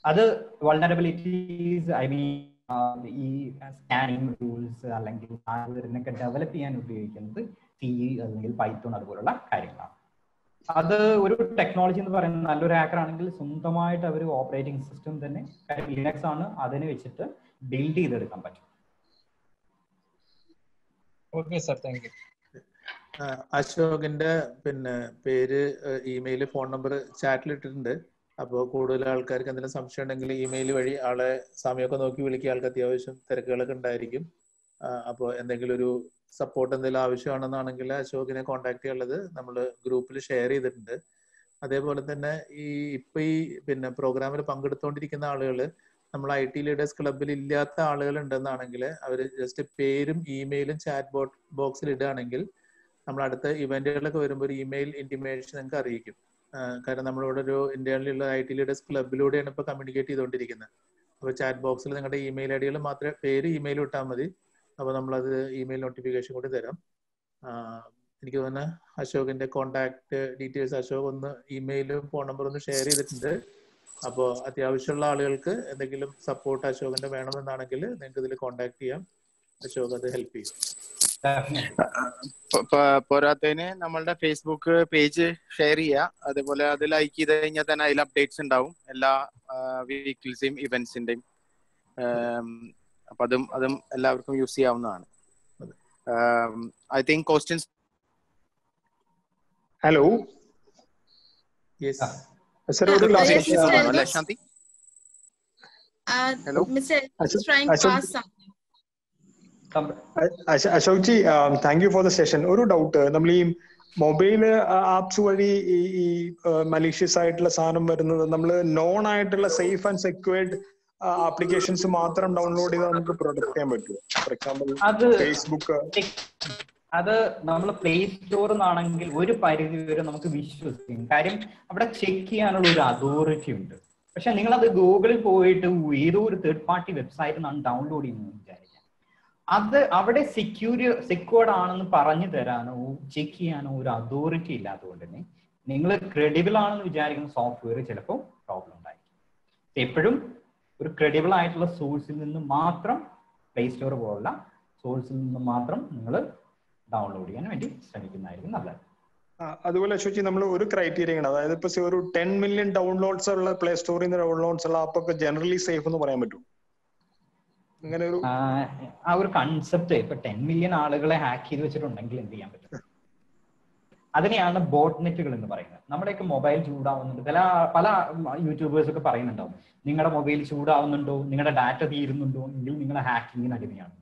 അത് വൾനറബിലിറ്റീസ്, ഈ സ്കാനിങ് ടൂൾസ് അല്ലെങ്കിൽ ഹാർഡ്വെയറിനൊക്കെ ഡെവലപ്പ് ചെയ്യാൻ ഉപയോഗിക്കുന്നത് C അല്ലെങ്കിൽ പൈത്തോൺ അതുപോലുള്ള കാര്യങ്ങളാണ്. അത് ഒരു ടെക്നോളജി എന്ന് പറയുന്നത് നല്ലൊരു ഹാക്കർ ആണെങ്കിൽ സ്വന്തമായിട്ട് അവർ ഓപ്പറേറ്റിംഗ് സിസ്റ്റം തന്നെ, ലിനക്സ് ആണ്, അതിനെ വെച്ചിട്ട് ബിൽഡ് ചെയ്തെടുക്കാൻ പറ്റും. Okay sir, thank you. അശോകിന്റെ പേര്, ഇമെയിൽ, ഫോൺ നമ്പർ ചാറ്റിൽ ഇട്ടിട്ടുണ്ട്. അപ്പോൾ കൂടുതൽ ആൾക്കാർക്ക് എന്തെങ്കിലും സംശയം ഉണ്ടെങ്കിൽ ഇമെയിൽ വഴി ആളെ സമയമൊക്കെ നോക്കി വിളിക്കുക. ആൾക്ക് അത്യാവശ്യം തിരക്കുകളൊക്കെ ഉണ്ടായിരിക്കും. അപ്പോൾ എന്തെങ്കിലും ഒരു സപ്പോർട്ട് എന്തെങ്കിലും ആവശ്യമാണെന്നാണെങ്കിൽ അശോകിനെ കോൺടാക്ട് ചെയ്യാനുള്ളത് നമ്മൾ ഗ്രൂപ്പിൽ ഷെയർ ചെയ്തിട്ടുണ്ട്. അതേപോലെ തന്നെ ഇപ്പൊ ഈ പ്രോഗ്രാമിൽ പങ്കെടുത്തുകൊണ്ടിരിക്കുന്ന ആളുകൾ നമ്മൾ IT ലീഡേഴ്സ് ക്ലബിൽ ഇല്ലാത്ത ആളുകൾ ഉണ്ടെന്നാണെങ്കിൽ അവർ ജസ്റ്റ് പേരും ഇമെയിലും ചാറ്റ് ബോക്സിൽ ഇടുകയാണെങ്കിൽ നമ്മൾ അടുത്ത ഇവന്റുകളൊക്കെ വരുമ്പോൾ ഒരു ഇമെയിൽ ഇന്റിമേഷൻ നിങ്ങൾക്ക് അറിയിക്കും. കാരണം നമ്മളിവിടെ ഒരു ഇന്ത്യയിലുള്ള IT ലീഡേഴ്സ് ക്ലബിലൂടെയാണ് ഇപ്പോൾ കമ്മ്യൂണിക്കേറ്റ് ചെയ്തുകൊണ്ടിരിക്കുന്നത്. അപ്പോൾ ചാറ്റ് ബോക്സിൽ നിങ്ങളുടെ ഇമെയിൽ ഐഡികൾ മാത്രമേ, പേര് ഇമെയിൽ ഇട്ടാൽ മതി. അപ്പോൾ നമ്മളത് ഇമെയിൽ നോട്ടിഫിക്കേഷൻ കൂടി തരാം. എനിക്ക് തോന്നുന്നു അശോകിന്റെ കോൺടാക്ട് ഡീറ്റെയിൽസ് അശോക് ഒന്ന് ഇമെയിലും ഫോൺ നമ്പറും ഒന്ന് ഷെയർ ചെയ്തിട്ടുണ്ട്. അപ്പോൾ അത്യാവശ്യമുള്ള ആളുകൾക്ക് എന്തെങ്കിലും സപ്പോർട്ട് അശോകിന്റെ വേണമെന്നാണെങ്കിൽ നിങ്ങൾക്ക് ഇതിൽ കോൺടാക്ട് ചെയ്യാം. അശോക് അത് ഹെൽപ്പ് ചെയ്യും. പോരാത്തതിന് നമ്മളുടെ ഫേസ്ബുക്ക് പേജ് ഷെയർ ചെയ്യുക. അതേപോലെ അത് ലൈക്ക് ചെയ്ത് കഴിഞ്ഞാൽ തന്നെ അതിൽ അപ്ഡേറ്റ്സ് ഉണ്ടാവും, എല്ലാ വീക്കിൽസിന്റെയും ഇവന്റ്സിന്റെയും. അപ്പൊ അതും എല്ലാവർക്കും യൂസ് ചെയ്യാവുന്നതാണ്. I think questions. Hello, sir, ഒരു last Shanthi. Hello, Ashok ji, thank you for the session. ഒരു ഡൗട്ട്, നമ്മൾ ഈ മൊബൈൽ ആപ്സ് വഴി ഈ മലീഷ്യസ് ആയിട്ടുള്ള സാധനം വരുന്നത്, നമ്മൾ നോൺ ആയിട്ടുള്ള സേഫ് ആൻഡ് സെക്യൂർഡ് ആപ്ലിക്കേഷൻസ് മാത്രം ഡൗൺലോഡ് ചെയ്താൽ നമുക്ക് പ്രൊട്ടക്ട് ചെയ്യാൻ പറ്റുമോ? For example Facebook. അത് നമ്മൾ പ്ലേ സ്റ്റോറിൽ നിന്നാണെങ്കിൽ ഒരു പരിധി വരെ നമുക്ക് വിശ്വസിക്കും. കാര്യം അവിടെ ചെക്ക് ചെയ്യാനുള്ള ഒരു അതോറിറ്റി ഉണ്ട്. പക്ഷെ നിങ്ങൾ അത് ഗൂഗിളിൽ പോയിട്ട് ഏതോ ഒരു തേർഡ് പാർട്ടി വെബ്സൈറ്റിൽ നിന്നാണ് ഡൗൺലോഡ് ചെയ്യുന്നത് വിചാരിക്കാം. അത് അവിടെ സെക്യൂർഡ് ആണെന്ന് പറഞ്ഞു തരാനോ ചെക്ക് ചെയ്യാനോ ഒരു അതോറിറ്റി ഇല്ലാത്തതുകൊണ്ട് തന്നെ നിങ്ങൾ ക്രെഡിബിൾ ആണെന്ന് വിചാരിക്കുന്ന സോഫ്റ്റ്വെയർ ചിലപ്പോൾ പ്രോബ്ലം ഉണ്ടായിരിക്കും. എപ്പോഴും ഒരു ക്രെഡിബിൾ ആയിട്ടുള്ള സോഴ്സിൽ നിന്ന് മാത്രം, പ്ലേ സ്റ്റോർ പോലുള്ള സോഴ്സിൽ നിന്ന് മാത്രം നിങ്ങൾ ഡൗൺലോഡ് ചെയ്യാൻ വേണ്ടി ശ്രമിക്കുന്നതായിരിക്കും നല്ലത്. അതുപോലെ അശോക്, നമ്മൾ ഒരു ക്രൈറ്റീരിയ ആണ്, അതായത് ഇപ്പൊ ഒരു 10 മില്യൺ ഡൗൺലോഡ്സ് ഉള്ള പ്ലേ സ്റ്റോറിൽ നിന്ന് ഡൗൺലോഡ്സ് ഉള്ള ആപ്പൊക്കെ ജനറലി സേഫ് എന്ന് പറയാൻ പറ്റും? അങ്ങനെ ഒരു ആ ഒരു കൺസെപ്റ്റ് ഇപ്പൊ 10 മില്യൺ ആളുകളെ ഹാക്ക് ചെയ്ത് വെച്ചിട്ടുണ്ടെങ്കിൽ എന്ത് ചെയ്യാൻ പറ്റും? അതിനെയാണ് ബോട്ട്നെറ്റുകൾ എന്ന് പറയുന്നത്. നമ്മുടെയൊക്കെ മൊബൈൽ ചൂടാവുന്നുണ്ട്. പല യൂട്യൂബേഴ്സ് ഒക്കെ പറയുന്നുണ്ടാവും, നിങ്ങളുടെ മൊബൈൽ ചൂടാവുന്നുണ്ടോ, നിങ്ങളുടെ ഡാറ്റ തീരുന്നുണ്ടോ എങ്കിൽ നിങ്ങൾ ഹാക്കിങ്ങിന് അടിമയാണ്.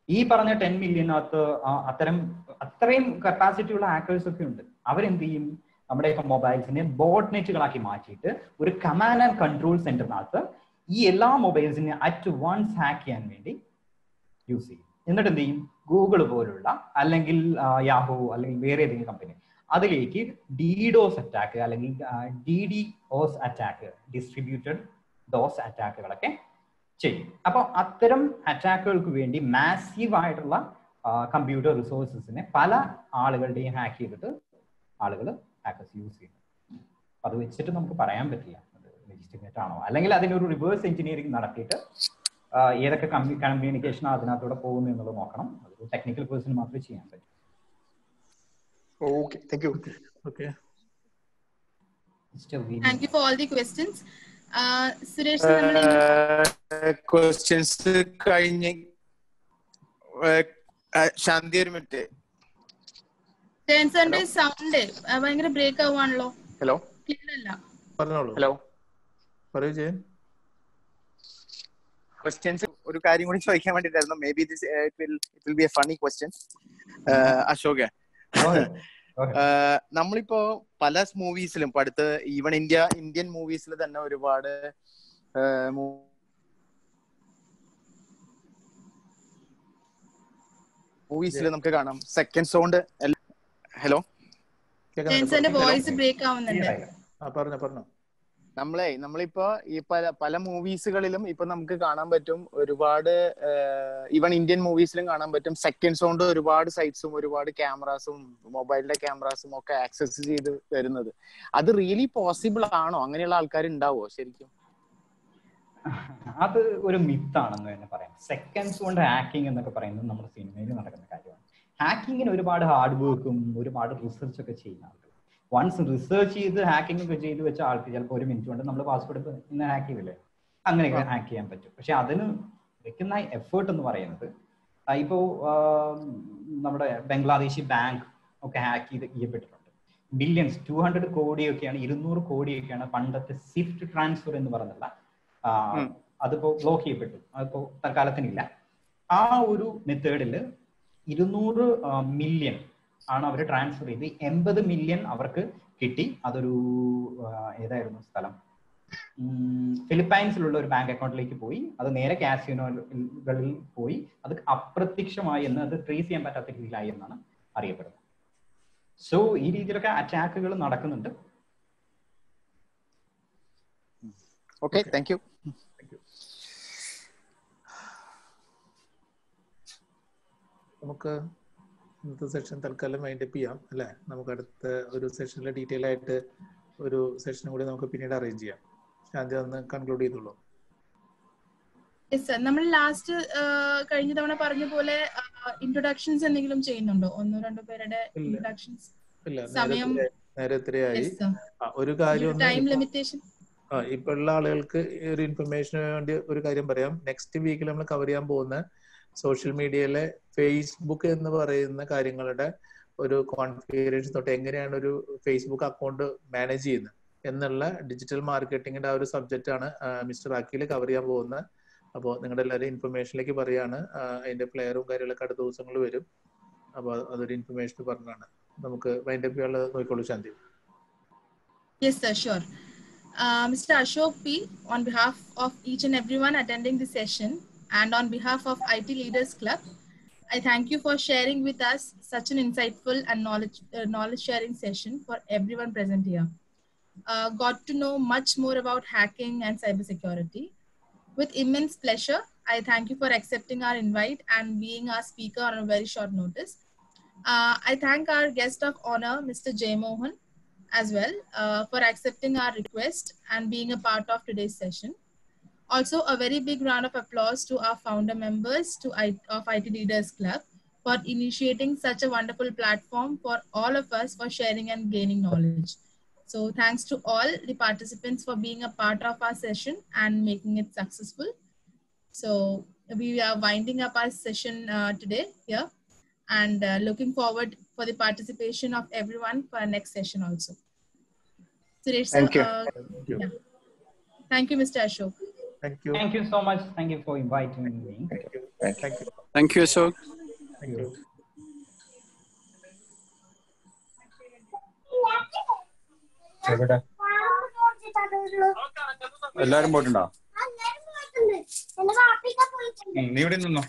ഈ പറഞ്ഞ 10 മില്യനകത്ത് അത്രയും കപ്പാസിറ്റി ഉള്ള ഹാക്കേഴ്സ് ഒക്കെ ഉണ്ട്. അവരെന്ത് ചെയ്യും? നമ്മുടെയൊക്കെ മൊബൈൽസിനെ ബോട്ട്നെറ്റുകളാക്കി മാറ്റിയിട്ട് ഒരു കമാൻഡ് ആൻഡ് കൺട്രോൾ സെന്ററിനകത്ത് ഈ എല്ലാ മൊബൈൽസിനെ അറ്റ് വൺസ് ഹാക്ക് ചെയ്യാൻ വേണ്ടി യൂസ് ചെയ്യും. എന്നിട്ട് എന്ത് ചെയ്യും? ഗൂഗിൾ പോലുള്ള അല്ലെങ്കിൽ യാഹൂ അല്ലെങ്കിൽ വേറെ ഏതെങ്കിലും കമ്പനി അതിലേക്ക് DDoS അറ്റാക്ക് അല്ലെങ്കിൽ DDoS അറ്റാക്ക്, ഡിസ്ട്രിബ്യൂട്ടഡ് ഡോസ് അറ്റാക്കുകളൊക്കെ ചെയ്യും. അപ്പൊ അത്തരം അറ്റാക്കുകൾക്ക് വേണ്ടി മാസീവ് ആയിട്ടുള്ള കമ്പ്യൂട്ടർ റിസോഴ്സസിനെ പല ആളുകളുടെയും ഹാക്ക് ചെയ്തിട്ട് ഹാക്കേഴ്സ് യൂസ് ചെയ്യുന്നു. അത് വെച്ചിട്ട് നമുക്ക് പറയാൻ പറ്റില്ല അത് ലെജിറ്റിമേറ്റ് ആണോ, അല്ലെങ്കിൽ അതിനൊരു റിവേഴ്സ് എഞ്ചിനീയറിംഗ് നടത്തിയിട്ട് ഏതൊക്കെ കമ്മ്യൂണിക്കേഷൻ അതിനകത്തൂടെ പോകുന്നു എന്നുള്ളത് നോക്കണം. അതൊരു ടെക്നിക്കൽ പേഴ്സൺ മാത്രമേ ചെയ്യാൻ പറ്റൂ. Okay, thank you. Okay. Thank you for all the questions. Suresh, questions കഴിഞ്ഞ് ശാന്തി ഒരു മിനിറ്റ്. സൗണ്ട് ഭയങ്കര ബ്രേക്ക് ആവുകയാണല്ലോ. ഹലോ, ക്ലിയർ അല്ല. ഹലോ, പറയൂ ജയൻ. ക്വസ്റ്റ്യൻസ് ഒരു കാര്യം കൂടി ചോദിക്കാൻ വേണ്ടിട്ടായിരുന്നു. May be it will be A funny question. Ashok, നമ്മളിപ്പോ പല മൂവീസിലും ഇപ്പൊ അടുത്ത് ഈവൻ ഇന്ത്യൻ മൂവീസിൽ തന്നെ ഒരുപാട് മൂവീസിൽ നമുക്ക് കാണാം second sound. Hello, voice break ആവുന്നുണ്ട്. പറഞ്ഞോ. നമ്മളിപ്പോ ഈ പല മൂവീസുകളിലും ഇപ്പൊ നമുക്ക് കാണാൻ പറ്റും, ഒരുപാട് ഈവൻ ഇന്ത്യൻ മൂവീസിലും കാണാൻ പറ്റും സെക്കൻഡ് സൗണ്ട് ഒരുപാട് സൈറ്റ്സും ഒരുപാട് ക്യാമറാസും മൊബൈലിന്റെ ക്യാമറാസും ഒക്കെ ആക്സസ് ചെയ്ത് വരുന്നത്. അത് റിയലി പോസിബിൾ ആണോ? അങ്ങനെയുള്ള ആൾക്കാർ ഉണ്ടാവോ ശരിക്കും? അത് ഒരു മിത്താണെന്ന് തന്നെ പറയാം. സെക്കൻഡ്സ് കൊണ്ട് ഹാക്കിംഗ് എന്നൊക്കെ പറയുന്നത് നമ്മുടെ സിനിമയിൽ നടക്കുന്ന കാര്യമാണ്. ഹാക്കിങ്ങിന് ഒരുപാട് ഹാർഡ് വർക്കും ഒരുപാട് റിസർച്ച് ഒക്കെ ചെയ്യുന്ന ആളുകൾ, വൺസ് റിസർച്ച് ചെയ്ത് ഹാക്കിംഗ് ഒക്കെ ചെയ്ത് വെച്ച ആൾക്ക് ചിലപ്പോൾ 1 മിനിറ്റ് കൊണ്ട് നമ്മൾ പാസ്വേഡ് ഇന്ന് ഹാക്ക് ചെയ്തില്ലേ, അങ്ങനെയൊക്കെ ഹാക്ക് ചെയ്യാൻ പറ്റും. പക്ഷെ അതിന് വെക്കുന്ന എഫേർട്ട് എന്ന് പറയുന്നത്, ഇപ്പോൾ നമ്മുടെ ബംഗ്ലാദേശി ബാങ്ക് ഒക്കെ ഹാക്ക് ചെയ്യപ്പെട്ടിട്ടുണ്ട്. ബില്യൺസ് 200 കോടിയൊക്കെയാണ് 200 കോടിയൊക്കെയാണ് പണ്ടത്തെ സ്വിഫ്റ്റ് ട്രാൻസ്ഫർ എന്ന് പറഞ്ഞുള്ള അതിപ്പോ ബ്ലോക്ക് ചെയ്യപ്പെട്ടു. അതിപ്പോ തൽക്കാലത്തിനില്ല. ആ ഒരു മെത്തേഡിൽ 200 മില്യൺ ആണ് അവർ ട്രാൻസ്ഫർ ചെയ്ത് 80 മില്യൺ അവർക്ക് കിട്ടി. അതൊരു ഏതായിരുന്നു സ്ഥലം, ഫിലിപ്പൈൻസിലുള്ള ഒരു ബാങ്ക് അക്കൗണ്ടിലേക്ക് പോയി. അത് നേരെ കാസിനോകളിൽ പോയി. അത് അപ്രത്യക്ഷമായി എന്ന്, അത് ട്രേസ് ചെയ്യാൻ പറ്റാത്ത രീതിയിലായി എന്നാണ് അറിയപ്പെടുന്നത്. സോ ഈ രീതിയിലൊക്കെ അറ്റാക്കുകൾ നടക്കുന്നുണ്ട്. Okay, thank you. നമുക്ക് ഇന്നത്തെ സെഷൻ തൽക്കാലം വൈൻഡ് അപ്പ് ചെയ്യാം അല്ലേ? നമുക്ക് അടുത്ത ഒരു സെഷനിൽ ഡീറ്റെയിൽ ആയിട്ട് ഒരു സെഷനും കൂടി നമുക്ക് പിന്നീട് അറേഞ്ച് ചെയ്യാം. ശാന്തി ഒന്ന് കൺക്ലൂഡ് ചെയ്തോളൂ. നമ്മൾ ലാസ്റ്റ് കഴിഞ്ഞ തവണ പറഞ്ഞ പോലെ ഇൻട്രൊഡക്ഷൻസ് എന്തെങ്കിലും ചെയ്യുന്നുണ്ടോ? 1-2 പേരുടെ ഇൻട്രൊഡക്ഷൻസ്? സമയം നേരെ എത്രയായി? ഒരു കാര്യം, ടൈം ലിമിറ്റേഷൻ. ഇപ്പൊ ഉള്ള ആളുകൾക്ക് ഒരു ഇൻഫർമേഷന് വേണ്ടി ഒരു കാര്യം പറയാം. നെക്സ്റ്റ് വീക്കിൽ നമ്മൾ കവർ ചെയ്യാൻ പോകുന്ന സോഷ്യൽ മീഡിയയിലെ ഫേസ്ബുക്ക് എന്ന് പറയുന്ന കാര്യങ്ങളുടെ ഒരു കോൺഫിഗറേഷൻ തൊട്ട് എങ്ങനെയാണ് ഒരു ഫേസ്ബുക്ക് അക്കൗണ്ട് മാനേജ് ചെയ്യുന്നത് എന്നുള്ള ഡിജിറ്റൽ മാർക്കറ്റിംഗിന്റെ ആ ഒരു സബ്ജക്റ്റ് ആണ് മിസ്റ്റർ അഖിൽ കവർ ചെയ്യാൻ പോകുന്നത്. അപ്പോൾ നിങ്ങളുടെ എല്ലാവരും ഇൻഫർമേഷനിലേക്ക് പറയാണ്. അതിന്റെ പ്ലെയറും കാര്യങ്ങളൊക്കെ അടുത്ത ദിവസങ്ങളിൽ വരും. അപ്പോൾ അതൊരു ഇൻഫർമേഷൻ പറഞ്ഞാണ്. നമുക്ക് വൈൻഡ് അപ്പ് ചെയ്യാനുള്ളത് നോക്കിക്കോളൂ ശാന്തി. Yes sir, sure. Mr. Ashok P, on behalf of each and everyone attending this session and on behalf of IT Leaders Club, I thank you for sharing with us such an insightful and knowledge sharing session for everyone present here. Got to know much more about hacking and cybersecurity. With immense pleasure, I thank you for accepting our invite and being our speaker on a very short notice. I thank our guest of honor, Mr. Jay Mohan, as well, for accepting our request and being a part of today's session. Also, a very big round of applause to our founder members of IT Leaders Club for initiating such a wonderful platform for all of us for sharing and gaining knowledge. So thanks to all the participants for being a part of our session and making it successful. So we are winding up our session today here and looking forward for the participation of everyone for our next session also. Suresh, Thank you. Yeah. Thank you, Mr. Ashok. Thank you. Thank you so much. Thank you for inviting me. Thank you. Thank you. Thank you, Ashok. Thank you. എല്ലാരും പോയിട്ടുണ്ടോ? നീ ഇവിടെ നിന്നോ?